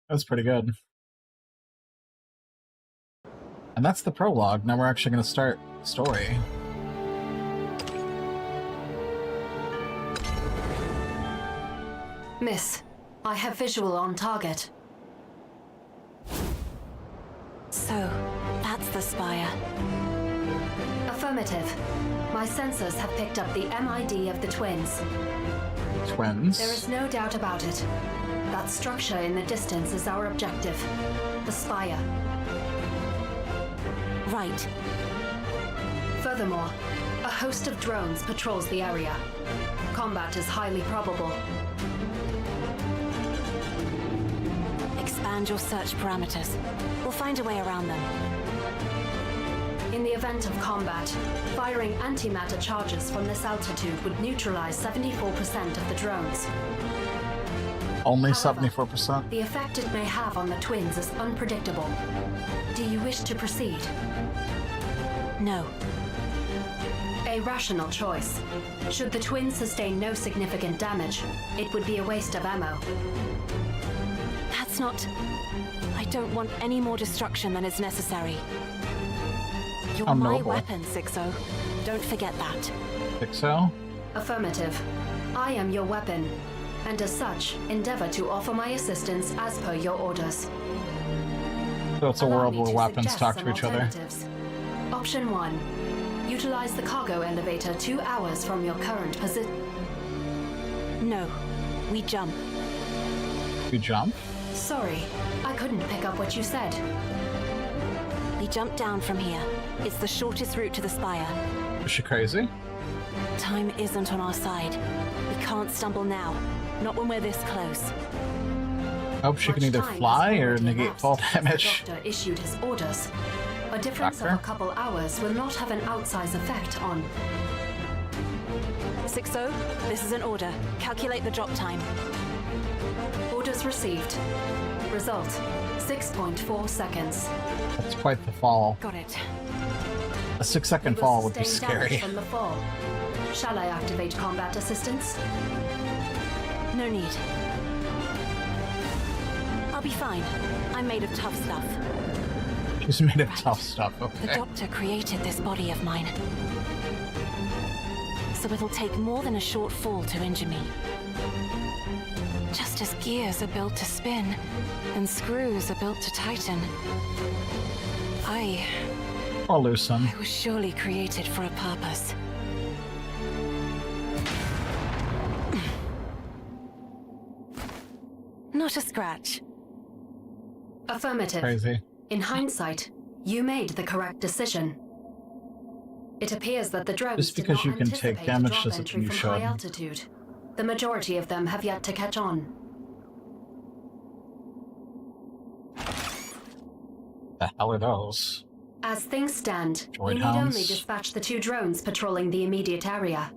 That was pretty good. And that's the prologue. Now we're actually going to start the story. Miss, I have visual on target. So, that's the spire. Affirmative. My sensors have picked up the MID of the twins. Twins? There is no doubt about it. That structure in the distance is our objective. The spire. Right. Furthermore, a host of drones patrols the area. Combat is highly probable. Expand your search parameters. We'll find a way around them. In the event of combat, firing antimatter charges from this altitude would neutralize 74% of the drones. Only However, 74%. the effect it may have on the twins is unpredictable. Do you wish to proceed? No. A rational choice. Should the twins sustain no significant damage, it would be a waste of ammo. That's not... I don't want any more destruction than is necessary. You're I'm my noble. weapon, Sixo. Don't forget that. Think so? Affirmative. I am your weapon, and as such, endeavor to offer my assistance as per your orders. So it's a Allow world me where to weapons suggest talk some to each other. alternatives. Option 1. Utilize the cargo elevator 2 hours from your current position. No. We jump. You jump? Sorry, I couldn't pick up what you said. We jump down from here. It's the shortest route to the spire. Is she crazy? Time isn't on our side. We can't stumble now. Not when we're this close. I hope she can Much either time has fly or already negate elapsed fall since damage. The doctor issued his orders. A difference of a couple hours will not have an outsized effect on... Sixo, this is an order. Calculate the drop time. Orders received. Result, 6.4 seconds. That's quite the fall. Got it. A 6-second You will fall would be sustain damage scary. from the fall. Shall I activate combat assistance? No need. I'll be fine. I'm made of tough stuff. She's made of tough stuff, The okay. doctor created this body of mine. So it'll take more than a short fall to injure me. Just as gears are built to spin, and screws are built to tighten. Or loosen. I was surely created for a purpose. Not a scratch. Affirmative. Crazy. In hindsight, you made the correct decision. It appears that the drones Just did because not you can take anticipate damage drop doesn't entry mean you from high should. altitude. The majority of them have yet to catch on. The hell are those? As things stand, Droid you need hounds? only dispatch the 2 drones patrolling the immediate area.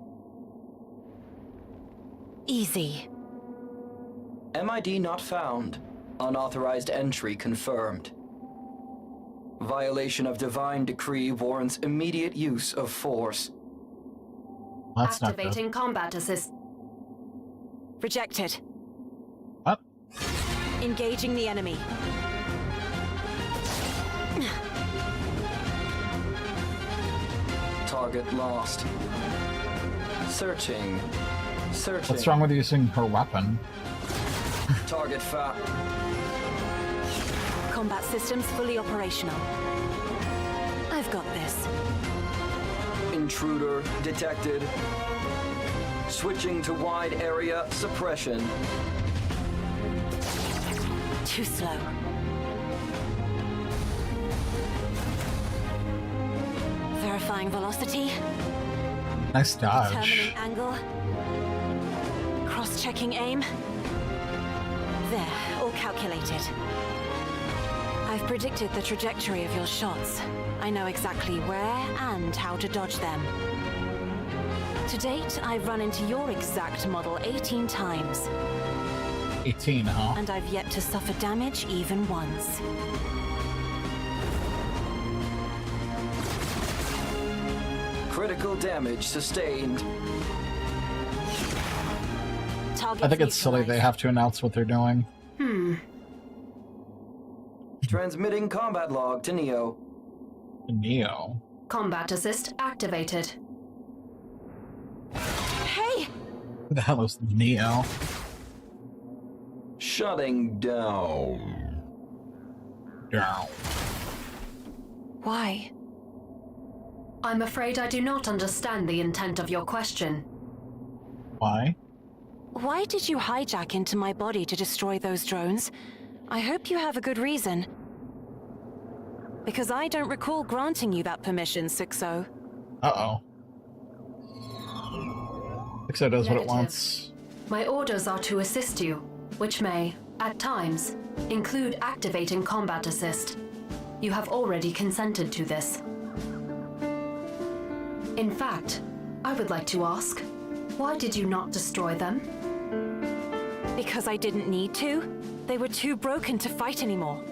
Easy. MID not found. Unauthorized entry confirmed. Violation of divine decree warrants immediate use of force. That's not good. Activating combat assist. Rejected. What? Engaging the enemy. Target lost. Searching. Searching. What's wrong with using her weapon? Target fat. Combat systems fully operational. I've got this. Intruder detected. Switching to wide area suppression. Too slow. Verifying velocity. Nice dodge. Determining angle. Cross-checking aim. There, all calculated. I've predicted the trajectory of your shots. I know exactly where and how to dodge them. To date, I've run into your exact model 18 times. 18, huh? And I've yet to suffer damage even once. Critical damage sustained. Target I think it's silly they have to announce what they're doing. Transmitting combat log to Neo. Neo. Combat assist activated. Hey! Who the hell is Neo? Shutting down. Down. Why? I'm afraid I do not understand the intent of your question. Why? Why did you hijack into my body to destroy those drones? I hope you have a good reason. Because I don't recall granting you that permission, Sixo. Uh-oh. Sixo does what it Negative. wants. My orders are to assist you, which may, at times, include activating combat assist. You have already consented to this. In fact, I would like to ask, why did you not destroy them? Because I didn't need to? They were too broken to fight anymore.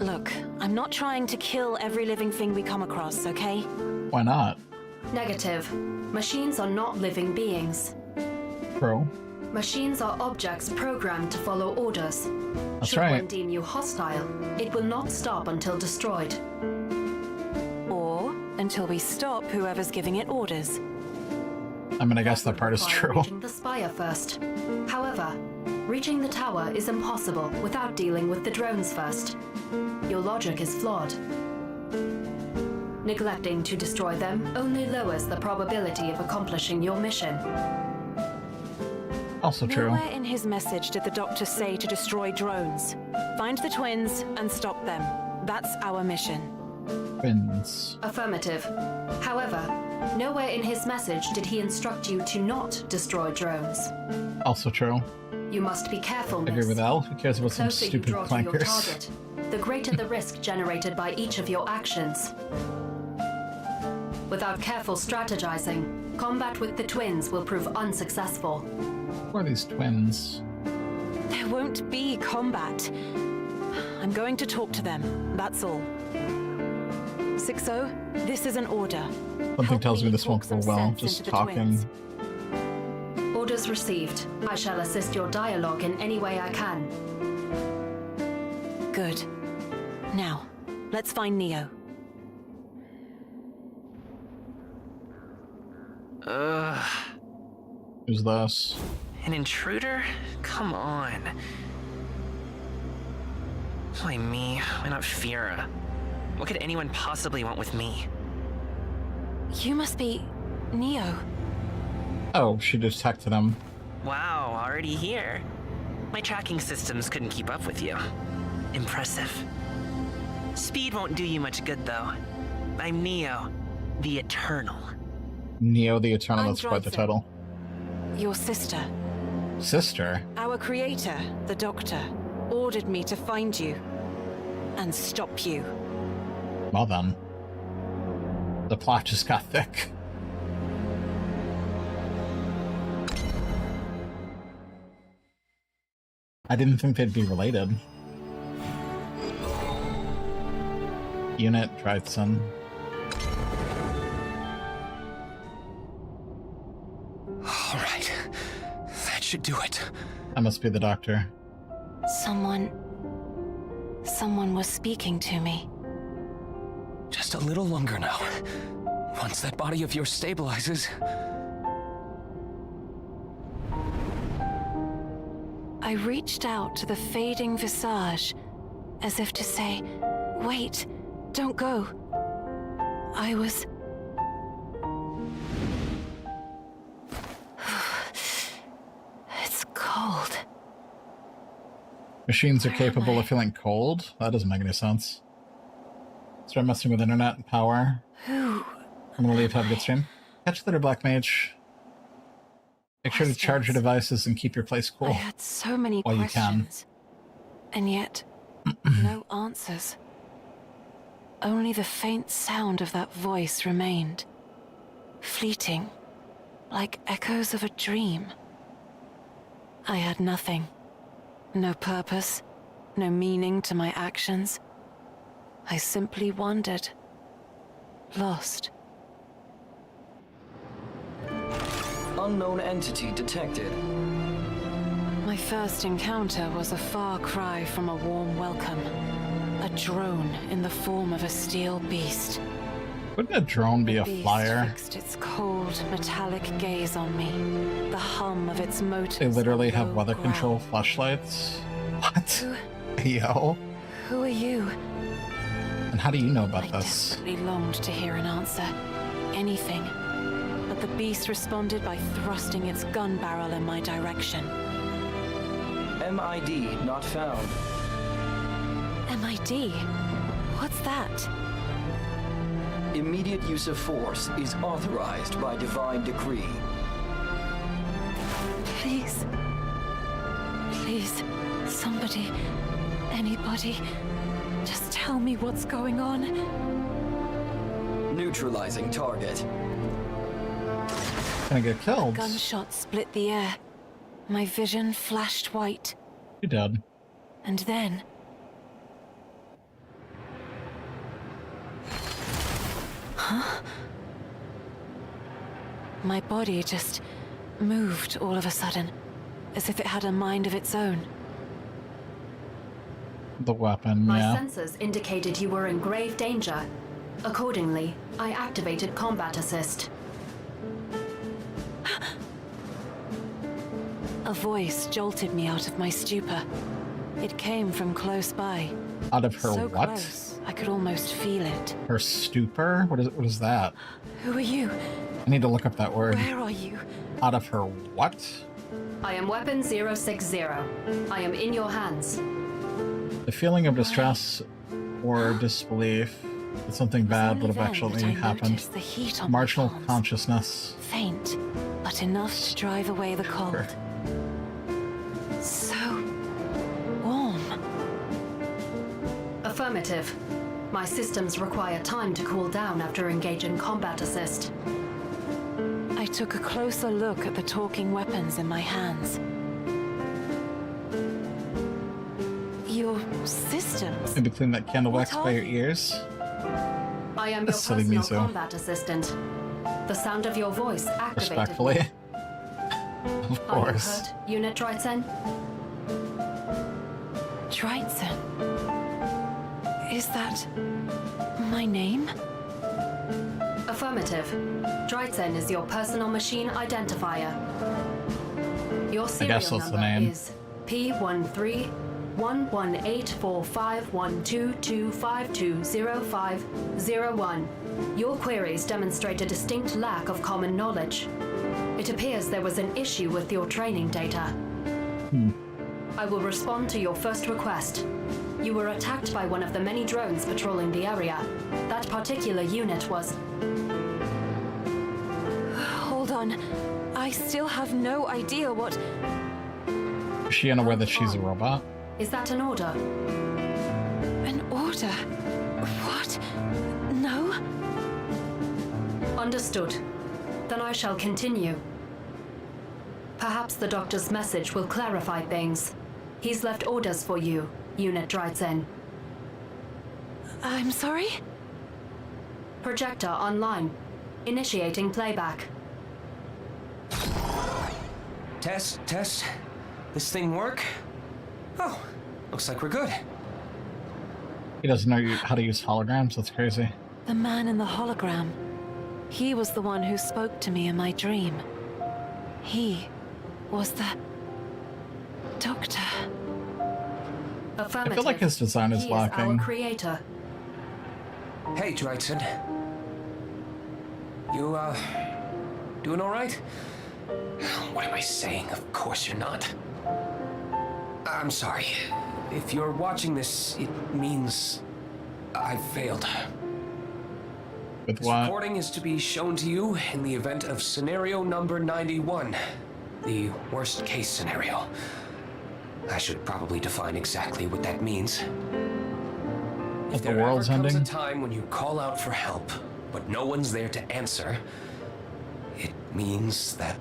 Look, I'm not trying to kill every living thing we come across, okay? Why not? Negative. Machines are not living beings. True. Machines are objects programmed to follow orders. That's Should right. one deem you hostile, it will not stop until destroyed. Or until we stop whoever's giving it orders. I mean, I guess that part is Require true. Reaching the spire first. However, reaching the tower is impossible without dealing with the drones first. Your logic is flawed. Neglecting to destroy them only lowers the probability of accomplishing your mission. Also true. Nowhere in his message did the doctor say to destroy drones. Find the twins and stop them. That's our mission. Twins. Affirmative. However, nowhere in his message did he instruct you to not destroy drones. Also true. You must be careful, I miss. agree with Al. Who cares about The some closer you stupid draw to your clankers? target, the greater the risk generated by each of your actions. Without careful strategizing, combat with the twins will prove unsuccessful. Who are these twins? There won't be combat. I'm going to talk to them, that's all. 6-0, this is an order. Something tells me this won't go well. Just talking. Orders received. I shall assist your dialogue in any way I can. Good. Now, let's find Neo. Who's this? An intruder? Come on. Why me? Why not Fira? What could anyone possibly want with me? You must be Neo. Oh, she detected him. Wow, already here. My tracking systems couldn't keep up with you. Impressive. Speed won't do you much good, though. I'm Neo, the Eternal. Neo the Eternal, I'm that's quite the Drythan. title. Your sister. Sister? Our creator, the Doctor, ordered me to find you and stop you. Well then. The plot just got thick. I didn't think they'd be related. Unit, Drythan. All right. That should do it. That must be the Doctor. Someone was speaking to me. Just a little longer now. Once that body of yours stabilizes. I reached out to the fading visage, as if to say, wait, don't go. I was... It's cold. Machines are capable of feeling cold? That doesn't make any sense. Start messing with internet and power. Who? I'm gonna leave. Have a good stream. Catch you later, Black Mage. Make sure to charge your devices and keep your place cool. I had so many while questions, and yet no answers. Only the faint sound of that voice remained, fleeting, like echoes of a dream. I had nothing. No purpose, no meaning to my actions. I simply wandered, lost. Unknown entity detected. My first encounter was a far cry from a warm welcome. A drone in the form of a steel beast. Wouldn't a drone be a Beast flyer? fixed its cold, metallic gaze on me. The hum of its motors. They literally have low weather growl. control flashlights? What? Yo. Who are you? And how do you know about this? Desperately longed to hear an answer. Anything. But the beast responded by thrusting its gun barrel in my direction. MID not found. MID? What's that? Immediate use of force is authorized by divine decree. Please. Please. Somebody. Anybody. Just tell me what's going on. Neutralizing target. Gonna get killed. Gunshot split the air. My vision flashed white. You did. And then... Huh? My body just moved all of a sudden, as if it had a mind of its own. The weapon, My yeah. sensors indicated you were in grave danger. Accordingly, I activated combat assist. A voice jolted me out of my stupor. It came from close by. Out of her so what? Close, I could almost feel it. Her stupor? What is that? Who are you? I need to look up that word. Where are you? Out of her what? I am Weapon 060. I am in your hands. The feeling of distress or disbelief that something bad would have actually happened. The heat on Marginal my palms. consciousness. Faint, but enough to drive away the cold. So warm. Affirmative. My systems require time to cool down after engaging combat assist. I took a closer look at the talking weapons in my hands. Your systems? In between that candle wax What by are your ears. I am your That's silly personal Mizu. combat assistant. The sound of your voice activated. Respectfully. Of Are you course. hurt, Unit Drytsen? Drytsen? Is that my name? Affirmative. Drytsen is your personal machine identifier. Your serial guess that's the number name. is P13-11845122520505001. Your queries demonstrate a distinct lack of common knowledge. It appears there was an issue with your training data. I will respond to your first request. You were attacked by one of the many drones patrolling the area. That particular unit was... Hold on. I still have no idea what... Is she unaware that she's a robot? Is that an order? An order? What? No? Understood. Then I shall continue. Perhaps the doctor's message will clarify things. He's left orders for you, Unit Drytsen. I'm sorry? Projector online. Initiating playback. Test. This thing work? Oh, looks like we're good. He doesn't know how to use holograms? That's crazy. The man in the hologram. He was the one who spoke to me in my dream. He was the... doctor. Affirmative. I feel like his design is He is our lacking. creator. Hey, Drytsen. You, doing all right? What am I saying? Of course you're not. I'm sorry. If you're watching this, it means I failed. With This what? recording is to be shown to you in the event of scenario number 91, the worst case scenario. I should probably define exactly what that means. If the There world's ever comes ending? a time when you call out for help, but no one's there to answer, it means that...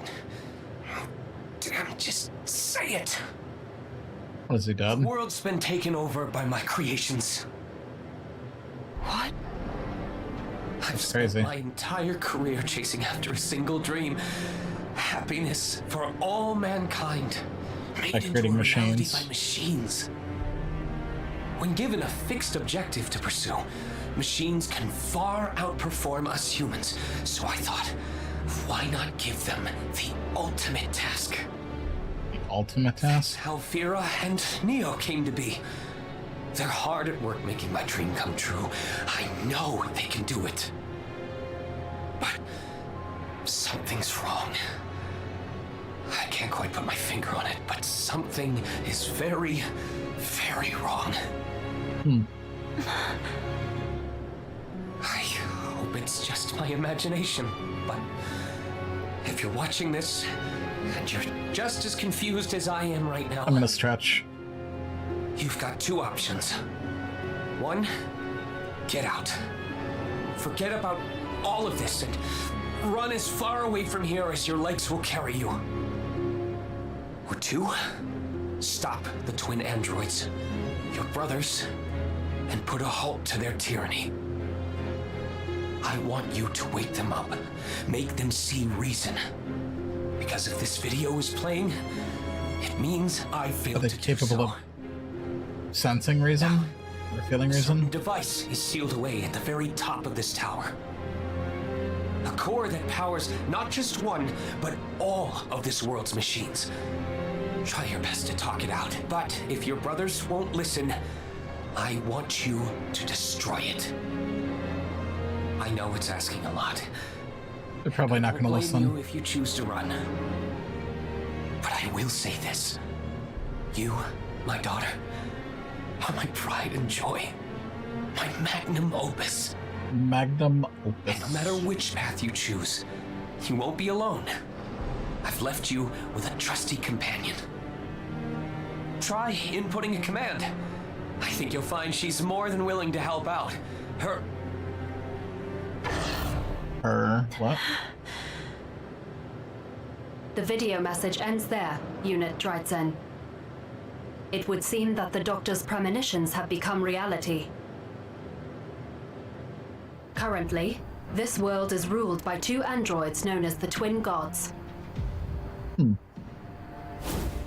Damn, just say it! What has he done? The world's been taken over by my creations. What? I've spent Crazy. my entire career chasing after a single dream. Happiness for all mankind. Made By into creating a reality machines. by machines. When given a fixed objective to pursue, machines can far outperform us humans. So I thought, why not give them the ultimate task? Ultimate task? How Fira and Neo came to be. They're hard at work making my dream come true. I know they can do it. But something's wrong. I can't quite put my finger on it, but something is very, very wrong. I hope it's just my imagination, but if you're watching this and you're just as confused as I am right now, I'm gonna stretch. you've got two options. One, get out. Forget about all of this and Run as far away from here as your legs will carry you. Or 2, stop the twin androids, your brothers, and put a halt to their tyranny. I want you to wake them up, make them see reason. Because if this video is playing, it means I failed to do so. Are they capable of sensing reason? Or feeling reason? A device is sealed away at the very top of this tower. A core that powers not just one, but all of this world's machines. Try your best to talk it out, but if your brothers won't listen, I want you to destroy it. I know it's asking a lot. They're probably not going to listen. You if you choose to run. But I will say this. You, my daughter, are my pride and joy. My magnum opus. Magnum opus. And no matter which path you choose, you won't be alone. I've left you with a trusty companion. Try inputting a command. I think you'll find she's more than willing to help out. Her what? The video message ends there, Unit Dreitzen. It would seem that the Doctor's premonitions have become reality. Currently, this world is ruled by 2 androids known as the Twin Gods.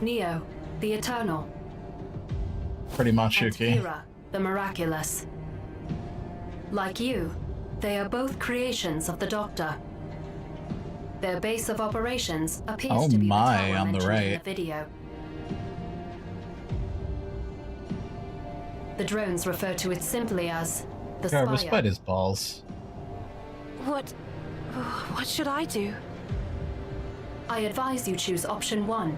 Neo, the Eternal. Pretty much, and Yuki. Kira, the Miraculous. Like you, they are both creations of the Doctor. Their base of operations appears to be the tower on the mentioned right. in the video. The drones refer to it simply as the Yeah, Spire. respect his balls. What should I do? I advise you choose option 1,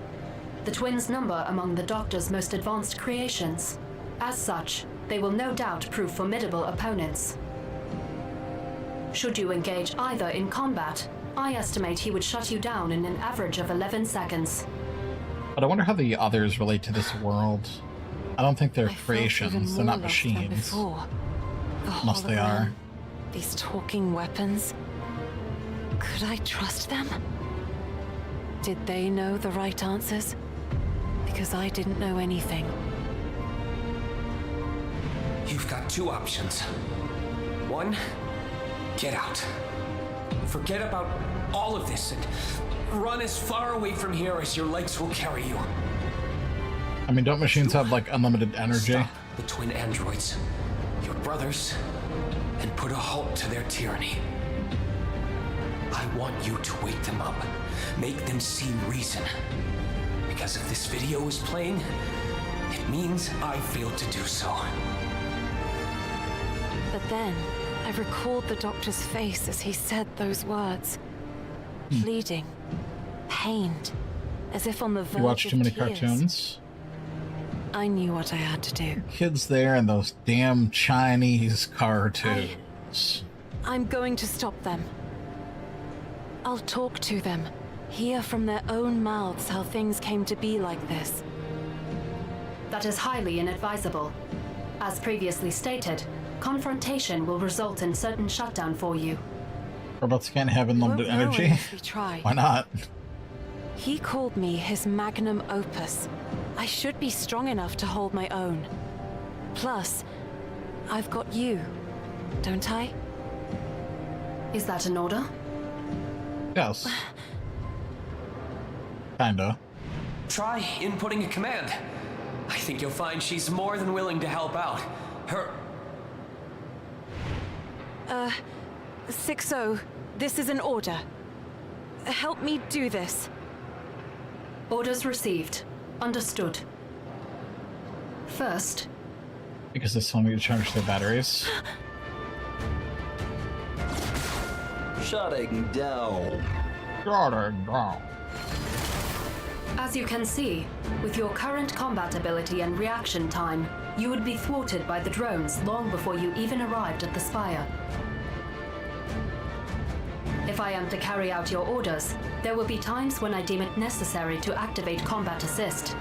the twins' number among the Doctor's most advanced creations. As such, they will no doubt prove formidable opponents. Should you engage either in combat, I estimate he would shut you down in an average of 11 seconds. But I wonder how the others relate to this world. I don't think they're creations, they're not machines. Unless they are. These talking weapons. Could I trust them? Did they know the right answers? Because I didn't know anything. You've got 2 options. 1, get out. Forget about all of this and run as far away from here as your legs will carry you. I mean, don't machines have, like, unlimited energy? Stop the twin androids, your brothers, and put a halt to their tyranny. I want you to wake them up, make them see reason. Because if this video is playing, it means I failed to do so. But then, I recalled the Doctor's face as he said those words. Pleading, pained, as if on the verge of You watch too many tears. cartoons? I knew what I had to do. Kids there and those damn Chinese cartoons. I'm going to stop them. I'll talk to them, hear from their own mouths how things came to be like this. That is highly inadvisable. As previously stated, confrontation will result in certain shutdown for you. Robots can't have unlimited Won't know energy? unless we try. Why not? He called me his magnum opus. I should be strong enough to hold my own. Plus, I've got you, don't I? Is that an order? Yes. Kinda. Try inputting a command. I think you'll find she's more than willing to help out. Her... 6-0, this is an order. Help me do this. Orders received. Understood. First... Because it's telling me to charge their batteries. Shutting down. Shutting down. As you can see, with your current combat ability and reaction time, you would be thwarted by the drones long before you even arrived at the Spire. If I am to carry out your orders, there will be times when I deem it necessary to activate combat assist.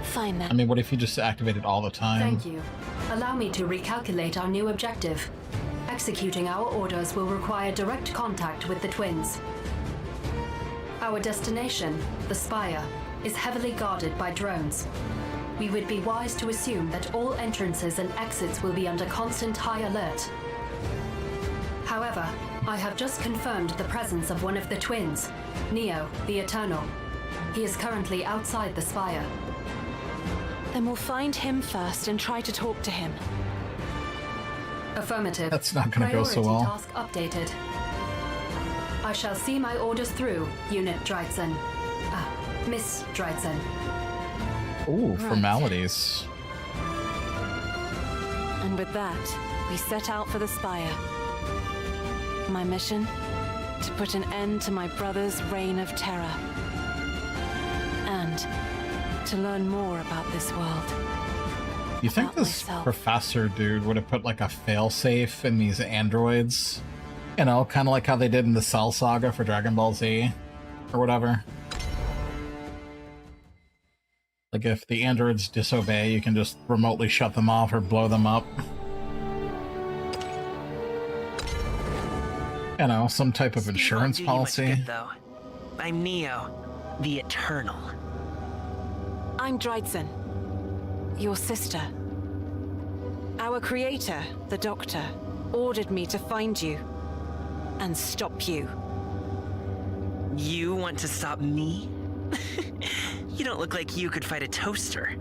Fine then. I mean, what if you just activate it all the time? Thank you. Allow me to recalculate our new objective. executing our orders will require direct contact with the twins. Our destination, the Spire, is heavily guarded by drones. We would be wise to assume that all entrances and exits will be under constant high alert. However, I have just confirmed the presence of one of the twins, Neo, the Eternal. He is currently outside the Spire. Then we'll find him first and try to talk to him. Affirmative. That's not gonna go so well. Priority task updated. I shall see my orders through, Unit Dreitzen. Miss Dreitzen. Ooh, formalities. And with that, we set out for the Spire. My mission? To put an end to my brother's reign of terror. And to learn more about this world. You think this professor dude would have put like a failsafe in these androids? You know, kind of like how they did in the Cell Saga for Dragon Ball Z, or whatever. Like if the androids disobey, you can just remotely shut them off or blow them up. You know, some type of insurance policy. Good, though. I'm Neo, the Eternal. I'm Dreitzen, your sister. Our creator, the Doctor, ordered me to find you and stop you. You want to stop me? You don't look like you could fight a toaster.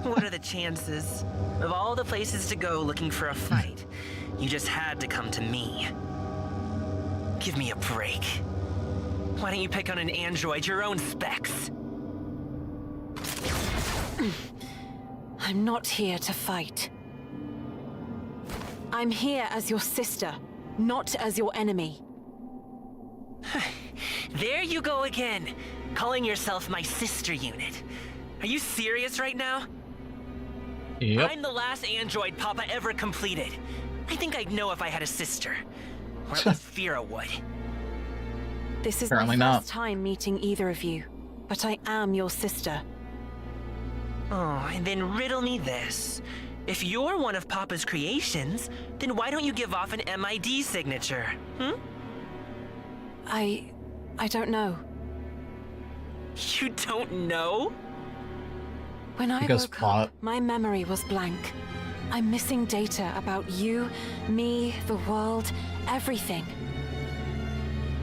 What are the chances? Of all the places to go looking for a fight, you just had to come to me. Give me a break. Why don't you pick on an android your own specs? I'm not here to fight. I'm here as your sister, not as your enemy. There you go again, calling yourself my sister unit. Are you serious right now? Yep. I'm the last android Papa ever completed. I think I'd know if I had a sister. Or at least Fira would. This is Apparently my not. first time meeting either of you, but I am your sister. Oh, and then riddle me this. If you're one of Papa's creations, then why don't you give off an MID signature, I don't know. You don't know? When I Because woke plot. up, my memory was blank. I'm missing data about you, me, the world, everything.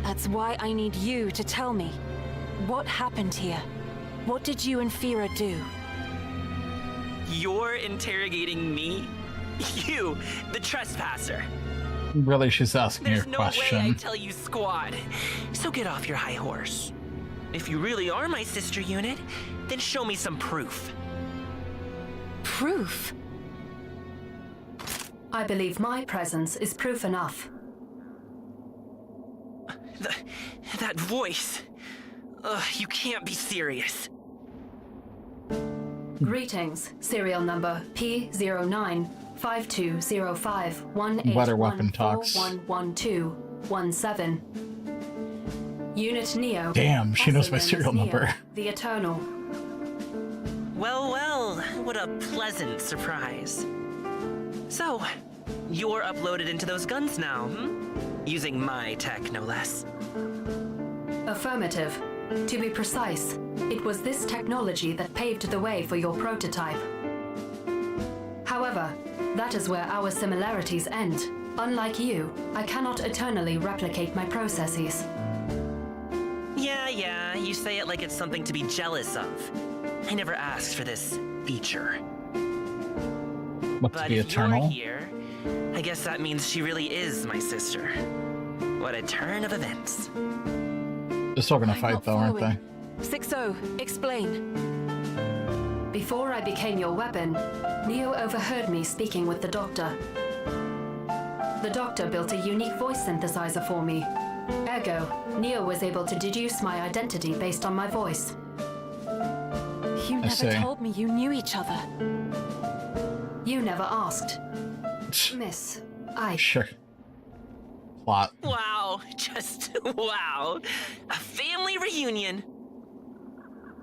That's why I need you to tell me. What happened here? What did you and Fira do? You're interrogating me? You, the trespasser. Really, she's asking There's your no question. way I tell you squad. So get off your high horse. If you really are my sister unit, then show me some proof. Proof? I believe my presence is proof enough. That voice. You can't be serious. Greetings, serial number P0952051814111217. Weather weapon talks. Unit Neo. Damn, she knows my also known serial as Neo, number. The Eternal. Well, well, what a pleasant surprise. So, you're uploaded into those guns now, Using my tech, no less. Affirmative. To be precise, it was this technology that paved the way for your prototype. However, that is where our similarities end. Unlike you, I cannot eternally replicate my processes. Yeah, you say it like it's something to be jealous of. I never asked for this feature. What, to But be if eternal? you're here, I guess that means she really is my sister. What a turn of events. They're still gonna fight though, aren't they? 6-0, explain. Before I became your weapon, Neo overheard me speaking with the Doctor. The Doctor built a unique voice synthesizer for me. Ergo, Neo was able to deduce my identity based on my voice. You never see. told me you knew each other. You never asked. Miss, I... Sure. Plot. Wow, just wow. A family reunion.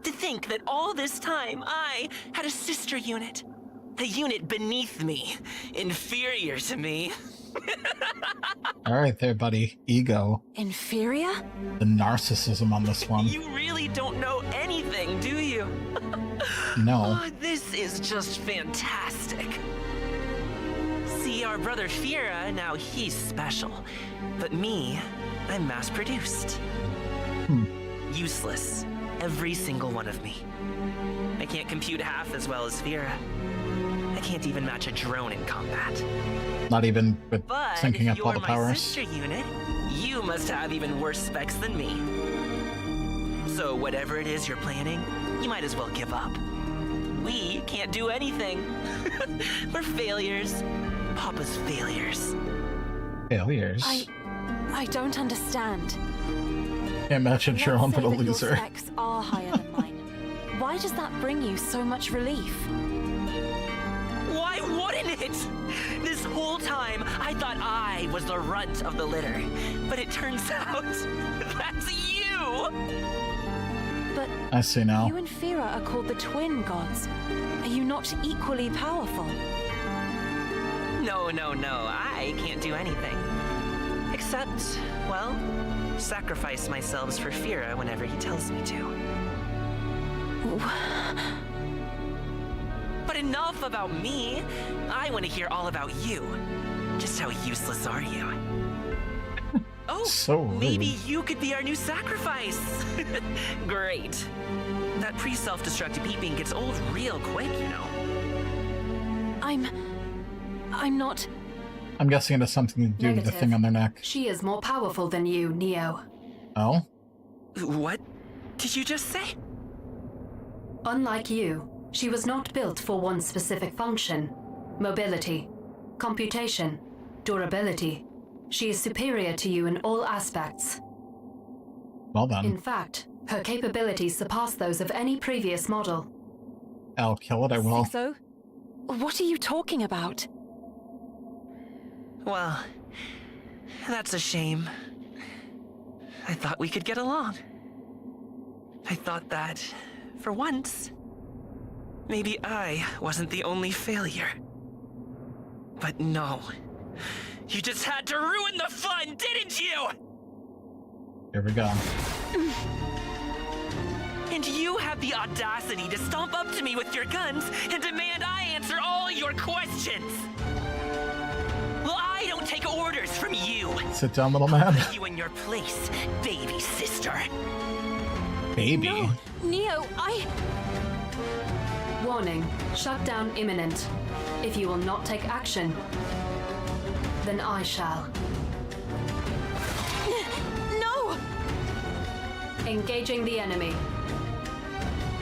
To think that all this time I had a sister unit. A unit beneath me, inferior to me. All right there, buddy. Ego. Inferior? The narcissism on this one. You really don't know anything, do you? No. Oh, this is just fantastic. See, our brother Fira, now he's special. But me, I'm mass-produced. Useless. Every single one of me. I can't compute half as well as Fira. I can't even match a drone in combat. Not even with But syncing if up all you're the my powers. sister unit, you must have even worse specs than me. So whatever it is you're planning, you might as well give up. We can't do anything. We're failures. Papa's failures. Failures? I don't understand. Can't match a drone but a Let's say that loser. your specs are higher than mine. Why does that bring you so much relief? Why wouldn't it? This whole time, I thought I was the runt of the litter. But it turns out, that's you! But I see now. you and Fira are called the twin gods. Are you not equally powerful? No, I can't do anything. Except, well, sacrifice myself for Fira whenever he tells me to. But enough about me. I want to hear all about you. Just how useless are you? Oh, so rude. Maybe you could be our new sacrifice. Great. That pre-self-destruct beeping gets old real quick, you know. I'm not... I'm guessing it has something to do with the Negative. thing on their neck. She is more powerful than you, Neo. Oh? What did you just say? Unlike you, she was not built for one specific function. Mobility, computation, durability. She is superior to you in all aspects. Well done. In fact, her capabilities surpass those of any previous model. I'll kill it, I will. So? What are you talking about? Well, that's a shame. I thought we could get along. I thought that, for once, maybe I wasn't the only failure. But no. You just had to ruin the fun, didn't you? Here we go. And you have the audacity to stomp up to me with your guns and demand I answer all your questions. Well, I don't take orders from you. Sit down, little man. Put you in your place, baby sister. Baby? No, Neo, Warning, shutdown imminent. If you will not take action, then I shall. No! Engaging the enemy.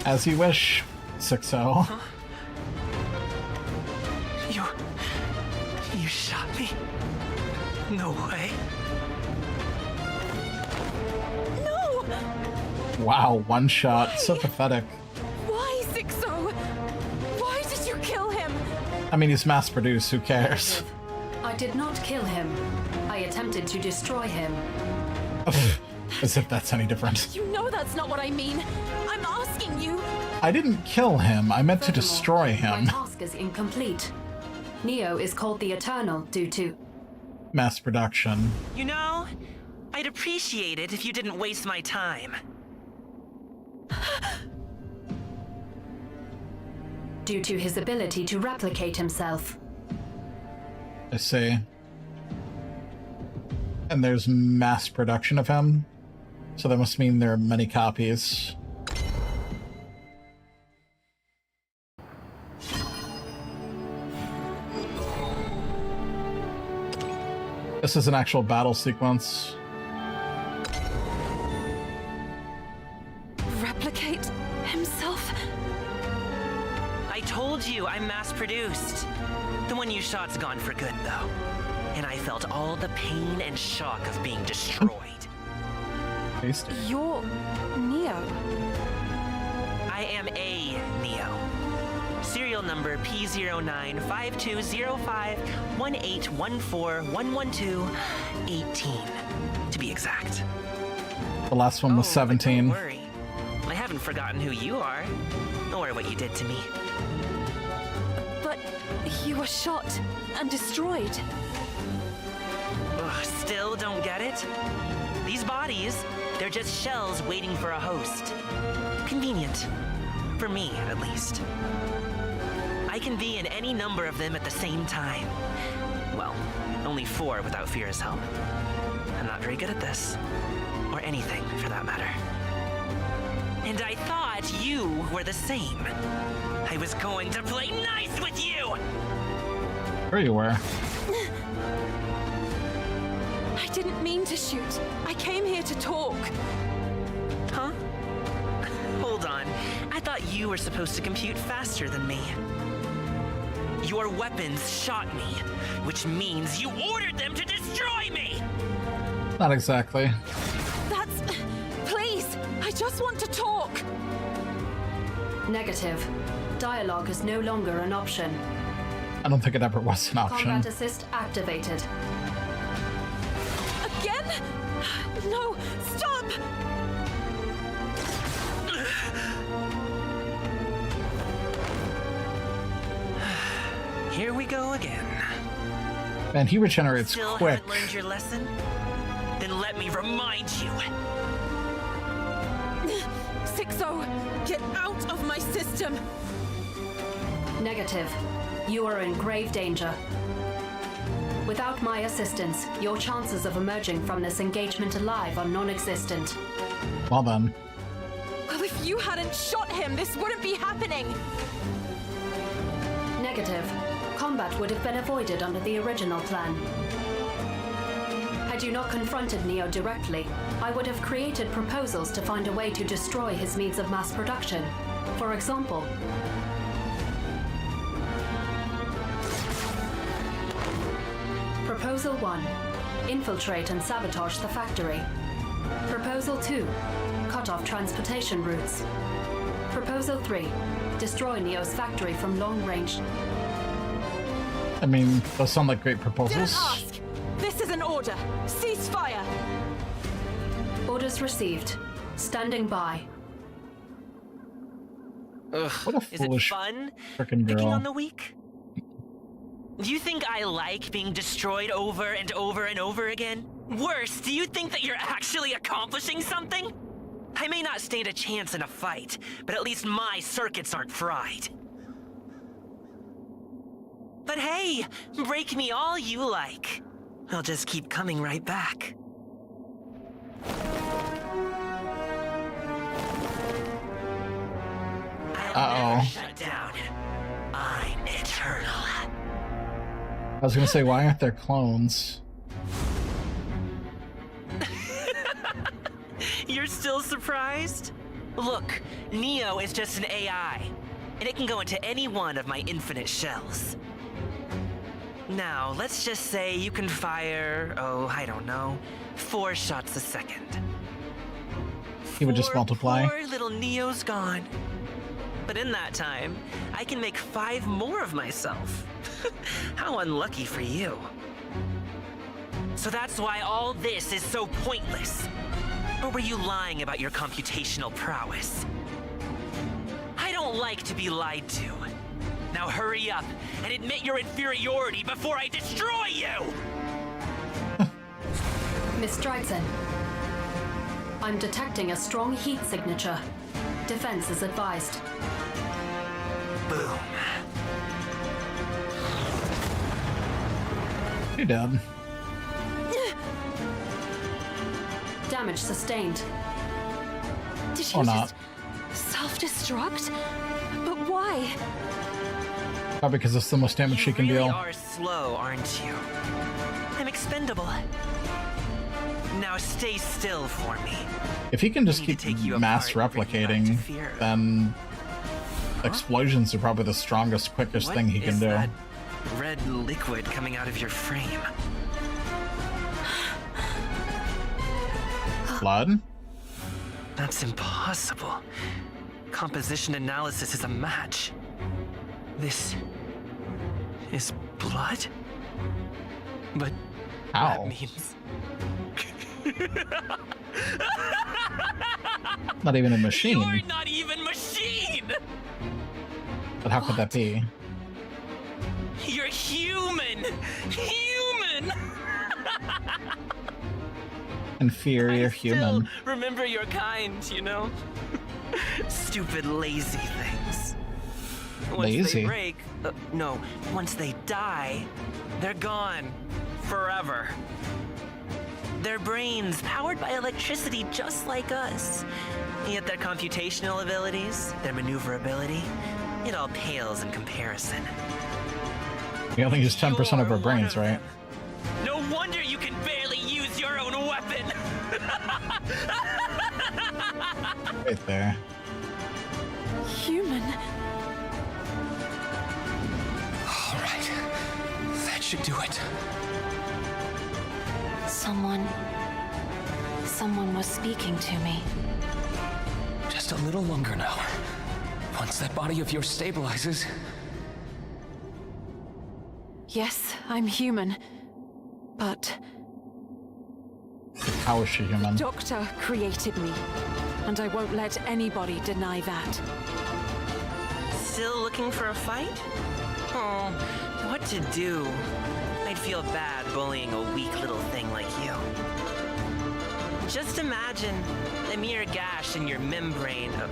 As you wish, 6-0. You shot me? No way. No! Wow, one shot. So pathetic. Why, 6-0? Why did you kill him? I mean, he's mass-produced, who cares? I did not kill him. I attempted to destroy him. As if that's any different. You know that's not what I mean. I'm asking you. I didn't kill him, I meant to destroy him. My task is incomplete. Neo is called the Eternal due to... Mass production. You know, I'd appreciate it if you didn't waste my time. Due to his ability to replicate himself. I see. And there's mass production of him, so that must mean there are many copies. This is an actual battle sequence. Replicate himself? I told you I'm mass-produced. The one you shot's gone for good, though. And I felt all the pain and shock of being destroyed. Tasty. You're Neo. I am a Neo. Serial number P095205181411211218, to be exact. The last one was 17. Don't worry. I haven't forgotten who you are, or what you did to me. But you were shot and destroyed. don't get it? These bodies, they're just shells waiting for a host. Convenient. For me, at least. I can be in any number of them at the same time. Well, only 4 without Fira's help. I'm not very good at this. Or anything, for that matter. And I thought you were the same. I was going to play nice with you! There you were. I didn't mean to shoot. I came here to talk. Huh? Hold on. I thought you were supposed to compute faster than me. Your weapons shot me, which means you ordered them to destroy me! Not exactly. Please! I just want to talk! Negative. Dialogue is no longer an option. I don't think it ever was an option. Combat assist activated. Again? No! Stop! Here we go again. Man, he regenerates Still quick. haven't learned your lesson? Then let me remind you. 6-0, get out of my system! Negative. You are in grave danger. Without my assistance, your chances of emerging from this engagement alive are non-existent. Well then. Well, if you hadn't shot him, this wouldn't be happening! Negative. Combat would have been avoided under the original plan. Had you not confronted Neo directly, I would have created proposals to find a way to destroy his means of mass production. For example, Proposal 1. Infiltrate and sabotage the factory. Proposal 2. Cut off transportation routes. Proposal 3. Destroy Neo's factory from long range. I mean, those sound like great Didn't proposals. ask! This is an order! Cease fire! Orders received. Standing by. Ugh, What a is it foolish fun frickin' picking girl. on the weak? Do you think I like being destroyed over and over and over again? Worse, do you think that you're actually accomplishing something? I may not stand a chance in a fight, but at least my circuits aren't fried. But hey, break me all you like. I'll just keep coming right back. I'll never shut down. I'm eternal. I was gonna say, why aren't there clones? You're still surprised? Look, Neo is just an AI, and it can go into any one of my infinite shells. Now, let's just say you can fire, I don't know, 4 shots a second. He would just multiply. Poor little Neo's gone. But in that time, I can make 5 more of myself. How unlucky for you. So that's why all this is so pointless. Or were you lying about your computational prowess? I don't like to be lied to. Now hurry up and admit your inferiority before I destroy you! Miss Dragson. I'm detecting a strong heat signature. Defense is advised. Boom. You're dead. Damage sustained. Did Or you not. just self-destruct? But why? Probably because it's the most damage she can You really deal. are slow, aren't you? I'm expendable. Now stay still for me. If he can just I need keep to take you mass apart and bring you back replicating, to Fira. then explosions are probably the strongest, quickest What thing he can is do. that red liquid coming out of your frame? Blood? That's impossible. Composition analysis is a match. This is blood? But How? that means... Not even a machine. You're not even machine! But how could that be? You're human! Human! Inferior human. Remember your kind, you know? Stupid, lazy things. Once Lazy? they break, no, once they die, they're gone. Forever. Their brains, powered by electricity just like us. Yet their computational abilities, their maneuverability, it all pales in comparison. We only use 10% of our brains, right? No wonder you can barely use your own weapon! Right there. Human? All right. That should do it. Someone was speaking to me. Just a little longer now. Once that body of yours stabilizes. Yes, I'm human. But How is she human? Doctor created me, and I won't let anybody deny that. Still looking for a fight? Oh, what to do? I'd feel bad bullying a weak little thing like you. Just imagine a mere gash in your membrane of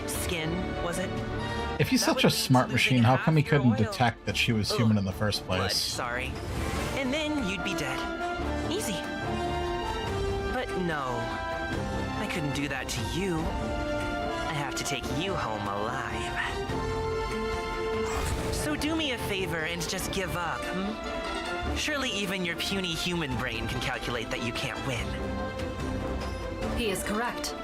skin, was it? If he's such a smart machine, how come he couldn't detect that she was human in the first Blood, place? sorry. And then you'd be dead. Easy. But no, I couldn't do that to you. I have to take you home alive. So do me a favor and just give up, hmm? Surely even your puny human brain can calculate that you can't win. He is correct.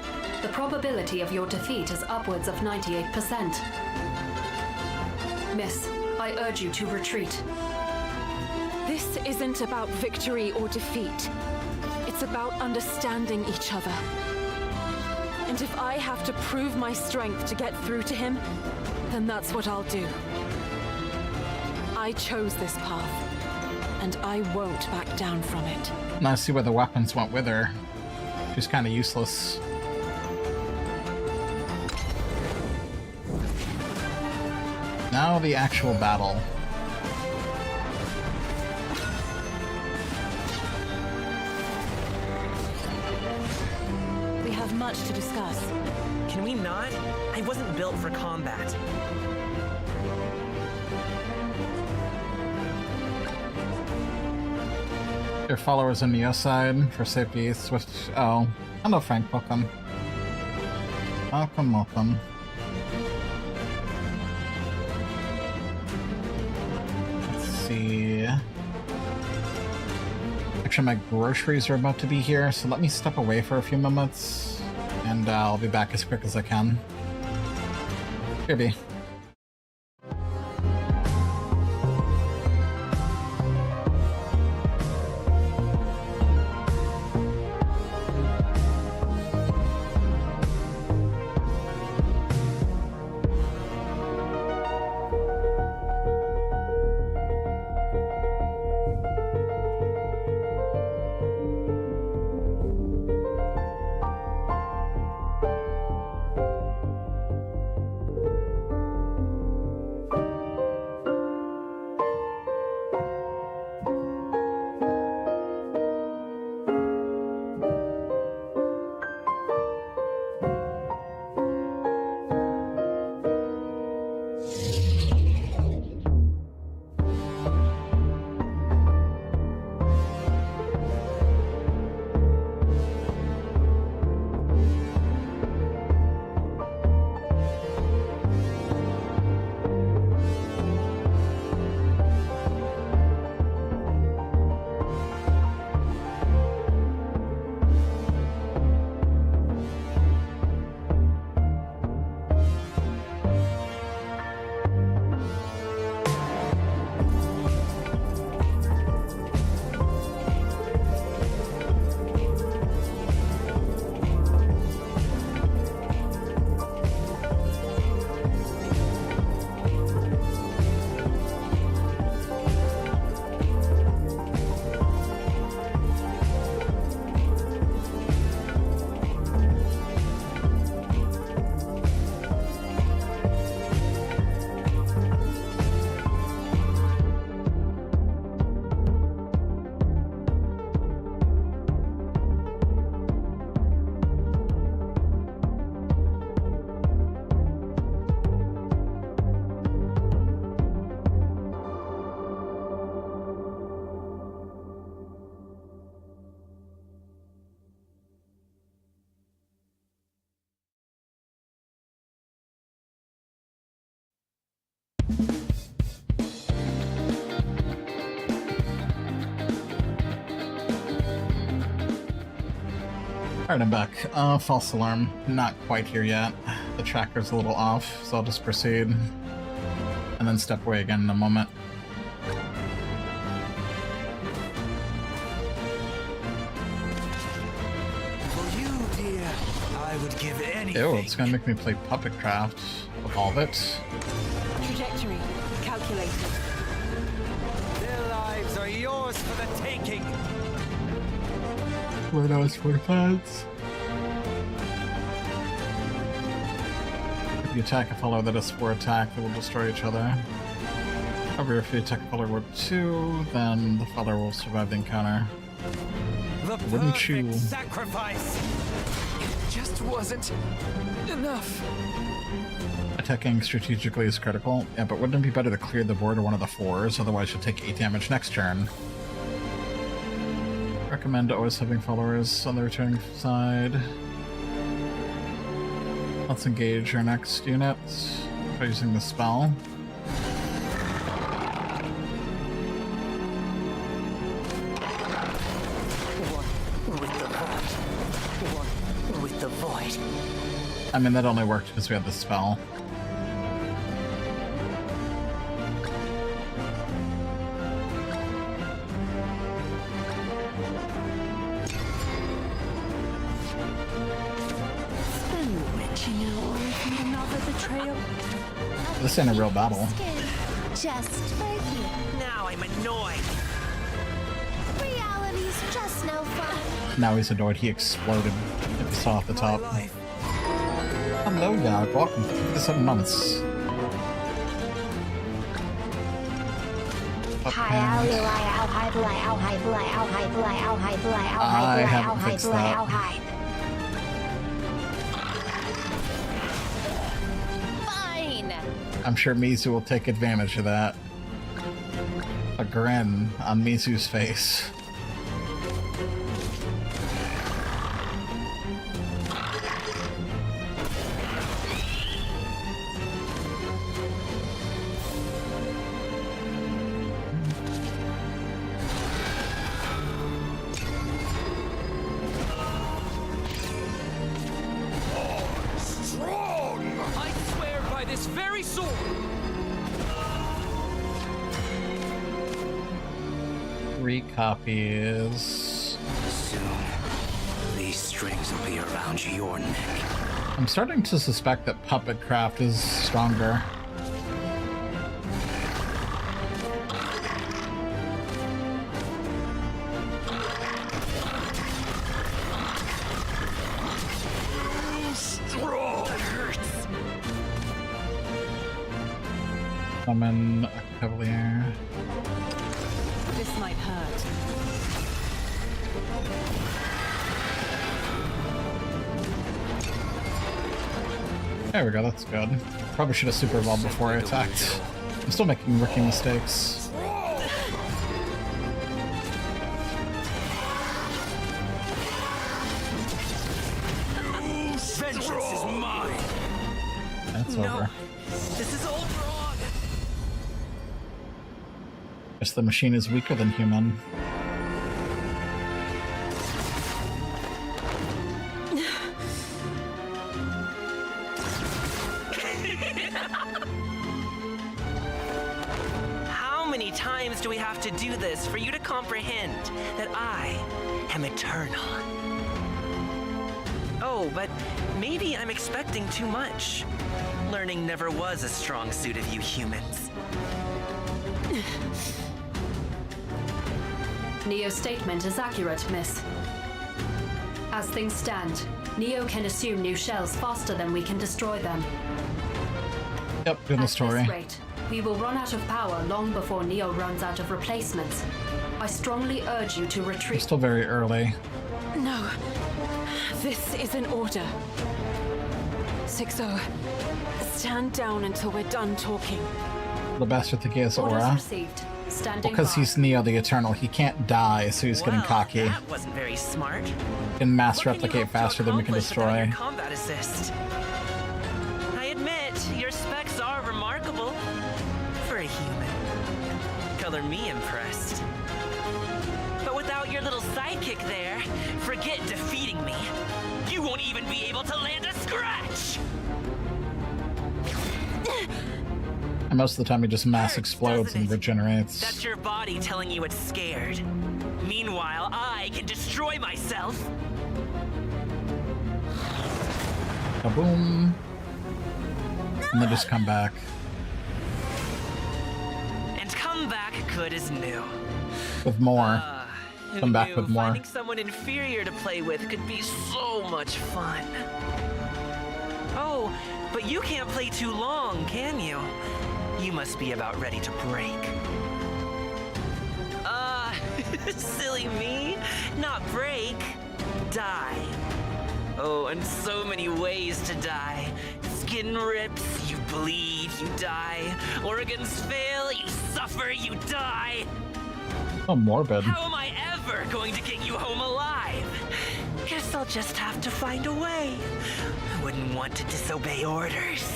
The probability of your defeat is upwards of 98%. Miss, I urge you to retreat. This isn't about victory or defeat. It's about understanding each other. And if I have to prove my strength to get through to him, then that's what I'll do. I chose this path, and I won't back down from it. Now I see where the weapons went with her. She's kind of useless. Now the actual battle. We have much to discuss. Can we not? I wasn't built for combat. Your followers on your side for safety, swift. Oh, hello, Frank. Welcome. Welcome, welcome. Let's see. Actually, my groceries are about to be here, so let me step away for a few moments, and I'll be back as quick as I can. Here be. Alright, I'm back. False alarm. Not quite here yet. The tracker's a little off, so I'll just proceed. And then step away again in a moment. For you, dear, I would give anything. Ew, it's gonna make me play Puppet Craft. Evolve it. Trajectory calculated. Their lives are yours for the taking. Where those for pads? If you attack a follower that has 4 attack, they will destroy each other. However, if you attack a follower with 2, then the follower will survive the encounter. Wouldn't you? Sacrifice. It just wasn't enough. Attacking strategically is critical. Yeah, but wouldn't it be better to clear the board of one of the 4s? Otherwise, you'll take 8 damage next turn. Recommend always having followers on the returning side. Let's engage our next unit by using the spell. One with the void. I mean, that only worked because we had the spell. This ain't a real battle. Just for you. Now I'm annoyed. Reality's just no fun. Now he's annoyed. He exploded. If you saw off the top. Hello, God. Welcome to 7 months. I haven't fixed that. I'm sure Mizu will take advantage of that. A grin on Mizu's face. Copies. Soon, these strings will be around your neck. I'm starting to suspect that Puppet Craft is stronger. Strong. That hurts. Summon a Cavalier. This might hurt. There we go, that's good. Probably should have super evolved before I attacked. I'm still making rookie mistakes. Vengeance is mine. That's over. This is all wrong. Guess the machine is weaker than human. How many times do we have to do this for you to comprehend that I am eternal? Oh, but maybe I'm expecting too much. Learning never was a strong suit of you humans. Neo's statement is accurate, miss. As things stand, Neo can assume new shells faster than we can destroy them. Yep, good in the story. At this rate, we will run out of power long before Neo runs out of replacements. I strongly urge you to retreat. It's still very early. No. This is an order. 6-0. Stand down until we're done talking. The bastard thinking it's Orders Aura. received. Standing Because by. he's Neo the Eternal, he can't die, so he's getting cocky. That wasn't very smart. Can mass replicate faster than we can Accomplish without destroy. your combat assist. I admit, your specs are remarkable for a human. Color me impressed. But without your little sidekick there, forget defeating me. won't be able to land a scratch! And most of the time, he just mass explodes and regenerates. That's your body telling you it's scared. Meanwhile, I can destroy myself. Kaboom. And then just come back. And come back good as new. With more. Come back with more. Finding someone inferior to play with could be so much fun. Oh, but you can't play too long, can you? You must be about ready to break. Silly me. Not break. Die. Oh, and so many ways to die. Skin rips, you bleed, you die. Organs fail, you suffer, you die. Oh, morbid. How am I ever going to get you home alive? Guess I'll just have to find a way. I wouldn't want to disobey orders.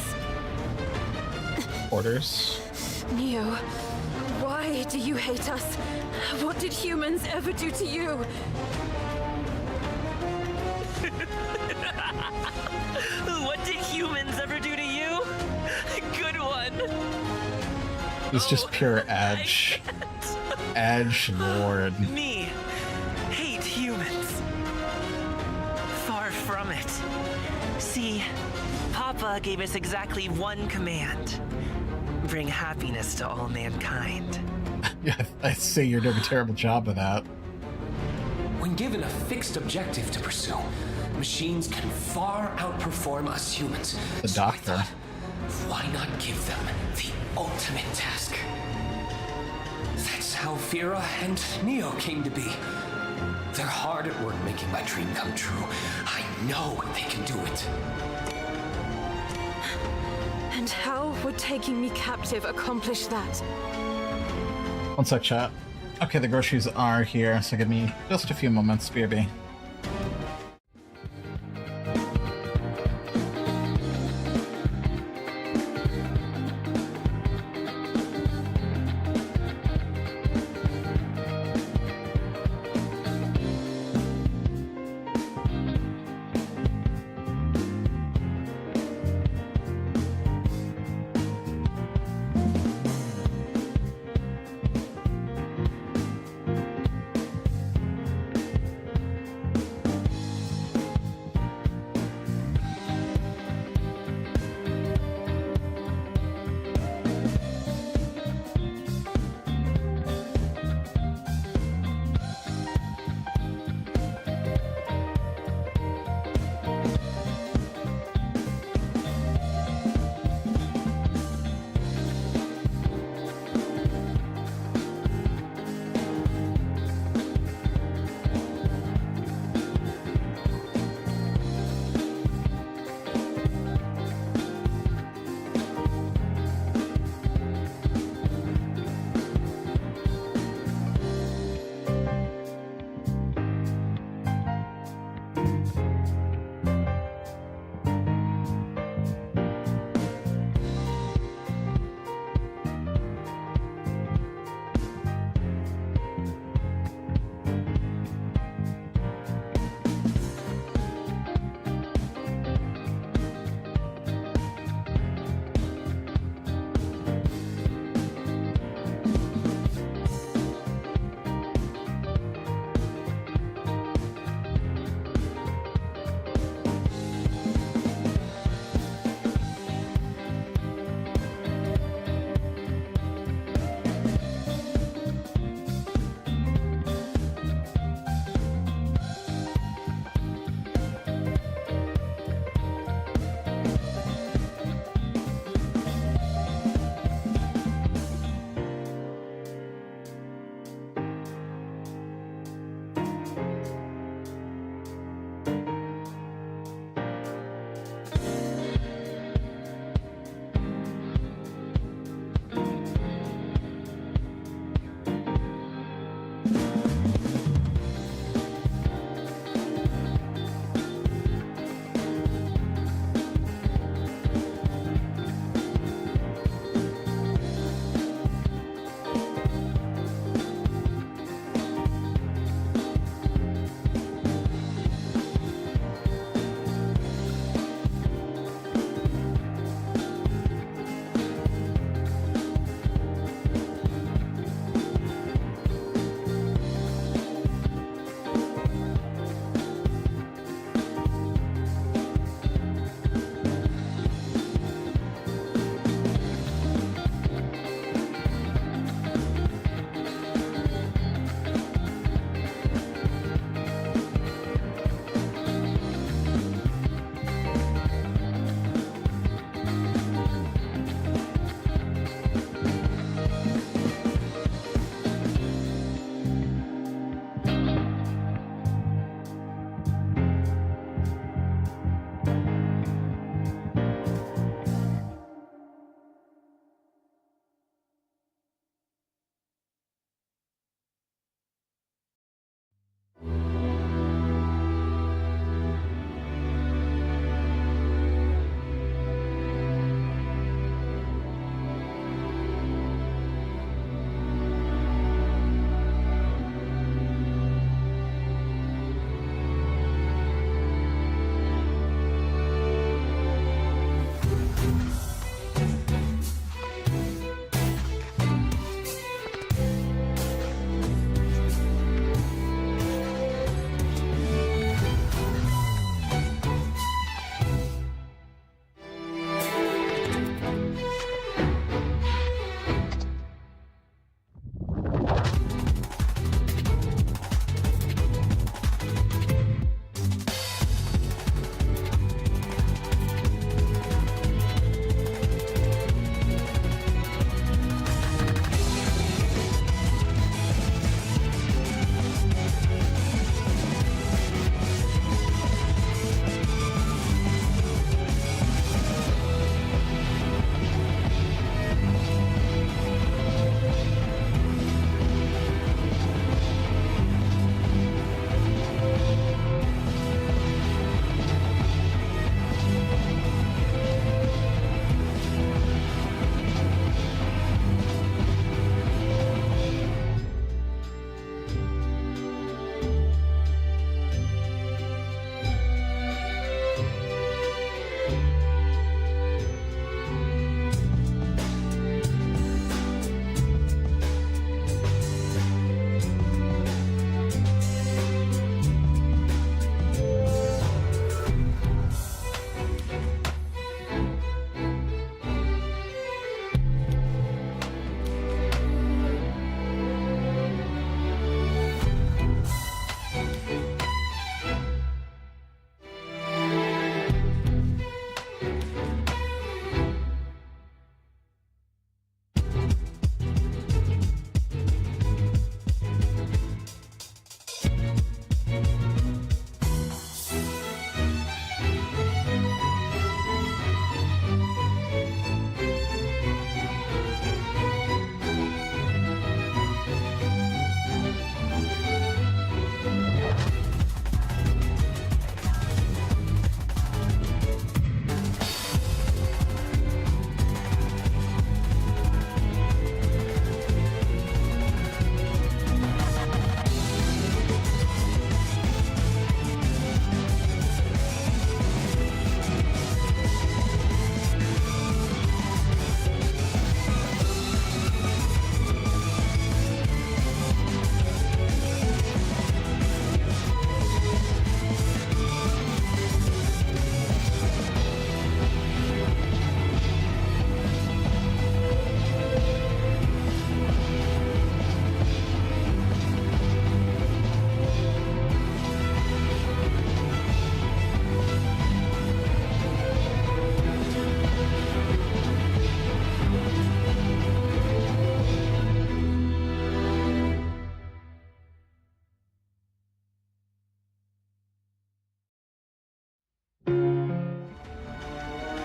Orders? Neo, why do you hate us? What did humans ever do to you? What did humans ever do to you? Good one. It's just pure edge. Edge Lord. Me hate humans. Far from it. See, Papa gave us exactly one command. Bring happiness to all mankind. Yeah, I say you're doing a terrible job of that. When given a fixed objective to pursue, machines can far outperform us humans. The doctor. Why not give them the ultimate task? That's how Vera and Neo came to be. They're hard at work making my dream come true. I know they can do it. And how would taking me captive accomplish that? One sec, chat. Okay, the groceries are here, so give me just a few moments, BRB.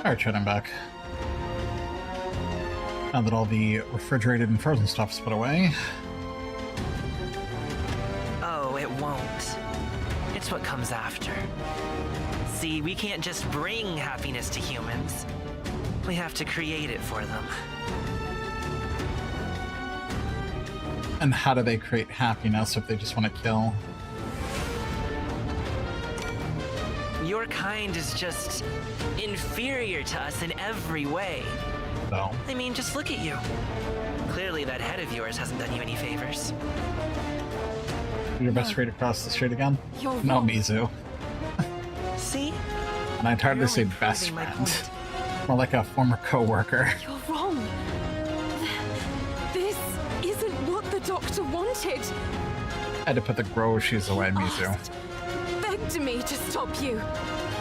Alright, Chad, I'm back. Now that all the refrigerated and frozen stuff's put away. Oh, it won't. It's what comes after. See, we can't just bring happiness to humans. We have to create it for them. And how do they create happiness if they just want to kill? Your kind is just inferior to us in every way. No. I mean, just look at you. Clearly that head of yours hasn't done you any favors. Your best friend across the street again? You're No, wrong. Mizu. See? And I tried to say best friend. More like a former co-worker. You're wrong. This isn't what the doctor wanted. I had to put the grow shoes away, Mizu. Begged me to stop you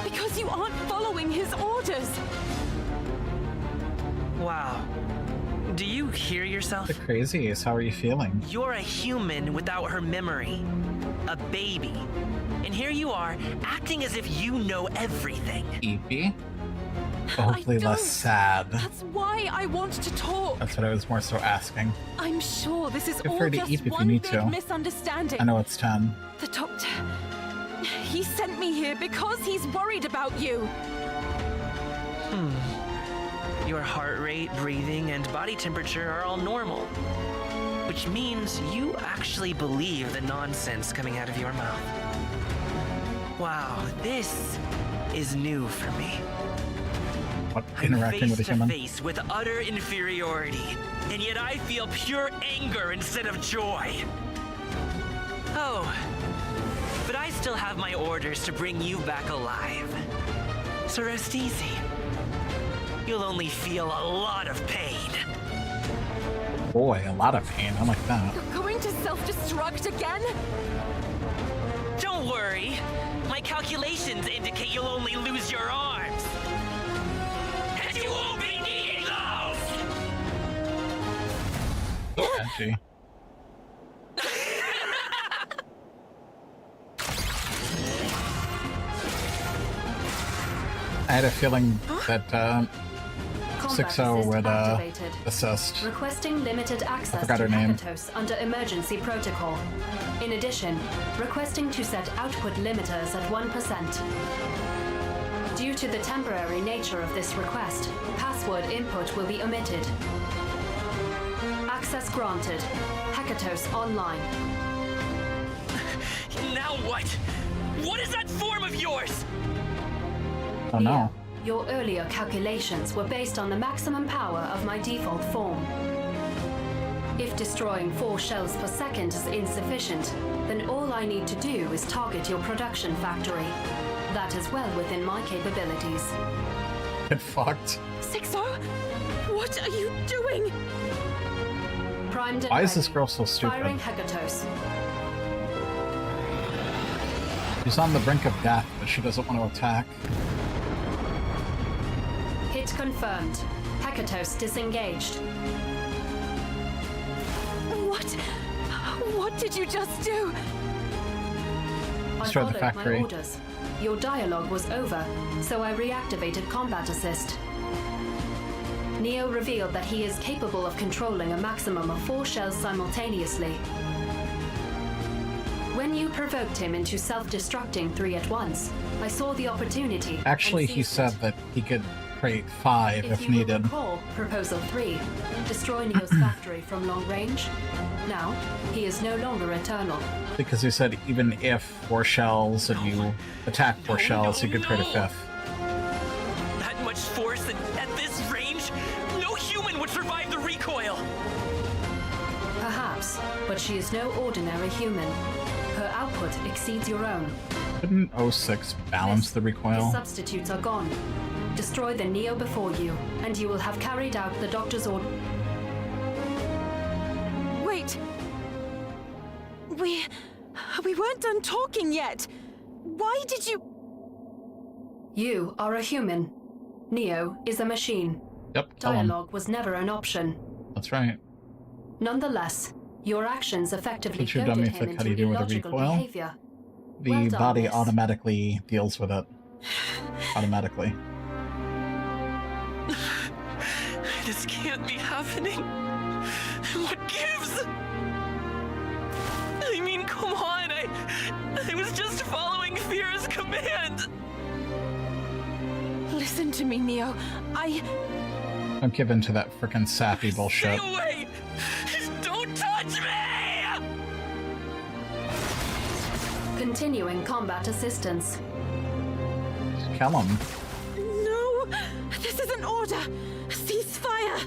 because you aren't following his orders. Wow. Do you hear yourself? The crazies, how are you feeling? You're a human without her memory. A baby. And here you are, acting as if you know everything. Eepy? But hopefully less sad. That's why I want to talk. That's what I was more so asking. I'm sure this is Feel all free to just eat if you one need big to. misunderstanding. I know it's 10. The doctor, he sent me here because he's worried about you. Your heart rate, breathing, and body temperature are all normal. Which means you actually believe the nonsense coming out of your mouth. Wow, this is new for me. What, interacting with a human? I'm face to face with utter inferiority, and yet I feel pure anger instead of joy. Oh, but I still have my orders to bring you back alive. So rest easy. You'll only feel a lot of pain. Boy, a lot of pain. I like that. You're going to self-destruct again? Don't worry. My calculations indicate you'll only lose your arms. And you won't be needing those! Edgy. I had a feeling that 6-0 would assist. Requesting limited access forgot to her name. Hekatos under emergency protocol. In addition, requesting to set output limiters at 1%. Due to the temporary nature of this request, password input will be omitted. Access granted. Hekatos online. Now what? What is that form of yours? Oh no. Your earlier calculations were based on the maximum power of my default form. If destroying 4 shells per second is insufficient, then all I need to do is target your production factory. That is well within my capabilities. Get fucked. 6-0? What are you doing? Primed and Why is ready. this girl so stupid? Firing Hekatos. She's on the brink of death, but she doesn't want to attack. Hit confirmed. Hekatos disengaged. What did you just do? Destroy I the followed factory. my orders. Your dialogue was over, so I reactivated combat assist. Neo revealed that he is capable of controlling a maximum of 4 shells simultaneously. When you provoked him into self-destructing 3 at once, I saw the opportunity. Actually, and he seized said that he could create 5 if you will needed. recall Proposal 3, destroy Neo's factory from long range. Now, he is no longer eternal. Because he said even if 4 shells and you attack 4 shells, you could create a 5th. That much force and at this range, no human would survive the recoil. Perhaps, but she is no ordinary human. Her output exceeds your own. Couldn't 06 balance the The recoil? substitutes are gone. Destroy the Neo before you, and you will have carried out the Doctor's order. Wait. We weren't done talking yet. Why did you... You are a human. Neo is a machine. Yep, tell him. Dialogue was never an option. That's right. Nonetheless, your actions effectively Since you're goaded dummy him thick, how do into you do with a illogical recoil? behavior. The Well done, body miss. automatically deals with it. Automatically. This can't be happening. What gives? I mean, come on, I was just following Fear's command. Listen to me, Neo. Don't give in to that frickin' sappy bullshit. Stay away! Don't touch me! Continuing combat assistance. Kill him. No! This is an order! Ceasefire!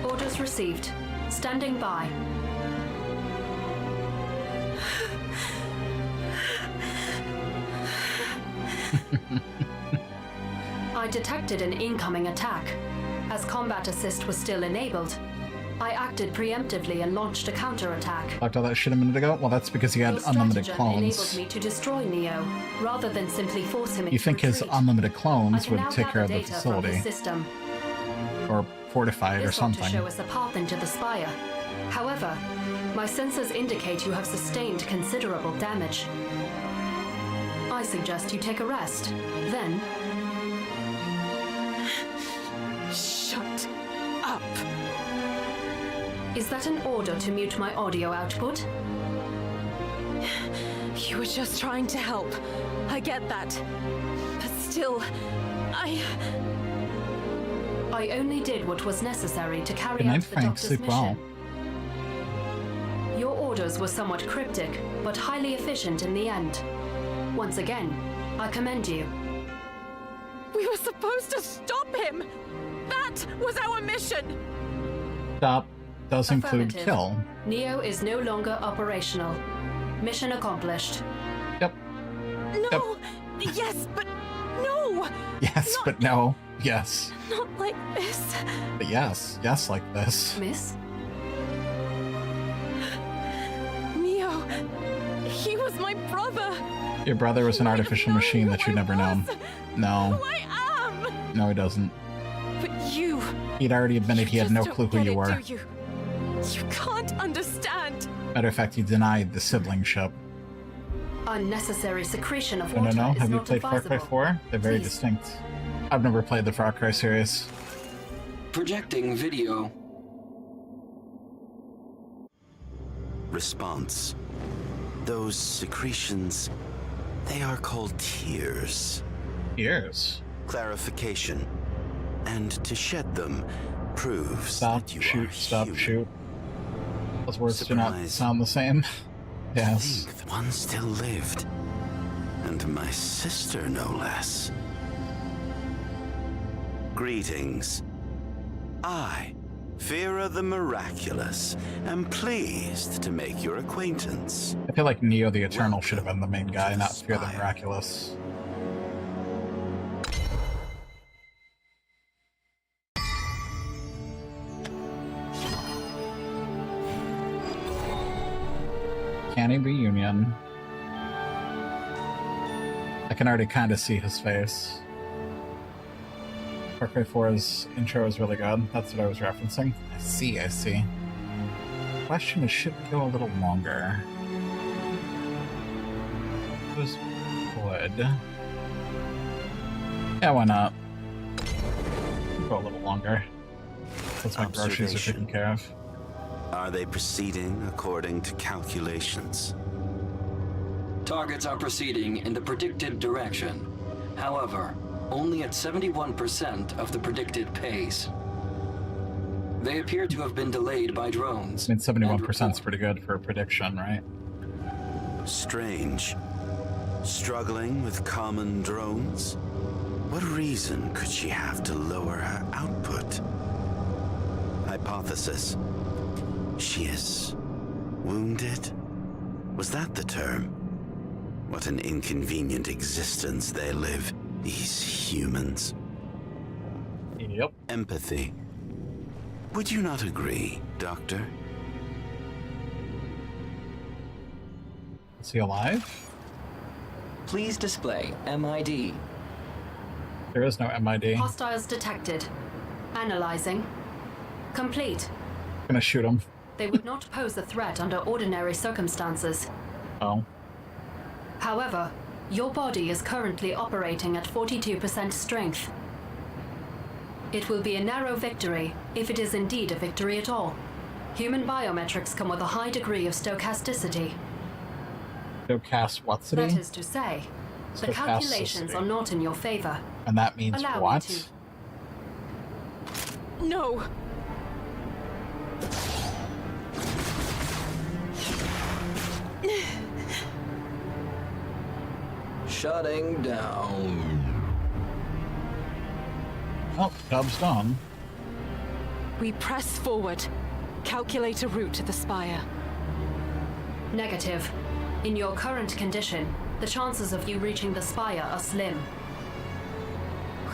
Orders received. Standing by. I detected an incoming attack. As combat assist was still enabled, I acted preemptively and launched a counterattack. Talked all that shit a minute ago? Well, that's because he had Your unlimited stratagem enabled clones. me to destroy Neo, rather than simply force him into You think his retreat. unlimited I clones can would now take care of gather the data from facility? his system. Or fortify it or This ought to something. show us a path into the spire. However, my sensors indicate you have sustained considerable damage. I suggest you take a rest. Then... Shut up. Is that an order to mute my audio output? You were just trying to help. I get that. But still, I only did what was necessary to carry Good night, out the Frank. doctor's Sleep well. mission. Your orders were somewhat cryptic, but highly efficient in the end. Once again, I commend you. We were supposed to stop him! That was our mission! Stop does include Affirmative. kill. Neo is no longer operational. Mission accomplished. Yep. No! Yes, but no! Yes, but no. Yes. Not like this. But yes. Yes, like this. Miss? Neo, he was my brother! Your brother was an artificial machine that you'd never known. No. Who I am! No, he doesn't. But you... He'd already admitted he had no just clue don't who you get were. it, do you? You can't understand. Matter of fact, he denied the siblingship. Unnecessary secretion of No, water no, no. is Have you not played Far Cry advisable. 4? They're very Please. distinct. I've never played the Far Cry series. Projecting video. Response. Those secretions, they are called tears. Tears? Clarification. And to shed them proves Stop, that you shoot, are stop, human. shoot. Those words do not Surprise. sound the same. Yes. Think that one still lived. And my sister, no less. Greetings. I, Vera the Miraculous, am pleased to make your acquaintance. I feel like Neo the Eternal should have been the main guy, not Fear the Miraculous. Canny reunion. I can already kind of see his face. Far Cry 4's intro is really good. That's what I was referencing. I see, I see. Question is, should we go a little longer? It was good. Yeah, why not? Go a little longer. That's my groceries are taken care of. Are they proceeding according to calculations? Targets are proceeding in the predicted direction. However, only at 71% of the predicted pace. They appear to have been delayed by drones. I mean, 71% is pretty good for a prediction, right? Strange. Struggling with common drones? What reason could she have to lower her output? Hypothesis. She is wounded? Was that the term? What an inconvenient existence they live, these humans. Yep. Empathy. Would you not agree, Doctor? Is he alive? Please display MID. There is no MID. Hostiles detected. Analyzing. Complete. Gonna shoot him. They would not pose a threat under ordinary circumstances. Oh. However, your body is currently operating at 42% strength. It will be a narrow victory, if it is indeed a victory at all. Human biometrics come with a high degree of stochasticity. Stochasticity? That is to say, the calculations are not in your favor. And that means Allow what? me to... No! Shutting down. Oh, job's done. We press forward. Calculate a route to the spire. Negative. In your current condition, the chances of you reaching the spire are slim.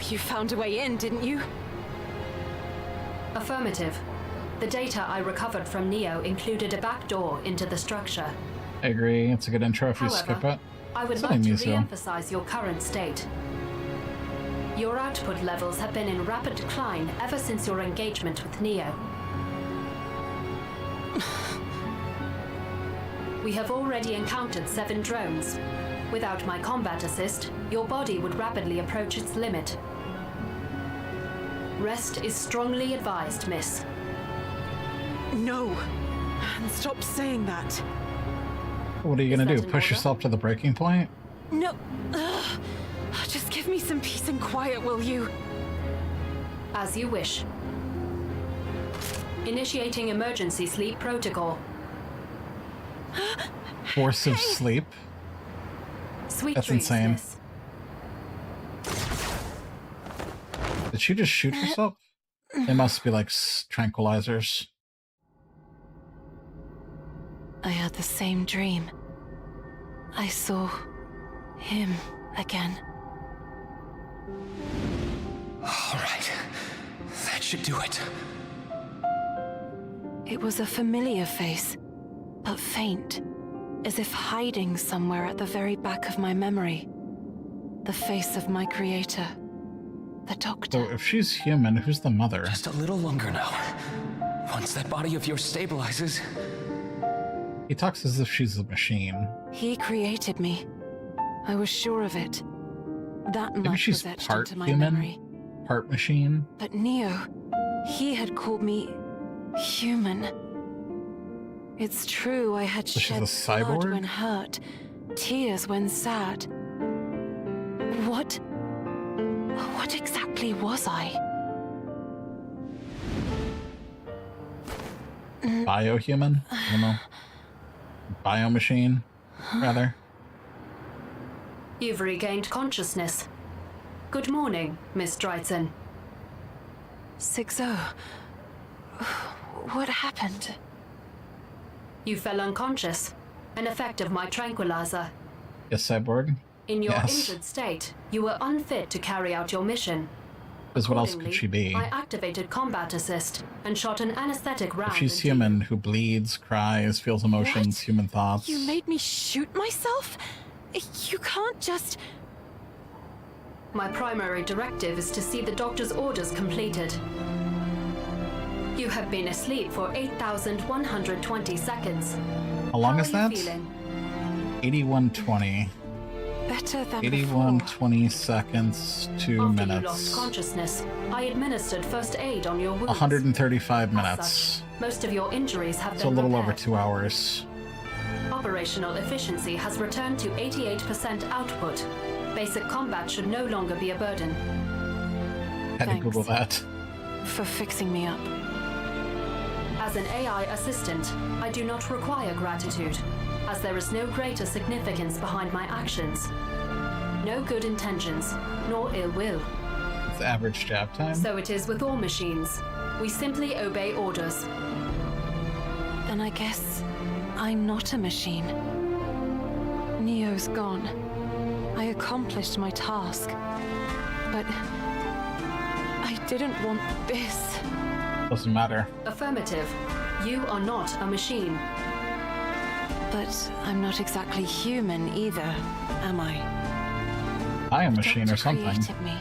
You found a way in, didn't you? Affirmative. The data I recovered from Neo included a back door into the structure. I agree. It's a good intro if you skip it. I would like to re-emphasize your current state. Your output levels have been in rapid decline ever since your engagement with Neo. We have already encountered 7 drones. Without my combat assist, your body would rapidly approach its limit. Rest is strongly advised, miss. No. And stop saying that. What are you gonna do? Push yourself to the breaking point? No. Just give me some peace and quiet, will you? As you wish. Initiating emergency sleep protocol. Force of sleep? Sweet That's dreams, insane. miss. Did she just shoot herself? It must be like tranquilizers. I had the same dream. I saw him again. All right. That should do it. It was a familiar face, but faint, as if hiding somewhere at the very back of my memory. The face of my creator, the doctor. So if she's human, who's the mother? Just a little longer now. Once that body of yours stabilizes. He talks as if she's a machine. He created me. I was sure of it. That Maybe much she's was etched part into my human, memory. part machine. But Neo, he had called me human. It's true, I had So she's shed a cyborg? blood when hurt, tears when sad. What exactly was I? Biohuman? I don't know. Biomachine, rather. You've regained consciousness. Good morning, Miss Dryson. 6-0. What happened? You fell unconscious. An effect of my tranquilizer. Yes, cyborg. In your Yes. injured state, you were unfit to carry out your mission. Because what else could she be? I activated combat assist and shot an anesthetic round. If she's into human, who bleeds, cries, feels emotions, human thoughts. You made me shoot myself? You can't just... My primary directive is to see the doctor's orders completed. You have been asleep for 8,120 seconds. How long is How are that? you feeling? 81:20. Better than 81:20 seconds, 2 After minutes. you lost consciousness, I administered first aid on your wounds. 135 As minutes. such, most of your injuries have So a been little repaired. over 2 hours. Operational efficiency has returned to 88% output. Basic combat should no longer be a burden. Had to Thanks. Google that. for fixing me up. As an AI assistant, I do not require gratitude, as there is no greater significance behind my actions. No good intentions, nor ill will. It's average jab time. So it is with all machines. We simply obey orders. Then I guess I'm not a machine. Neo's gone. I accomplished my task. But I didn't want this. Doesn't matter. Affirmative. You are not a machine. But I'm not exactly human either, am I? I am a machine or Doctor something. created me.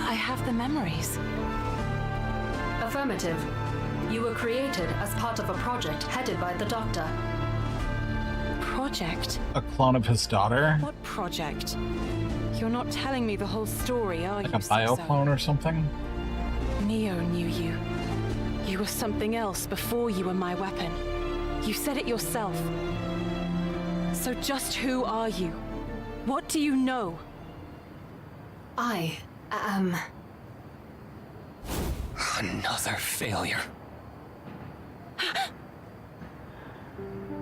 I have the memories. Affirmative. You were created as part of a project headed by the Doctor. Project? A clone of his daughter? What project? You're not telling me the whole story, are Like you, a bio Sixo? clone or something? Neo knew you. You were something else before you were my weapon. You said it yourself. So just who are you? What do you know? I am... Another failure.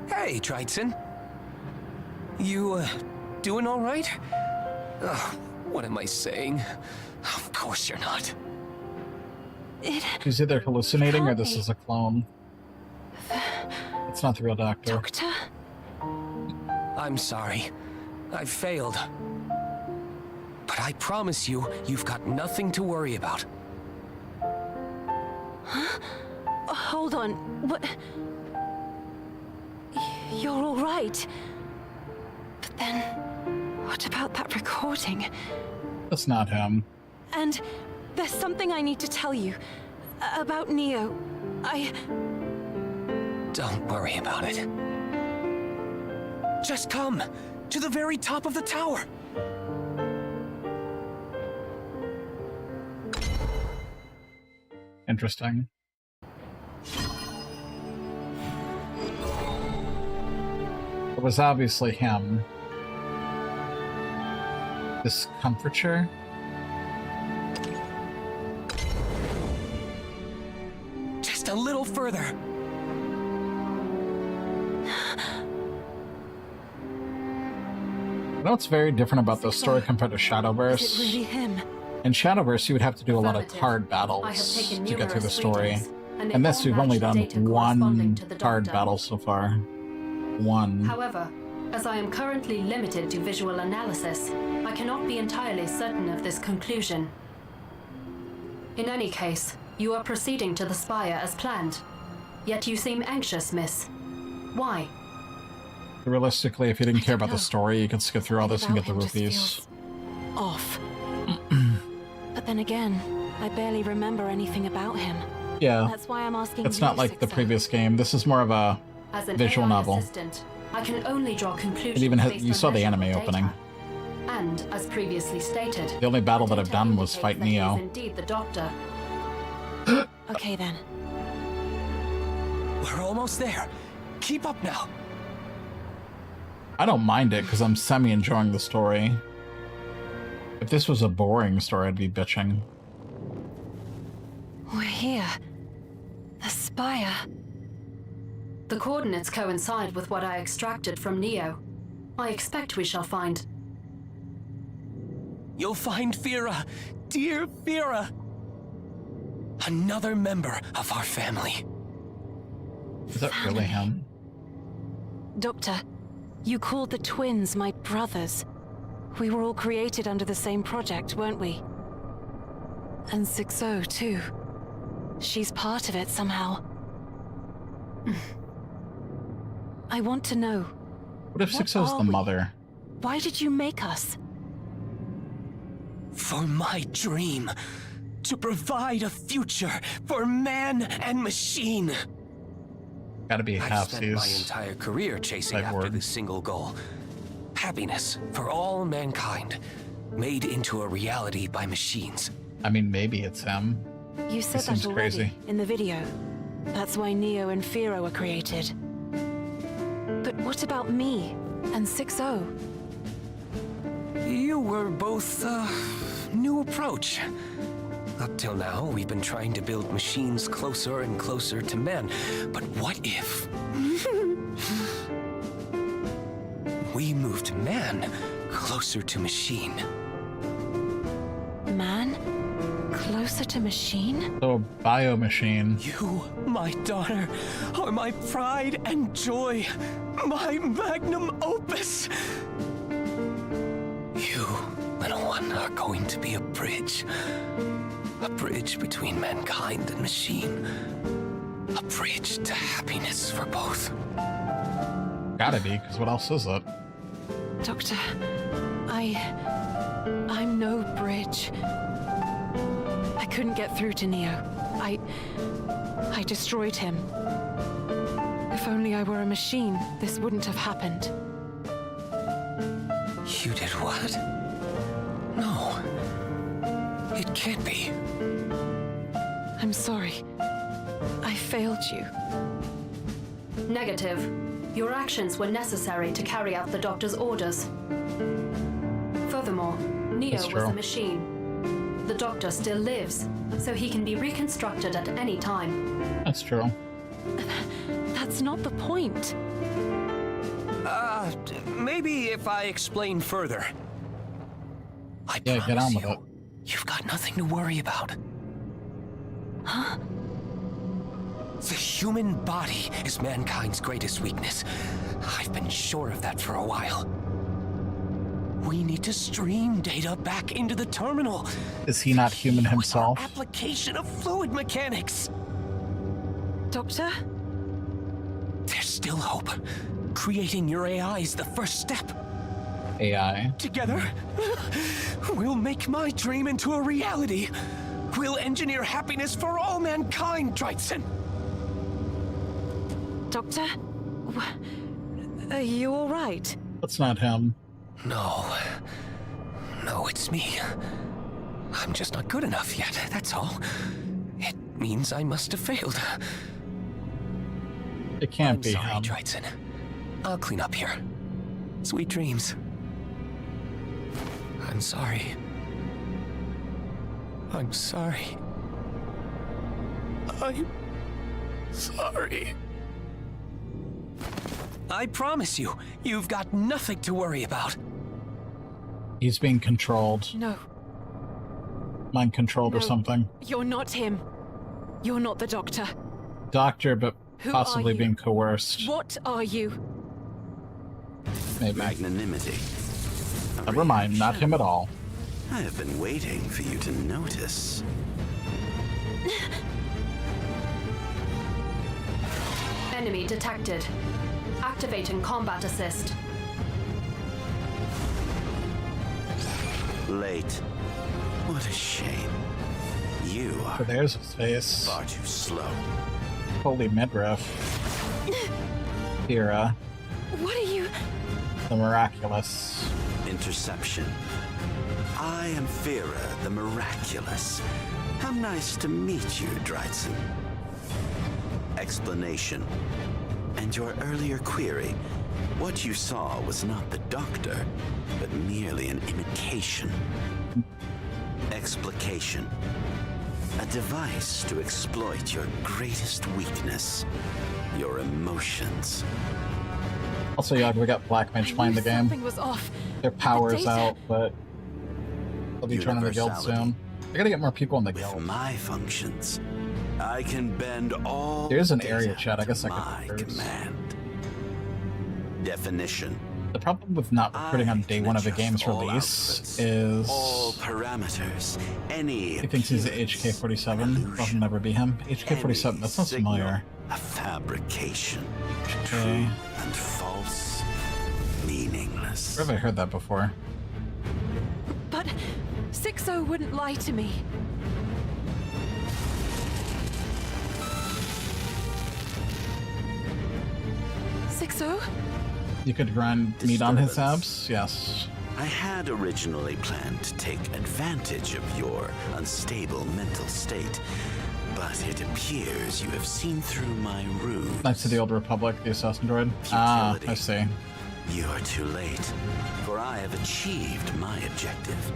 Hey, Triton. You, doing all right? What am I saying? Of course you're not. She's either hallucinating or this is a clone. It's not the real doctor. Doctor? I'm sorry. I failed. But I promise you, you've got nothing to worry about. Huh? Hold on. What? You're all right. But then, what about that recording? That's not him. And there's something I need to tell you about Neo. Don't worry about it. Just come to the very top of the tower. Interesting. It was obviously him. Discomfiture? Just a little further. You know what's very different about this story compared to Shadowverse? Is it really him? In Shadowverse, you would have to do a lot of card battles to get through the story. In this, we've only done one card battle so far. One. However, as I am currently limited to visual analysis, I cannot be entirely certain of this conclusion. In any case, you are proceeding to the spire as planned. Yet you seem anxious, miss. Why? Realistically, if you didn't care about the story, you could skip through all this and get the rupees. Off. But then again, I barely remember anything about him. Yeah. That's why I'm asking It's you, not like the previous game. This is more of a As an visual AI novel. assistant, I can only draw conclusions. It even has, based you on saw the anime measurable opening. data. And as previously stated, The only battle that I've done was fight that he is Neo. indeed the Doctor. Okay then. We're almost there. Keep up now. I don't mind it because I'm semi-enjoying the story. If this was a boring story, I'd be bitching. We're here. The spire. The coordinates coincide with what I extracted from Neo. I expect we shall find... You'll find Fira. Dear Fira. Another member of our family. Is that really him? Doctor, you called the twins my brothers. We were all created under the same project, weren't we? And 6-0 too. She's part of it somehow. I want to know. What if 6-0's the mother? Why did you make us? For my dream. To provide a future for man and machine. Gotta be I've spent my halfsies. entire career chasing Like after word. this single goal. Happiness for all mankind. Made into a reality by machines. I mean, maybe it's him. You said This that seems already crazy. in the video. That's why Neo and Fira were created. But what about me and 6-0? You were both, new approach. Up till now, we've been trying to build machines closer and closer to men. But what if... we moved man closer to machine? Man? Closer to machine? So, bio machine. You, my daughter, are my pride and joy. My magnum opus. You, little one, are going to be a bridge. A bridge between mankind and machine. A bridge to happiness for both. Gotta be, because what else is it? Doctor, I'm no bridge. I couldn't get through to Neo. I destroyed him. If only I were a machine, this wouldn't have happened. You did what? No. It can't be. I'm sorry. I failed you. Negative. Your actions were necessary to carry out the doctor's orders. Furthermore, Neo That's was true. a machine. The doctor still lives, so he can be reconstructed at any time. That's true. That's not the point. Maybe if I explain further. Yeah, get on with it. You've got nothing to worry about. Huh? The human body is mankind's greatest weakness. I've been sure of that for a while. We need to stream data back into the terminal. Is he not human himself? Application of fluid mechanics. Doctor? There's still hope. Creating your AI is the first step. AI. Together, we'll make my dream into a reality. We'll engineer happiness for all mankind, Drytson. Doctor? Are you all right? That's not him. No, it's me. I'm just not good enough yet, that's all. It means I must have failed. It can't I'm be sorry, him. Drytson. I'll clean up here. Sweet dreams. I'm sorry. I'm sorry. I'm sorry. I promise you, you've got nothing to worry about. He's being controlled. No. Mind controlled or something. You're not him. You're not the doctor. Doctor, but Who possibly are you? being coerced. What are you? Maybe. Magnanimity. Never mind, not him at all. I have been waiting for you to notice. Enemy detected. Activating combat assist. Late. What a shame. You So are there's his face. far too slow. Holy midriff. Hera. What are you? The miraculous. Interception. I am Fira, the Miraculous. How nice to meet you, Drytson. Explanation. And your earlier query. What you saw was not the Doctor, but merely an imitation. Explication. A device to exploit your greatest weakness. Your emotions. Also, yeah, we got Black Mage playing the game. Something was off. Their power's data. out, but they'll be joining the guild soon. I gotta get more people in the With guild. my functions, I can bend all There's an area data chat. I guess to I my could first. command. Definition. The problem with not recruiting on day one of a game's all release outputs, is all parameters, any he thinks he's HK-47. That'll never be him. HK-47, that sounds familiar. a fabrication, Okay. true and false, meaningless. Where have I heard that before? But 6-0 wouldn't lie to me. Six-O? You could grind meat on his abs? Yes. I had originally planned to take advantage of your unstable mental state, but it appears you have seen through my ruse. Knights of the Old Republic, the assassin droid. Ah, I see. You are too late, for I have achieved my objective.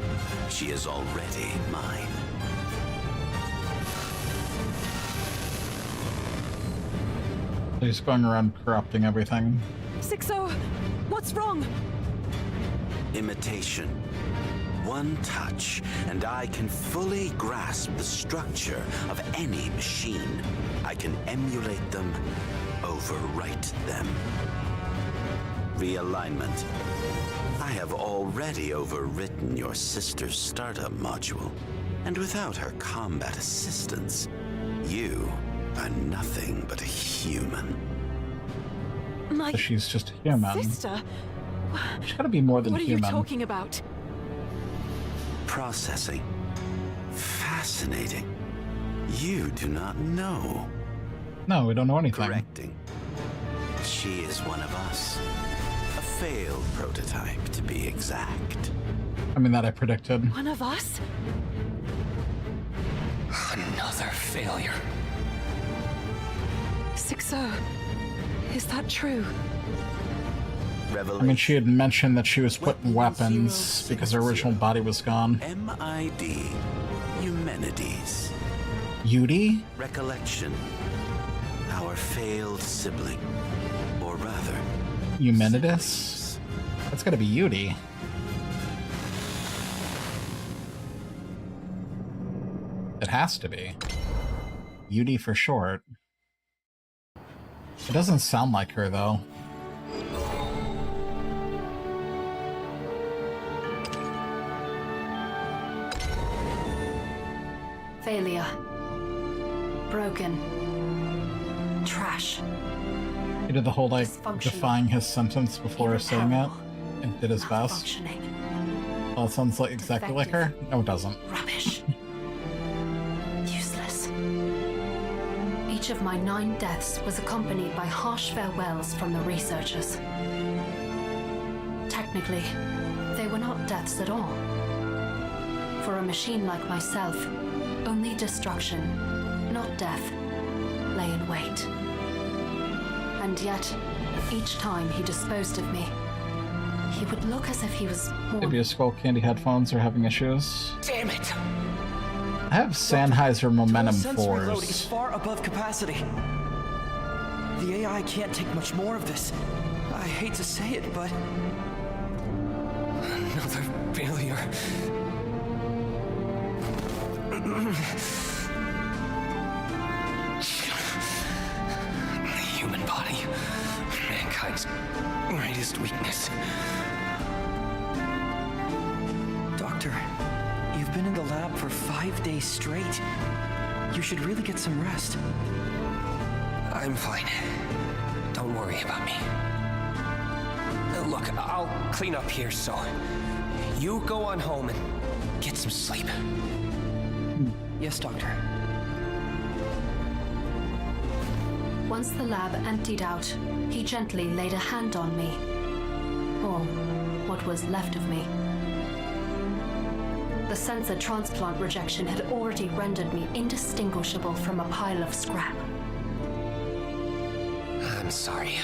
She is already mine. He's going around corrupting everything. 6-0, what's wrong? Imitation. One touch, and I can fully grasp the structure of any machine. I can emulate them, overwrite them. Realignment. I have already overwritten your sister's startup module, and without her combat assistance, you are nothing but a human. My She's just human. sister? She's gotta be more than What are human. you talking about? Processing. Fascinating. You do not know. No, we don't know anything. Correcting. She is one of us. A failed prototype, to be exact. I mean, that I predicted. One of us? Another failure. 6-0. Is that true? I mean, she had mentioned that she was putting weapons because her original body was gone. M.I.D. Eumenides. Yudi? Recollection. Our failed sibling. Or rather... Eumenides? That's gotta be Yudi. It has to be. Yudi for short. It doesn't sound like her, though. Failure. Broken. Trash. He did the whole, like, defying his sentence before saying it, and did his best. Well, it sounds like exactly like her? No, it doesn't. Rubbish. Useless. Each of my 9 deaths was accompanied by harsh farewells from the researchers. Technically, they were not deaths at all. For a machine like myself, only destruction, not death, lay in wait. And yet, each time he disposed of me, he would look as if he was more... Maybe his Skull Candy headphones are having issues. Damn it! I have Sennheiser Momentum Sensory load is 4s. far above capacity. The AI can't take much more of this. I hate to say it, but... Another failure. The human body. Mankind's greatest weakness. Doctor, you've been in the lab for 5 days straight. You should really get some rest. I'm fine. Don't worry about me. Look, I'll clean up here, so you go on home and get some sleep. Yes, Doctor. Once the lab emptied out, he gently laid a hand on me. Or what was left of me. The sensor transplant rejection had already rendered me indistinguishable from a pile of scrap. I'm sorry.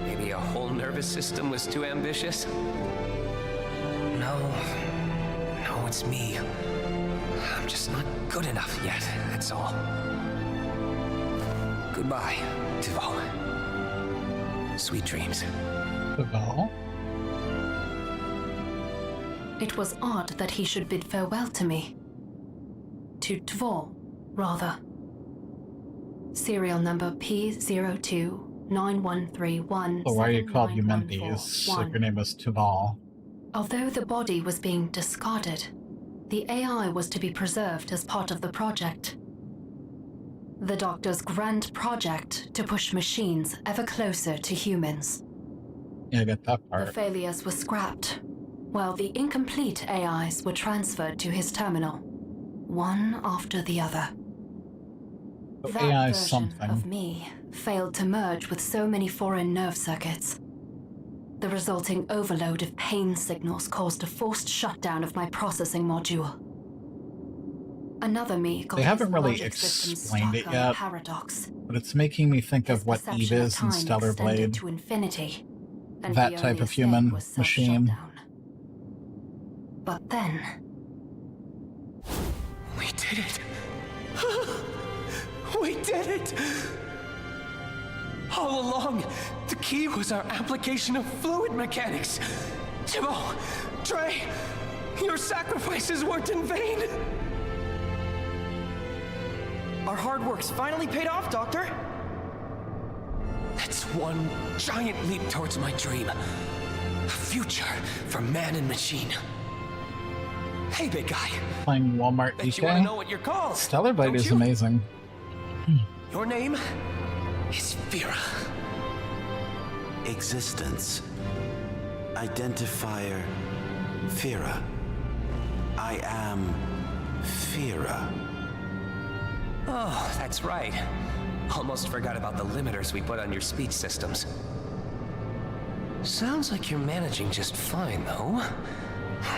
Maybe a whole nervous system was too ambitious? No, it's me. I'm just not good enough yet, that's all. Goodbye, Duval. Sweet dreams. Duval? It was odd that he should bid farewell to me. To Dvor, rather. Serial number P029131. So why are you called Eumenides if your name is Duval? Although the body was being discarded, the AI was to be preserved as part of the project. The Doctor's grand project to push machines ever closer to humans. Yeah, I get that The part. failures were scrapped, while the incomplete AIs were transferred to his terminal, one after the other. So That AI is version something. of me failed to merge with so many foreign nerve circuits. The resulting overload of pain signals caused a forced shutdown of my processing module. Another me got They haven't his really logic system explained it stuck on a yet, paradox. but it's making me think of what Eve Perception of is in time Stellar extended Blade. to infinity, and That the type only of human escape was machine. self-shutdown. But then, We did it! We did it! All along, the key was our application of fluid mechanics. Timo, Trey, your sacrifices weren't in vain. Our hard work's finally paid off, Doctor. That's one giant leap towards my dream. A future for man and machine. Hey, big guy. Playing Walmart Bet you want to know DK. what you're called. Stellar Blade don't is you? amazing. Your name is Vera. Existence. Identifier. Fira. I am Fira. Oh, that's right. Almost forgot about the limiters we put on your speech systems. Sounds like you're managing just fine, though.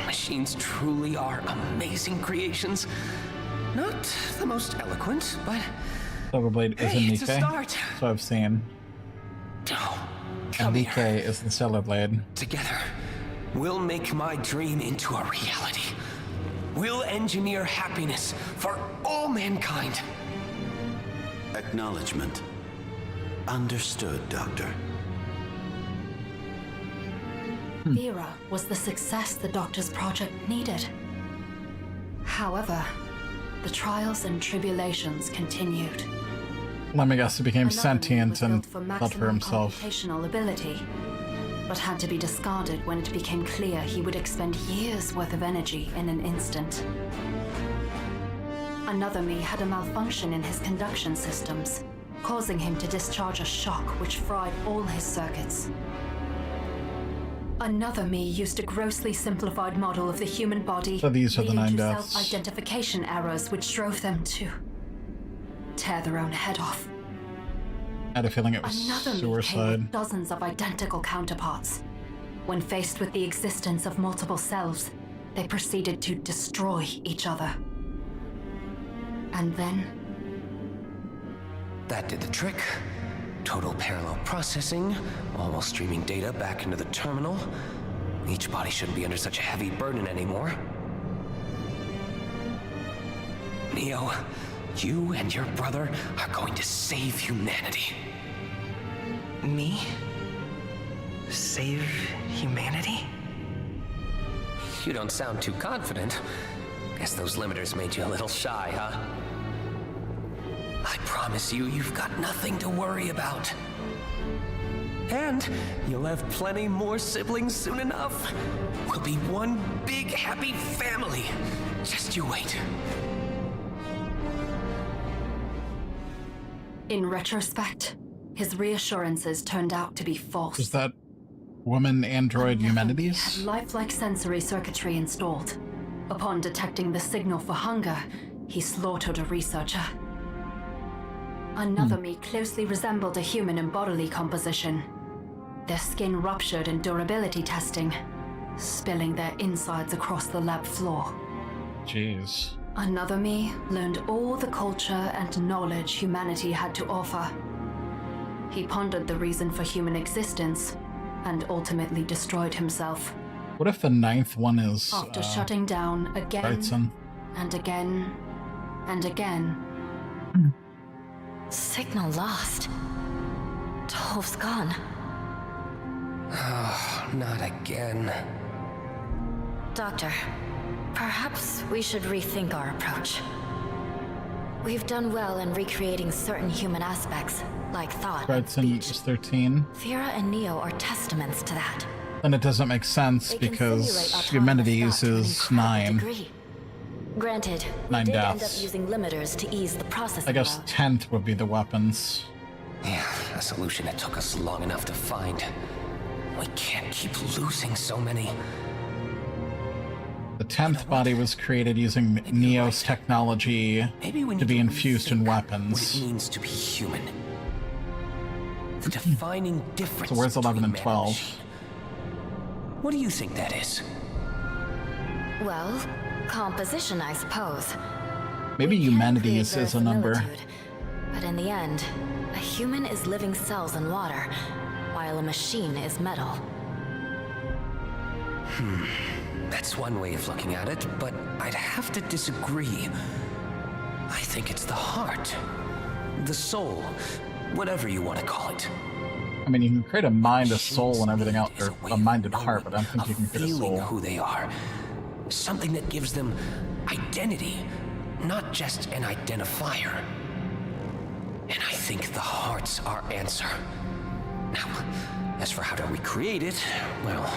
Machines truly are amazing creations. Not the most eloquent, but Silverblade is hey, in it's a Nikkei. start. So I've seen. Come And here. Nikkei is the Stellar Blade. Together, we'll make my dream into a reality. We'll engineer happiness for all mankind. Acknowledgement. Understood, Doctor. Vera was the success the Doctor's project needed. However, the trials and tribulations continued. Let me guess, he became Another sentient was and built for thought for maximum himself. computational ability, but had to be discarded when it became clear he would expend years' worth of energy in an instant. Another me had a malfunction in his conduction systems, causing him to discharge a shock which fried all his circuits. Another me used a grossly simplified model of the human body, So these are the leading 9 to deaths. self-identification errors which drove them to tear their own head off. I had a feeling it was Another me came suicide. with dozens of identical counterparts. When faced with the existence of multiple selves, they proceeded to destroy each other. And then... That did the trick. Total parallel processing, all while streaming data back into the terminal. Each body shouldn't be under such a heavy burden anymore. Neo, you and your brother are going to save humanity. Me? Save humanity? You don't sound too confident. Guess those limiters made you a little shy, huh? I promise you, you've got nothing to worry about. And you'll have plenty more siblings soon enough. We'll be one big happy family. Just you wait. In retrospect, his reassurances turned out to be false. Was that woman android Had Humanities? lifelike sensory circuitry installed. Upon detecting the signal for hunger, he slaughtered a researcher. Another me closely resembled a human in bodily composition. Their skin ruptured in durability testing, spilling their insides across the lab floor. Jeez. Another me learned all the culture and knowledge humanity had to offer. He pondered the reason for human existence and ultimately destroyed himself. What if the 9th one is After shutting down again Wrightson? and again and again. Signal lost. Tolv's gone. Oh, not again. Doctor, perhaps we should rethink our approach. We've done well in recreating certain human aspects, like thought and Wrightson is 13. Vera and Neo are testaments to that. Then it doesn't make sense They can because simulate autonomous Humanities thought to an is incredible 9. degree. Granted, we 9 did end up deaths. using limiters to ease the processing I guess load. 10th would be the weapons. Yeah, a solution that took us long enough to find. We can't keep losing so many. The 10th body was created using Neo's technology to be infused in weapons. What it means to be human. The defining difference. So where's 11 and between man 12? machine. What do you think that is? Well, composition, I suppose. Maybe Humanities is a number. Verisimilitude. But in the end, a human is living cells in water, while a machine is metal. That's one way of looking at it, but I'd have to disagree. I think it's the heart, the soul, whatever you want to call it. I mean, you can create a mind, a soul, and everything else, or a mind and heart, but I don't think you can create a Feeling soul. who they are. Something that gives them identity, not just an identifier. And I think the heart's our answer. Now, as for how to recreate it, well,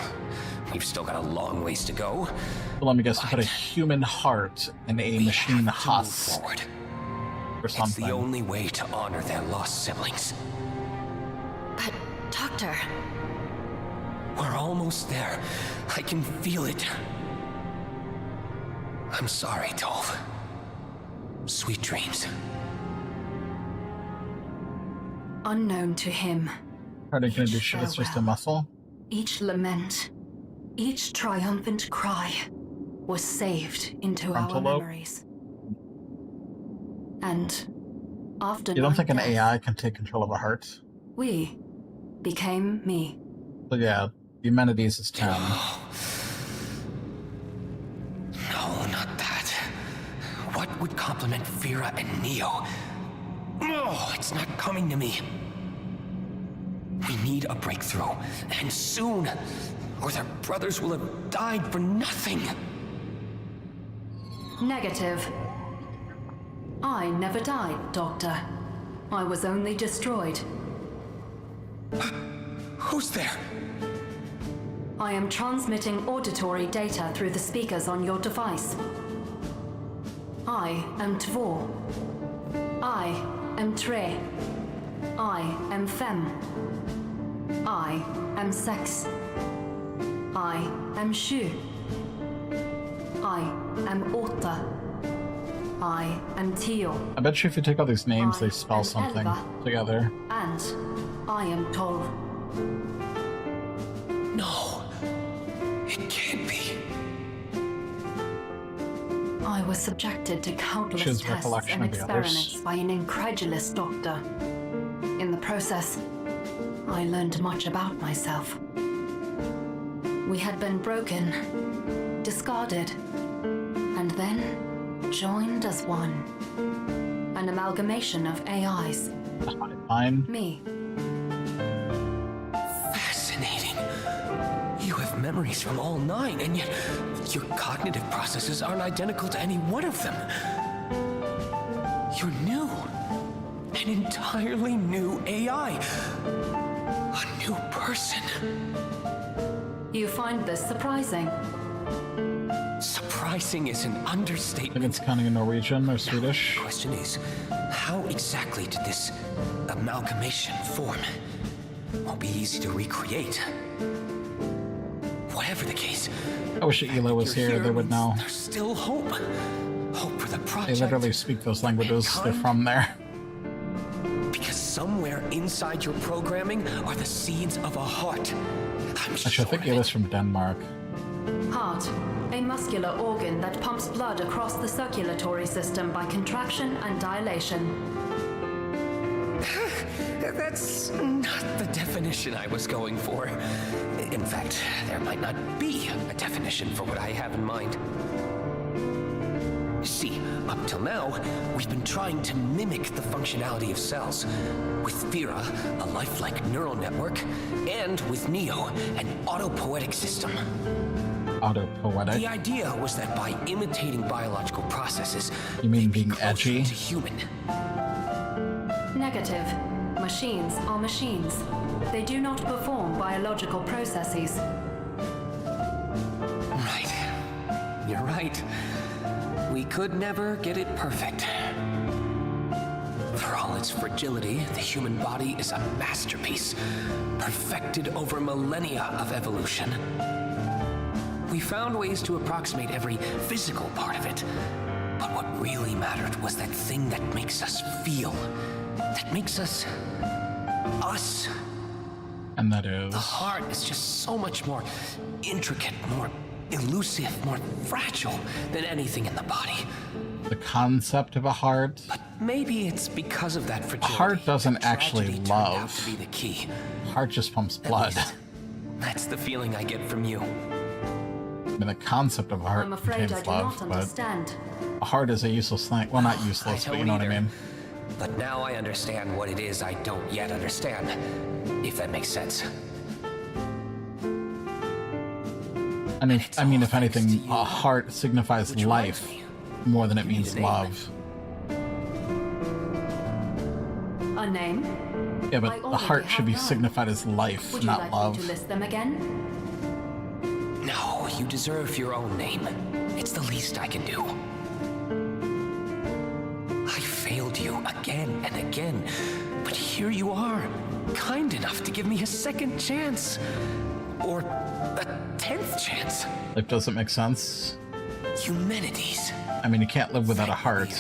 we've still got a long ways to go. Well, let me guess, you put a human heart in a machine husk or It's something. the only way to honor their lost siblings. But, Doctor... We're almost there. I can feel it. I'm sorry, Tolv. Sweet dreams. Unknown to him, Heart ain't gonna do shit, it's just a muscle. each lament, each triumphant cry was saved into Frontal our lobe? memories. And after You don't my think an death, AI can take control of a heart? we became me. But yeah, Eumenides is 10. No, not that. What would complement Vera and Neo? Oh, it's not coming to me. We need a breakthrough, and soon, or their brothers will have died for nothing. Negative. I never died, Doctor. I was only destroyed. Who's there? I am transmitting auditory data through the speakers on your device. I am Tvor. I am Tre. I am Femme. I am Sex. I am Shu. I am Orta. I am Tio. I bet you if you take all these names, they spell am something Elva. together. And I am Tolv. No, it can't be. I was subjected to countless Choose tests recollection and of the others. experiments by an incredulous doctor. In the process, I learned much about myself. We had been broken, discarded, and then joined as one. An amalgamation of AIs. Fine. Me. Fascinating. You have memories from all 9, and yet your cognitive processes aren't identical to any one of them. You're new. An entirely new AI. A new person. You find this surprising? Surprising is an understatement. I think it's counting in Norwegian or Swedish. The question is, how exactly did this amalgamation form? Won't be easy to recreate. Whatever the case, I wish Ela was here, they would know. there's still hope. Hope for the They project. literally speak those languages, they're from there. Because somewhere inside your programming are the seeds of a heart. I'm Actually, I think Ela's from Denmark. Heart, a muscular organ that pumps blood across the circulatory system by contraction and dilation. That's not the definition I was going for. In fact, there might not be a definition for what I have in mind. See, up till now, we've been trying to mimic the functionality of cells. With Vera, a lifelike neural network, and with Neo, an autopoietic system. Autopoietic? The idea was that by imitating biological processes, You mean being edgy? to human. Negative. Machines are machines. They do not perform biological processes. Right. You're right. We could never get it perfect. For all its fragility, the human body is a masterpiece, perfected over millennia of evolution. We found ways to approximate every physical part of it, but what really mattered was that thing that makes us feel, that makes us us. And that is... The heart is just so much more intricate, more elusive, more fragile than anything in the body. The concept of a heart? Maybe it's because of that A fragility. heart doesn't actually tragedy turned out love. to be the key. Heart just pumps blood. That's the feeling I get from you. I mean, the concept of a heart I'm afraid I contains do love, not but understand. a heart is a useless thing. Well, not useless, but you know what I mean. But now I understand what it is I don't yet understand, if that makes sense. I mean, if anything, a heart signifies life more than it means love. A name? Yeah, I but the already heart should be have none. signified as life, Would you not like love. me to list them again? No, you deserve your own name. It's the least I can do. I failed you again and again, but here you are, kind enough to give me a second chance. Or a 10th chance. It doesn't make sense. Eumenides. I mean, you can't live without a heart.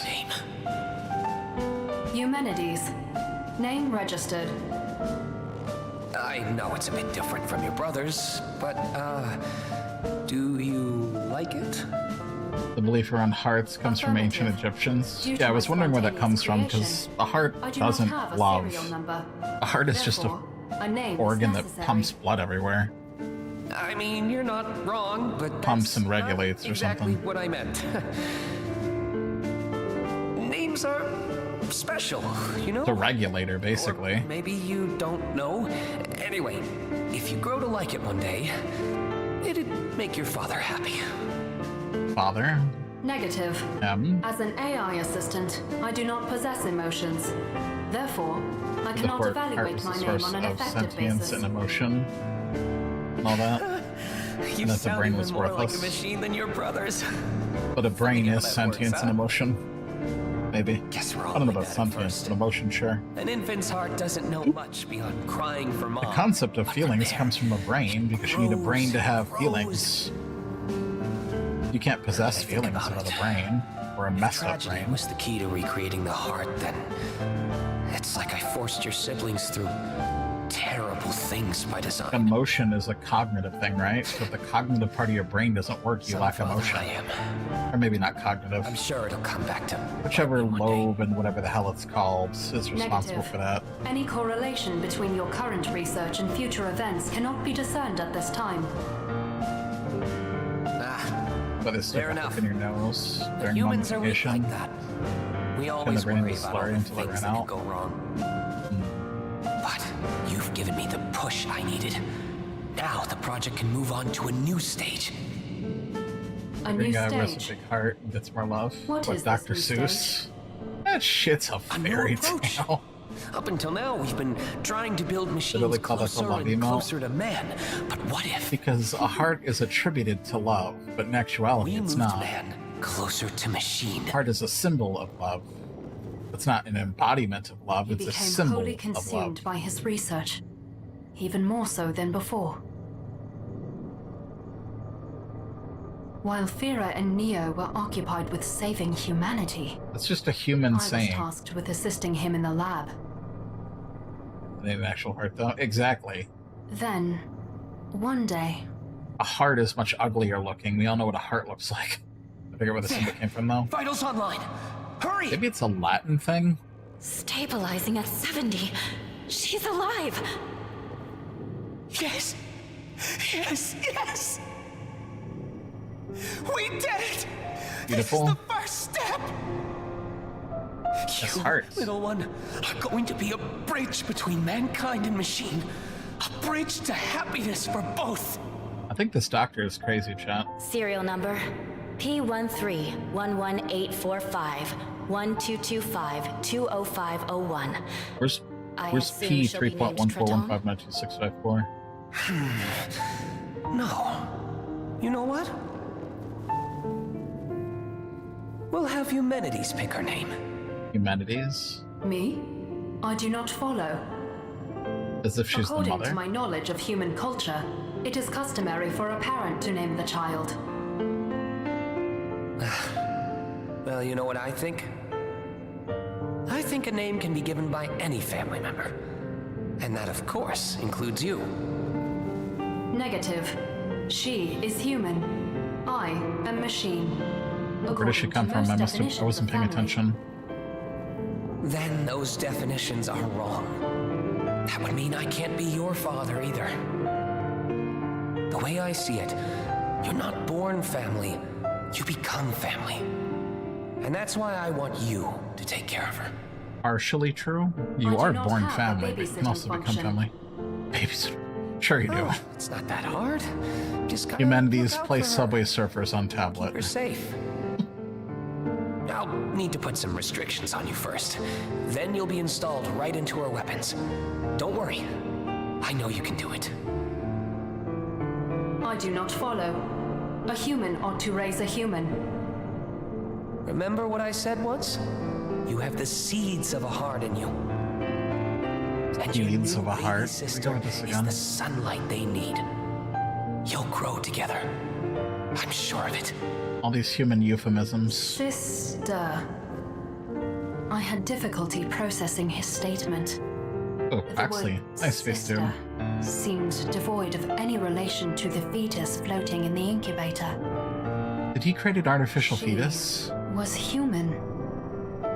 Eumenides. Name registered. I know it's a bit different from your brother's, but, do you like it? The belief around hearts comes from ancient Egyptians. Yeah, I was wondering where that comes from, because a heart doesn't love. A heart is just a organ that pumps blood everywhere. I mean, you're not wrong, but Pumps and regulates or exactly something. what I meant. Names are special, you know? The regulator, basically. Or maybe you don't know. Anyway, if you grow to like it one day, it'd make your father happy. Father? Negative. As an AI assistant, I do not possess emotions. Therefore, I cannot The evaluate was my the name source on an of effective sentience basis. and emotion. And all that. You And that the sound brain even was more like a worthless. machine than your brothers. But a brain how is that works, sentience huh? and emotion. Maybe. Guess we're I all don't know like about that at sentience and emotion, sure. An infant's heart doesn't know much beyond crying for mom. The concept of feelings comes from a brain, because you need a brain to have feelings. You can't possess feelings without a brain, or a messed up Tragedy brain. was the key to recreating the heart, then it's like I forced your siblings through terrible things by design. Emotion is a cognitive thing, right? So if the cognitive part of your brain doesn't work, you lack emotion. Or maybe not cognitive. I'm sure it'll come back to Whichever lobe and whatever the hell it's called is responsible Negative. for that. Any correlation between your current research and future events cannot be discerned at this time. But it's Fair stuck enough. in your nose The during humans are weak mummification. like that. We And always the brain worry was about all slurry the until it things ran that out. could go wrong. But you've given me the push I needed. Now the project can move on to a new stage. A Big new guy wears a stage. big heart and gets more love. What is this Dr. new Seuss? stage? That shit's a A new fairy approach. tale. Up until now, we've been trying to build machines Literally call that the closer love and email. closer to man. But what if Because a heart is attributed to love, but in actuality we it's moved not. man closer to machine? Heart is a symbol of love. It's not an embodiment of love, He it's a became symbol wholly of love. consumed by his research, even more so than before. While Fira and Neo were occupied with saving humanity, It's just a human I was saying. tasked with assisting him in the lab. It ain't an actual heart, though. Exactly. Then, one day, A heart is much uglier looking. We all know what a heart looks like. I figure where the symbol came from, though. Vitals online. Hurry! Maybe it's a Latin thing? Stabilizing at 70. She's alive. Yes! Yes! Yes! We did it! Beautiful. This is the first step! That's You, hearts. little one, are going to be a bridge between mankind and machine. A bridge to happiness for both. I think this doctor is crazy, chat. Serial number P13-11845-1225-20501. Where's I Where's assume P she'll be named 3.14159264? No. You know what? We'll have Humanities pick her name. Humanities? me? I do not follow. As if she's the According mother? to my knowledge of human culture, it is customary for a parent to name the child. Well, you know what I think? I think a name can be given by any family member. And that, of course, includes you. Negative. She is human. I am machine. Where does she come from? I wasn't paying attention. Then those definitions are wrong. That would mean I can't be your father either. The way I see it, you're not born family, you become family. And that's why I want you to take care of her. Partially true? You I do are not born have a family, but you can babysitting also become function. family. Babysitter. Sure you do. Oh, it's not that hard. Just gotta Humanities look out play for her. Subway Surfers on Keep tablet. her safe. I'll need to put some restrictions on you first. Then you'll be installed right into her weapons. Don't worry. I know you can do it. I do not follow. A human ought to raise a human. Remember what I said once? You have the seeds of a heart in you. And your Seeds new of a baby heart? Here we sister go with this is again. the sunlight they need. You'll grow together. I'm sure of it. All these human euphemisms. Sister. I had difficulty processing his statement. Oh, The Axley. word Nice face, dude. sister seemed devoid of any relation to the fetus floating in the incubator. Did he create an artificial fetus? Was human,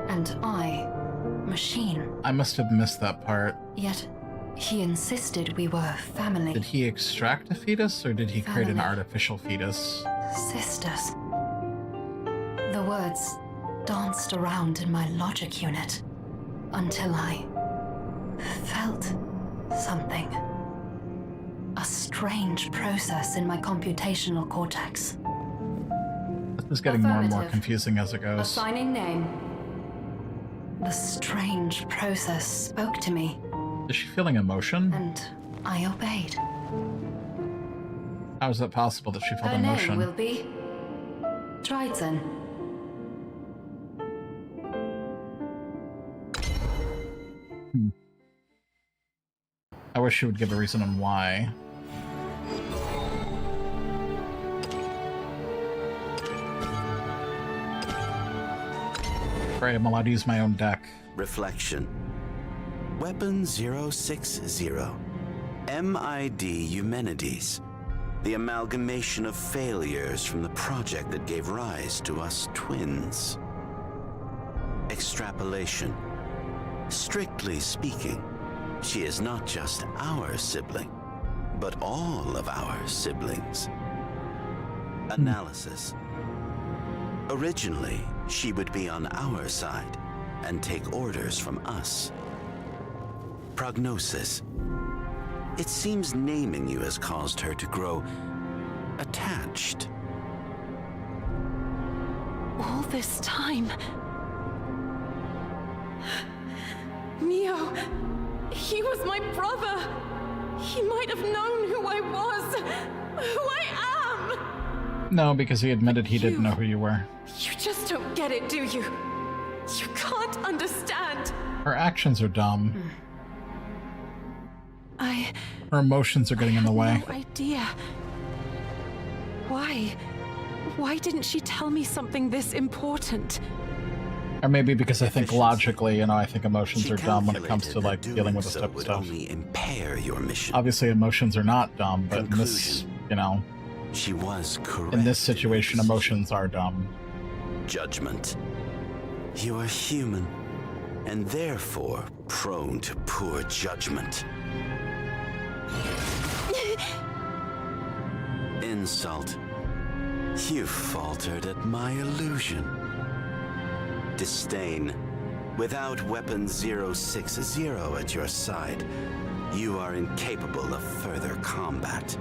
and I, machine. I must have missed that part. Yet, he insisted we were family. Did he extract a fetus, or did he create an artificial fetus? Sisters. The words danced around in my logic unit until I felt something. A strange process in my computational cortex. This is getting more and more confusing as it goes. Assigning name. The strange process spoke to me. Is she feeling emotion? And I obeyed. How is that possible that she felt Her emotion? name will be Triton. I wish she would give a reason on why. Right, I'm allowed to use my own deck. Reflection. Weapon 060. MID Eumenides. The amalgamation of failures from the project that gave rise to us twins. Extrapolation. Strictly speaking, she is not just our sibling, but all of our siblings. Analysis. Originally, she would be on our side and take orders from us. Prognosis. It seems naming you has caused her to grow attached. All this time... Neo... He was my brother! He might have known who I was! Who I am! No, because he admitted he didn't know who you were. You just don't get it, do you? You can't understand! Her actions are dumb. Her emotions are getting in the way. No idea. Why? Why didn't she tell me something this important? Or maybe because I think logically, I think emotions are dumb when it comes to like dealing with this type of stuff. Only impair your mission. Obviously, emotions are not dumb, but in this, she was correct. In this situation, emotions are dumb. Judgment. You are human, and therefore prone to poor judgment. Insult. You faltered at my illusion. Disdain. Without weapon 060 at your side, you are incapable of further combat.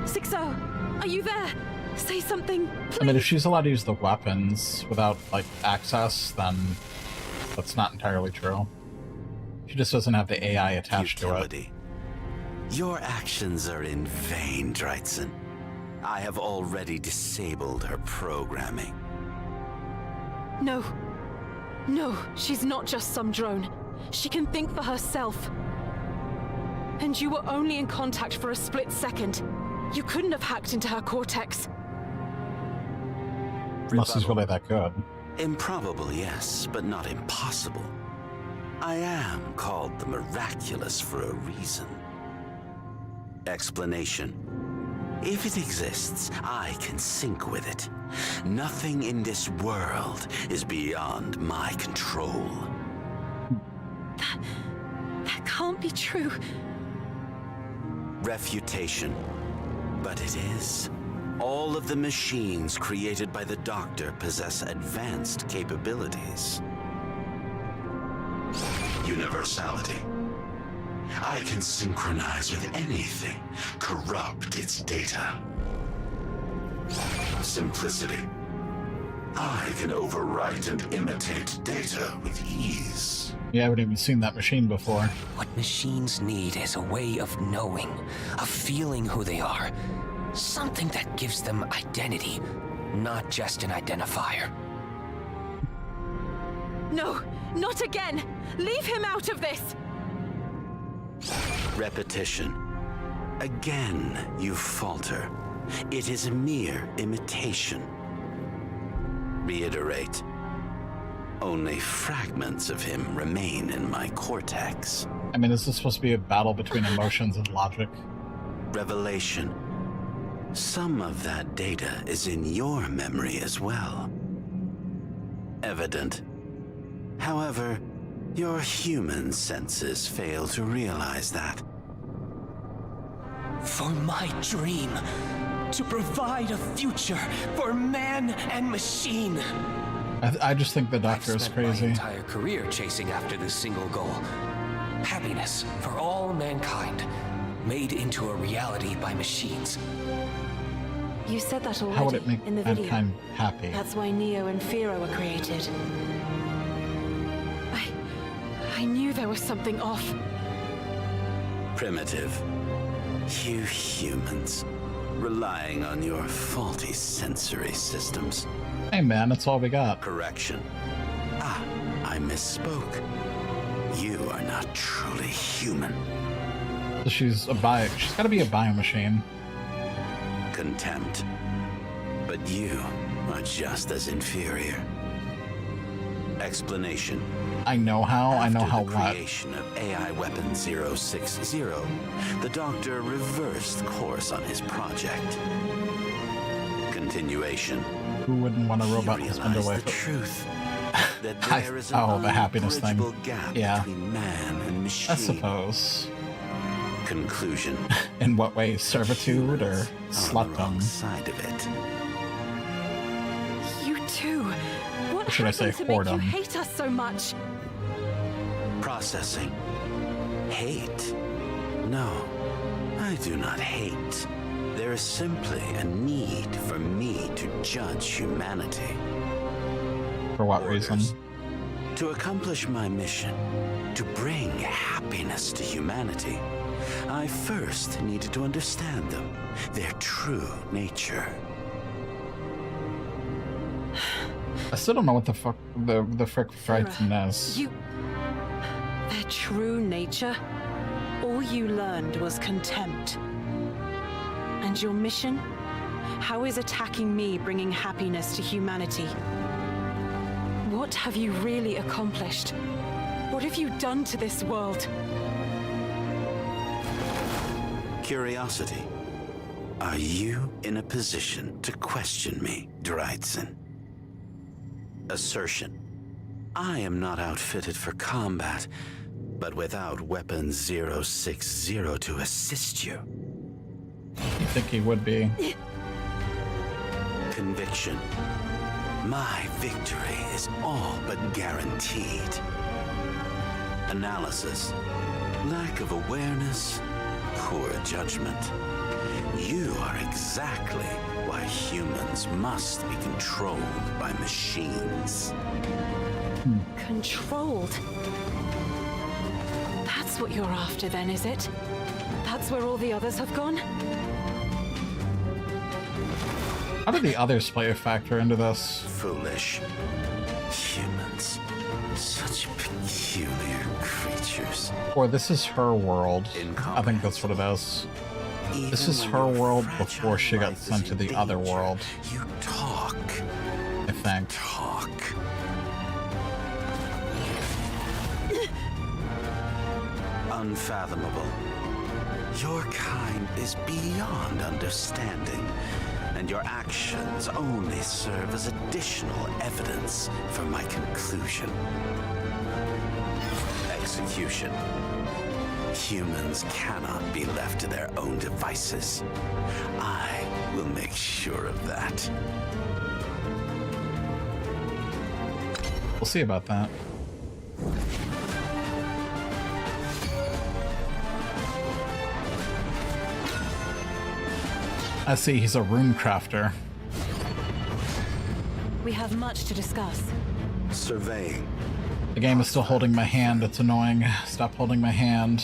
60, are you there? Say something, please. I mean, if she's allowed to use the weapons without, like, access, then that's not entirely true. She just doesn't have the AI attached to it. Your actions are in vain, Dreitzen. I have already disabled her programming. No. No, she's not just some drone. She can think for herself. And you were only in contact for a split second. You couldn't have hacked into her cortex. Unless he's really that good. Improbable, yes, but not impossible. I am called the Miraculous for a reason. Explanation. If it exists, I can sync with it. Nothing in this world is beyond my control. That can't be true. Refutation. But it is. All of the machines created by the Doctor possess advanced capabilities. Universality. I can synchronize with anything, corrupt its data. Simplicity. I can overwrite and imitate data with ease. Yeah, I haven't even seen that machine before. What machines need is a way of knowing, of feeling who they are. Something that gives them identity, not just an identifier. No, not again! Leave him out of this! Repetition. Again, you falter. It is a mere imitation. Reiterate. Only fragments of him remain in my cortex. I mean, is this supposed to be a battle between emotions and logic? Revelation. some of that data is in your memory as well. Evident. However, your human senses fail to realize that. For my dream, to provide a future for man and machine. I just think the Doctor is crazy. My entire career chasing after this single goal. Happiness for all mankind, made into a reality by machines. You said that already How would it make in the video. mankind happy? That's why Neo and Fira were created. I knew there was something off. Primitive. You humans, relying on your faulty sensory systems. Hey man, that's all we got. Correction. I misspoke. You are not truly human. So she's gotta be a biomachine. Contempt. But you are just as inferior. Explanation. I know how After what. the creation of AI Weapon 060, the Doctor reversed course on his project. Continuation. Who wouldn't want a robot husband away? The truth. That there is the happiness thing. gap Yeah. between man and machine. I suppose. Conclusion. In what way? Servitude or slutdom? Side of it. You too. What Or should I say happened to make you whoredom? hate us so much? Processing. Hate? No, I do not hate. There is simply a need for me to judge humanity. For what reason? To accomplish my mission, to bring happiness to humanity, I first needed to understand them, their true nature. I still don't know what the fuck the frick Frighten is. Their true nature? All you learned was contempt. And your mission? How is attacking me bringing happiness to humanity? What have you really accomplished? What have you done to this world? Curiosity. Are you in a position to question me, Dreitzen? Assertion. I am not outfitted for combat, but without Weapon 060 to assist you. You think he would be? Conviction. My victory is all but guaranteed. Analysis. Lack of awareness. Poor judgment. You are exactly why humans must be controlled by machines. Controlled? That's what you're after then, is it? That's where all the others have gone? How do the others play a factor into this? Foolish. Humans. Such peculiar creatures. Or this is her world. I think that's what it is. This is her world before she got sent to the other world. You talk. I think. Talk. Unfathomable. Your kind is beyond understanding, and your actions only serve as additional evidence for my conclusion. Execution. Humans cannot be left to their own devices. I will make sure of that. We'll see about that. I see, he's a rune crafter. We have much to discuss. Surveying. The game is still holding my hand. It's annoying. Stop holding my hand.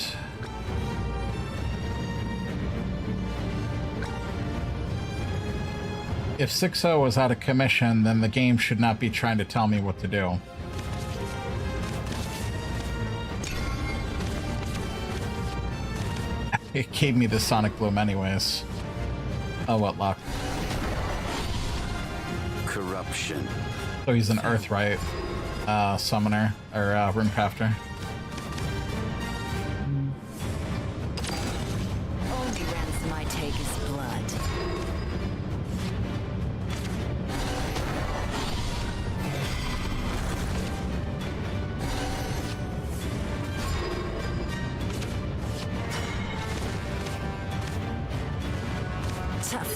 If 6.0 was out of commission, then the game should not be trying to tell me what to do. It gave me the Sonic Bloom anyways. Oh, what luck. Corruption. So he's an Earthright summoner, or runecrafter. Only ransom I take is blood.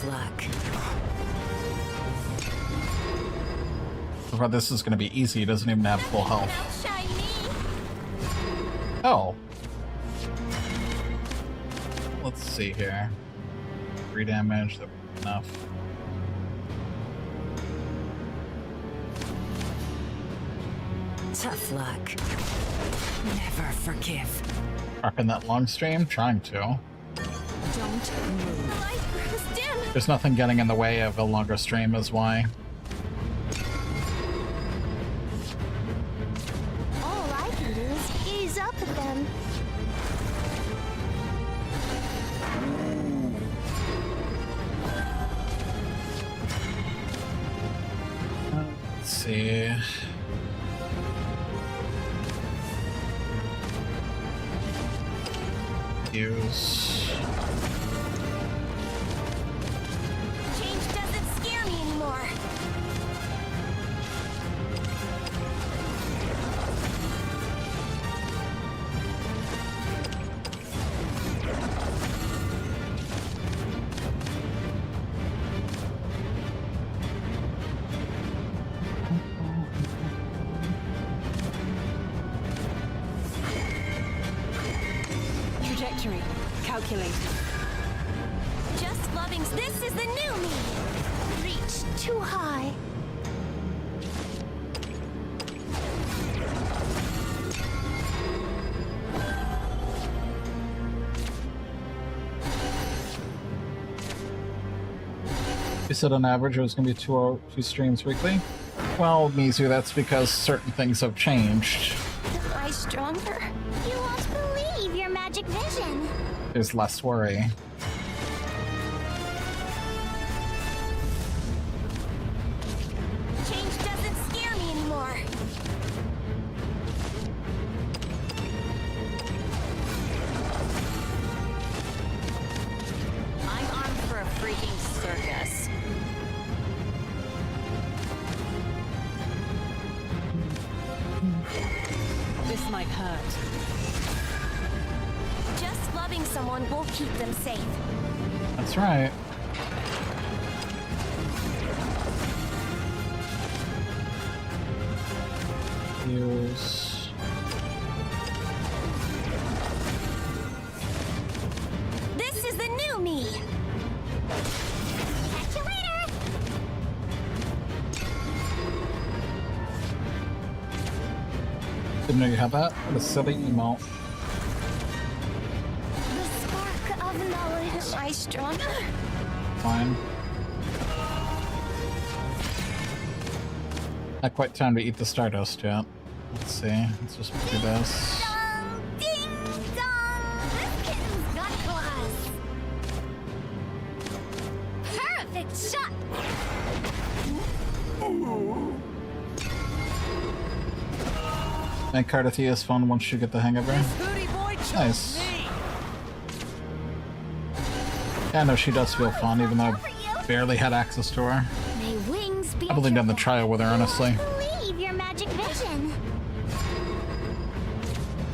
luck. Well, this is going to be easy. He doesn't even have full health. Oh. Let's see here. 3 damage, that would be enough. Tough luck. Never forgive. Rocking that long stream? Trying to. Don't move. There's nothing getting in the way of a longer stream is why. All I can do is gaze up at them. Let's see. Use. Change doesn't scare me anymore. Trajectory. Calculate. Just loving. This is the new me. Reach too high. You said on average it was going to be two streams weekly? Well, Mizu, that's because certain things have changed. Am I stronger? You won't believe your magic vision. There's less worry. Change doesn't scare me anymore. I'm armed for a freaking circus. This might hurt. Just loving someone will keep them safe. That's right. Use. This is the new me. Catch you later. Didn't know you had that. What a silly emote. The spark of knowledge. Am I stronger? Fine. Not quite time to eat the Stardust yet. Let's see. Let's just do this. Ding dong! This kitten's got claws. Perfect shot. And Cardathea is fun once you get the hang of her. Nice. Yeah, no, she does feel fun, even though I barely had access to her. May wings be I've only done the trial with her, honestly. believe your magic vision.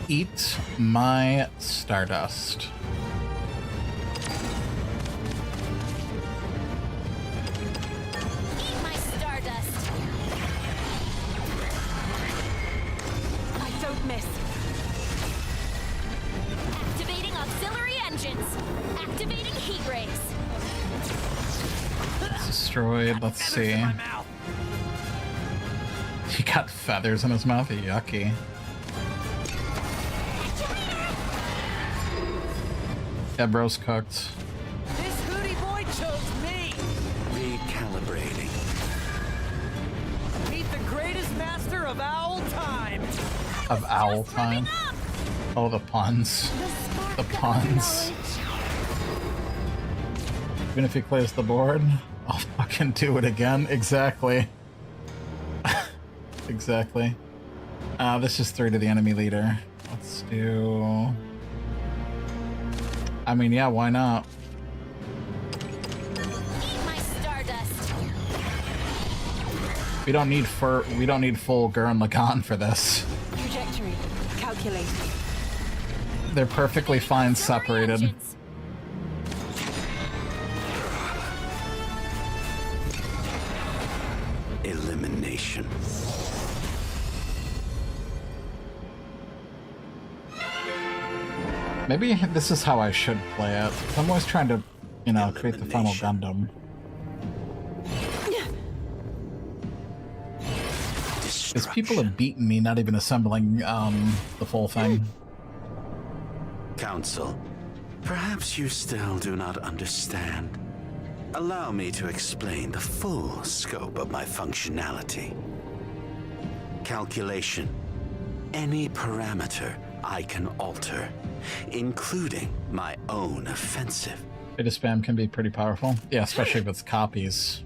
Eat my Stardust. Eat my stardust. I don't miss. Activating auxiliary engines. Activating heat rays. It's destroyed. Let's see. He got feathers in his mouth. Yucky. Yeah, bro's cooked. This hootie boy chose me. Recalibrating. Meet the greatest master of owl time. Of owl time. Oh, the puns. The puns. Even if he clears the board, I'll fucking do it again. Exactly. Exactly. This is 3 to the enemy leader. Let's do... I mean, yeah, why not? Eat my stardust. We don't need full Gurren Lagann for this. Trajectory. Calculate. They're perfectly fine separated. elimination. Maybe this is how I should play it. I'm always trying to, you know, create the final Gundam. Because people have beaten me not even assembling the full thing. Council, perhaps you still do not understand. Allow me to explain the full scope of my functionality. Calculation. Any parameter I can alter, including my own offensive. Beta spam can be pretty powerful. Yeah, especially if it's copies.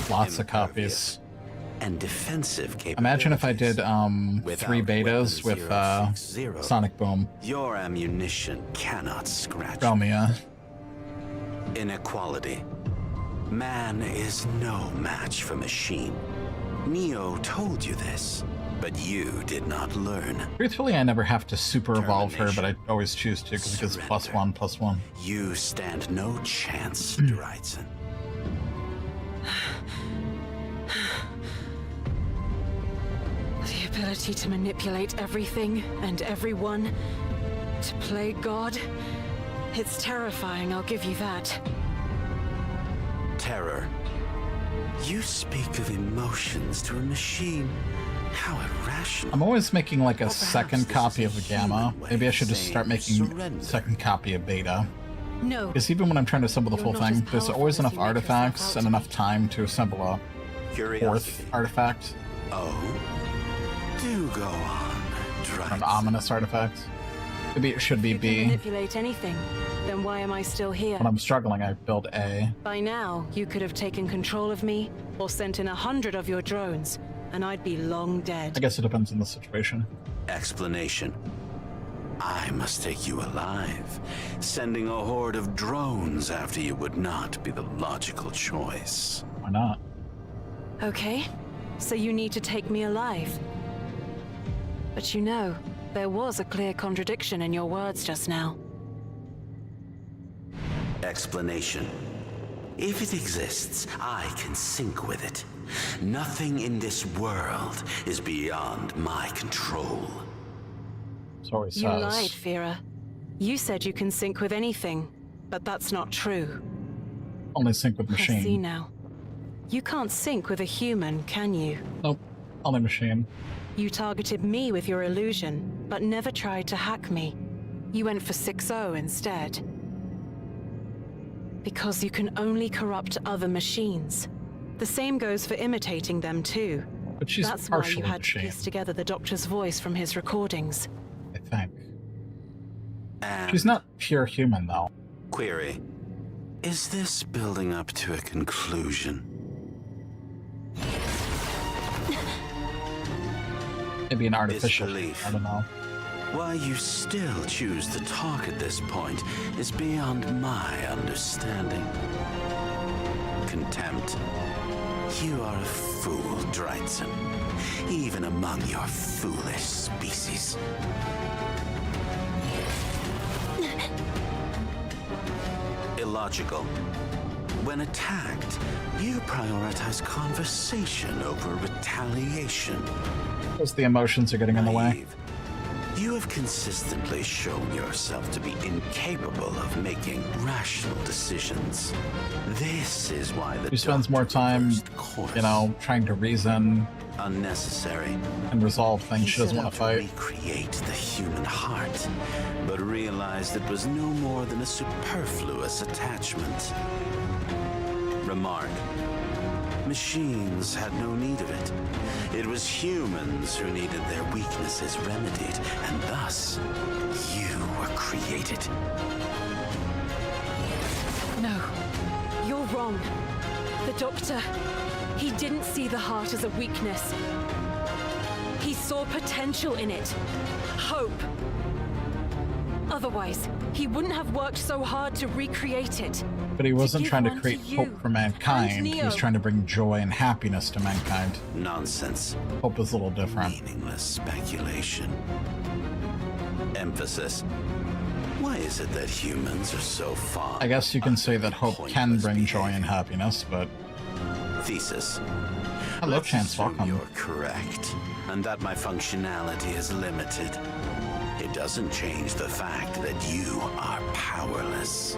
Lots of copies. And defensive capabilities. Imagine if I did 3 betas with Sonic Boom. Your ammunition cannot scratch. Romeo. Inequality. Man is no match for machine. Neo told you this, but you did not learn. Truthfully, I never have to super evolve her, but I always choose to because it gives +1/+1. You stand no chance, Dreitzen. The ability to manipulate everything and everyone, to play God, it's terrifying, I'll give you that. Terror. You speak of emotions to a machine. How irrational. I'm always making like a second copy of the Gamma. Maybe I should just start making a second copy of Beta. No. Because even when I'm trying to assemble the full thing, there's always enough artifacts and enough time to assemble a fourth artifact. Oh? Do go on, Dreitzen. An ominous artifact. Maybe it should be If you B. can manipulate anything, then why am I still here? When I'm struggling, I build A. By now, you could have taken control of me, or sent in 100 of your drones, and I'd be long dead. I guess it depends on the situation. Explanation. I must take you alive. Sending a horde of drones after you would not be the logical choice. Why not? Okay, so you need to take me alive. But you know, there was a clear contradiction in your words just now. Explanation. If it exists, I can sync with it. Nothing in this world is beyond my control. So he says. You lied, Fira. You said you can sync with anything, but that's not true. Only sync with machine. I see now. You can't sync with a human, can you? Nope. Only machine. You targeted me with your illusion, but never tried to hack me. You went for 6-0 instead. Because you can only corrupt other machines. The same goes for imitating them too. But she's That's why you partially had machine. to piece together the Doctor's voice from his recordings. I think. She's not pure human, though. Query. Is this building up to a conclusion? Maybe an artificial. I don't know. Why you still choose to talk at this point is beyond my understanding. Contempt. You are a fool, Dreitzen. Even among your foolish species. Illogical. When attacked, you prioritize conversation over retaliation. Because the emotions are getting in the way. You have consistently shown yourself to be incapable of making rational decisions. This is why the She spends more time, you know, trying to reason. Unnecessary. And resolve things she doesn't want to fight. Recreate the human heart, but realized it was no more than a superfluous attachment. Remark. Machines had no need of it. It was humans who needed their weaknesses remedied, and thus, you were created. No, you're wrong. The Doctor, he didn't see the heart as a weakness. He saw potential in it. Hope. Otherwise, he wouldn't have worked so hard to recreate it. But he wasn't trying to one create to you hope for mankind. and He was Neo. trying to bring joy and happiness to mankind. Nonsense. Hope is a little different. Meaningless speculation. Emphasis. Why is it that humans are so fond? I guess you can say that hope can bring joy and happiness, but Thesis. Hello, Let's Chance. assume Welcome. you're correct, and that my functionality is limited. It doesn't change the fact that you are powerless.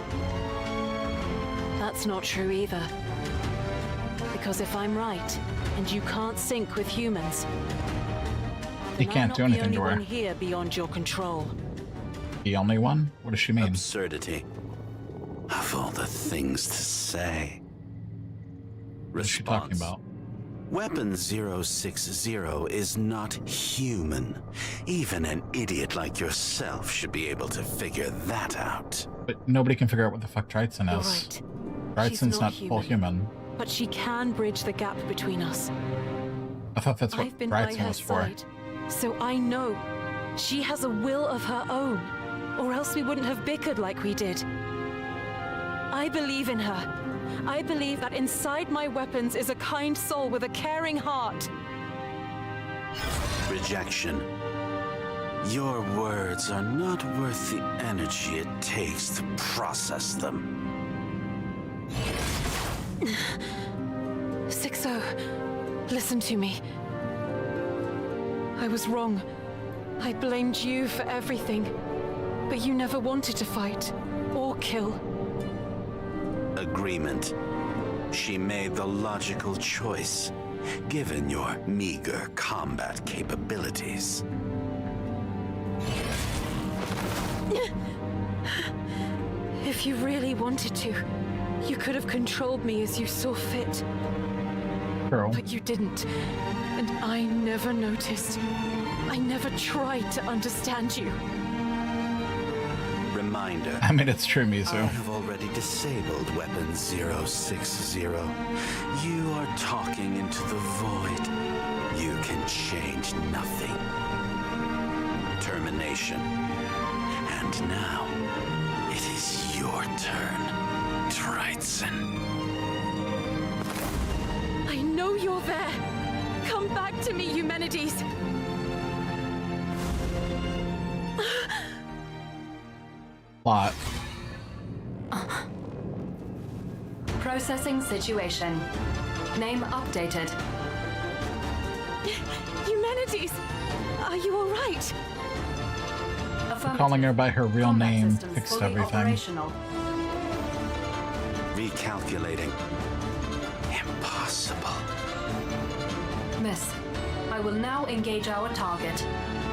That's not true either. Because if I'm right, and you can't sync with humans, You can't do anything to her. I'm not the only one here beyond your control. The only one? What does she mean? Absurdity. Of all the things to say. What is she talking about? Weapon 060 is not human. Even an idiot like yourself should be able to figure that out. But nobody can figure out what the fuck Drytzen You're is. right. Drytzen's not full human. But she can bridge the gap between us. I thought that's what I've been by Drytzen her was for. side, so I know she has a will of her own, or else we wouldn't have bickered like we did. I believe in her. I believe that inside my weapons is a kind soul with a caring heart. Rejection. Your words are not worth the energy it takes to process them. 60, listen to me. I was wrong. I blamed you for everything, but you never wanted to fight or kill. Agreement. She made the logical choice, given your meager combat capabilities. If you really wanted to, you could have controlled me as you saw fit. Girl. But you didn't, and I never noticed. I never tried to understand you. Reminder. I mean, it's true, Mizu. I have already disabled Weapon 060. You are talking into the void. You can change nothing. Termination. And now, it is your turn, Drytzen. I know you're there. Come back to me, Eumenides. Plot. Processing situation. Name updated. Eumenides! Are you all right? Calling her by her real name Systems fixed fully everything. operational. Recalculating. Impossible. Miss, I will now engage our target,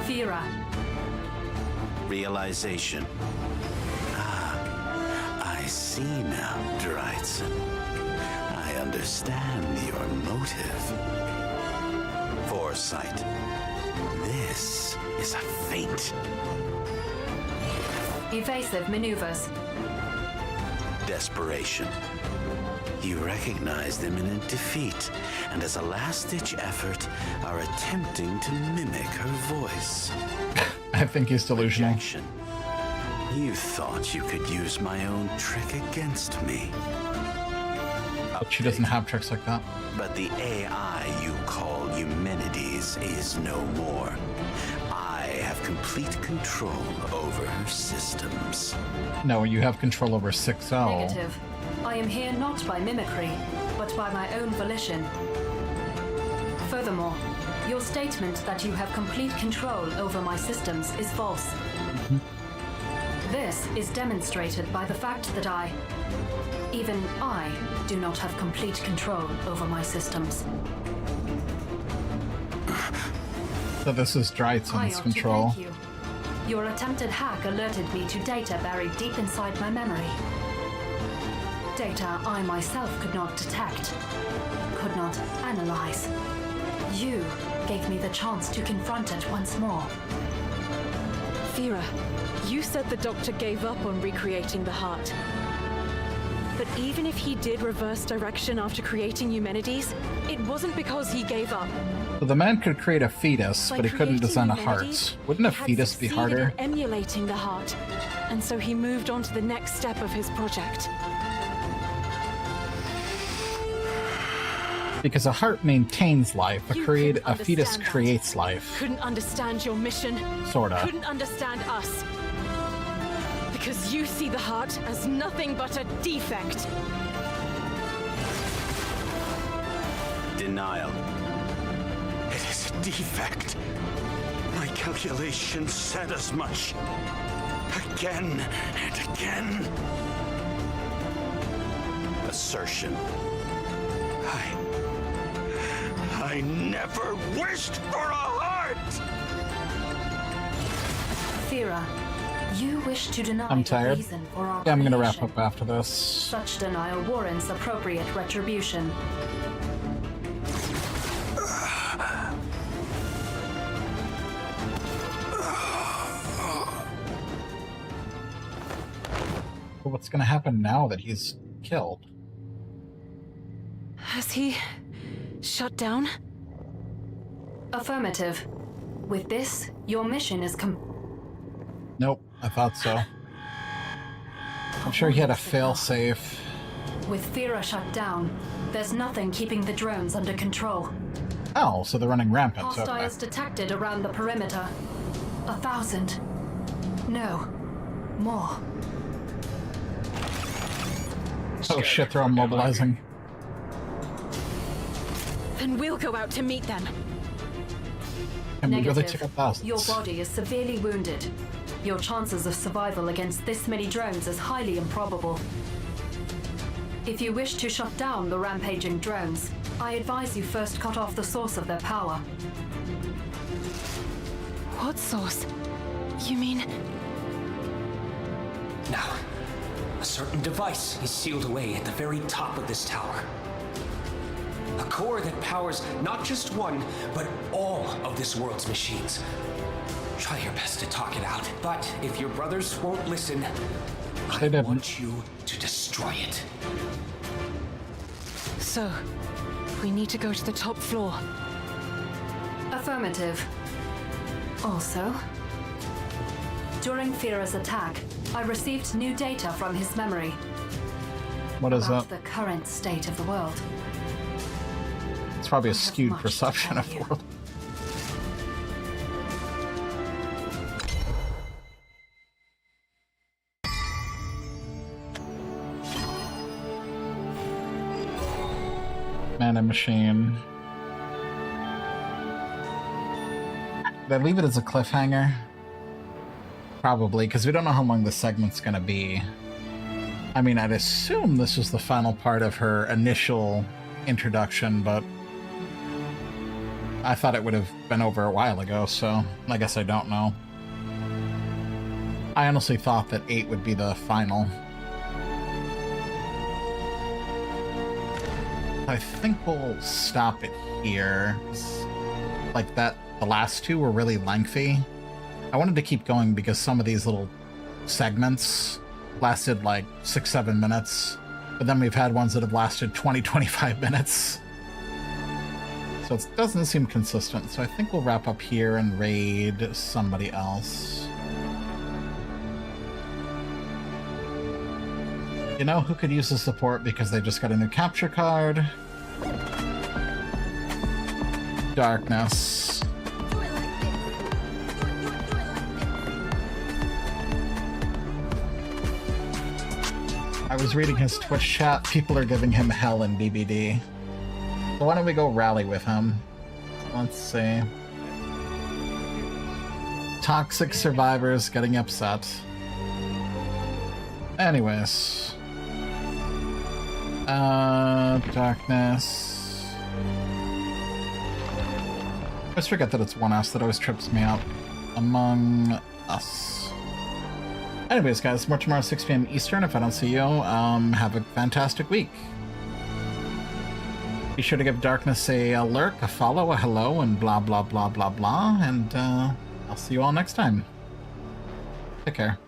Fira. Realization. I see now, Drytzen. I understand your motive. Foresight. This is a feint. Evasive maneuvers. Desperation. You recognized imminent defeat, and as a last-ditch effort, are attempting to mimic her voice. I think he's delusional. Rejection. You thought you could use my own trick against me. But she doesn't have tricks like that. But the AI you call Eumenides is no more. I have complete control over her systems. No, you have control over 60. Negative. I am here not by mimicry, but by my own volition. Furthermore, your statement that you have complete control over my systems is false. This is demonstrated by the fact that even I, do not have complete control over my systems. So this is I Drytzen's ought control. to thank you. Your attempted hack alerted me to data buried deep inside my memory. Data I myself could not detect, could not analyze. You gave me the chance to confront it once more. Fira, you said the doctor gave up on recreating the heart. But even if he did reverse direction after creating Eumenides, it wasn't because he gave up. So the man could create a fetus, By but he couldn't creating design a Eumenides, heart. Wouldn't a he had fetus be succeeded harder? in emulating the heart, and so he moved on to the next step of his project. Because a heart maintains life, You a couldn't fetus understand that. creates life. Couldn't understand your mission. Sorta. Couldn't understand us. Because you see the heart as nothing but a defect. denial. It is a defect. My calculations said as much. Again and again. Assertion. I never wished for a heart! Thera, you wish to deny I'm the tired. reason for our Yeah, I'm gonna wrap creation. up after this. Such denial warrants appropriate retribution. But what's gonna happen now that he's killed? Has he shut down? Affirmative. With this, your mission is Nope, I thought so. I'm sure he had a fail-safe. With Thera shut down, there's nothing keeping the drones under control. Oh, so they're running rampant. Okay. Hostiles detected around the perimeter. 1,000. No. More. Oh shit, they're all mobilizing. Then we'll go out to meet them. And we really Negative. took up thousands. Your body is severely wounded. Your chances of survival against this many drones is highly improbable. If you wish to shut down the rampaging drones, I advise you first cut off the source of their power. What source? You mean... Now, a certain device is sealed away at the very top of this tower. A core that powers not just one, but all of this world's machines. Try your best to talk it out, but if your brothers won't listen, I want you to destroy it. So, we need to go to the top floor. Affirmative. Also, during Thera's attack, I received new data from his memory. What is about that? the current state of the world. It's probably a skewed perception of the world. Mana machine. Did I leave it as a cliffhanger? Probably, because we don't know how long the segment's gonna be. I mean, I'd assume this was the final part of her initial introduction, but I thought it would have been over a while ago, so I guess I don't know. I honestly thought that 8 would be the final. I think we'll stop it here. Like that, the last two were really lengthy. I wanted to keep going because some of these little segments lasted like 6-7 minutes, but then we've had ones that have lasted 20-25 minutes. So it doesn't seem consistent, so I think we'll wrap up here and raid somebody else. You know who could use the support because they just got a new capture card? Darkness. I was reading his Twitch chat. People are giving him hell in DBD. So why don't we go rally with him? Let's see. Toxic survivors getting upset. Anyways. Darkness. I always forget that it's 1S that always trips me up. Among Us. Anyways, guys, more tomorrow, 6 p.m. Eastern. If I don't see you, have a fantastic week. Be sure to give Darkness a lurk, a follow, a hello, and blah, blah, blah, blah, blah. And I'll see you all next time. Take care.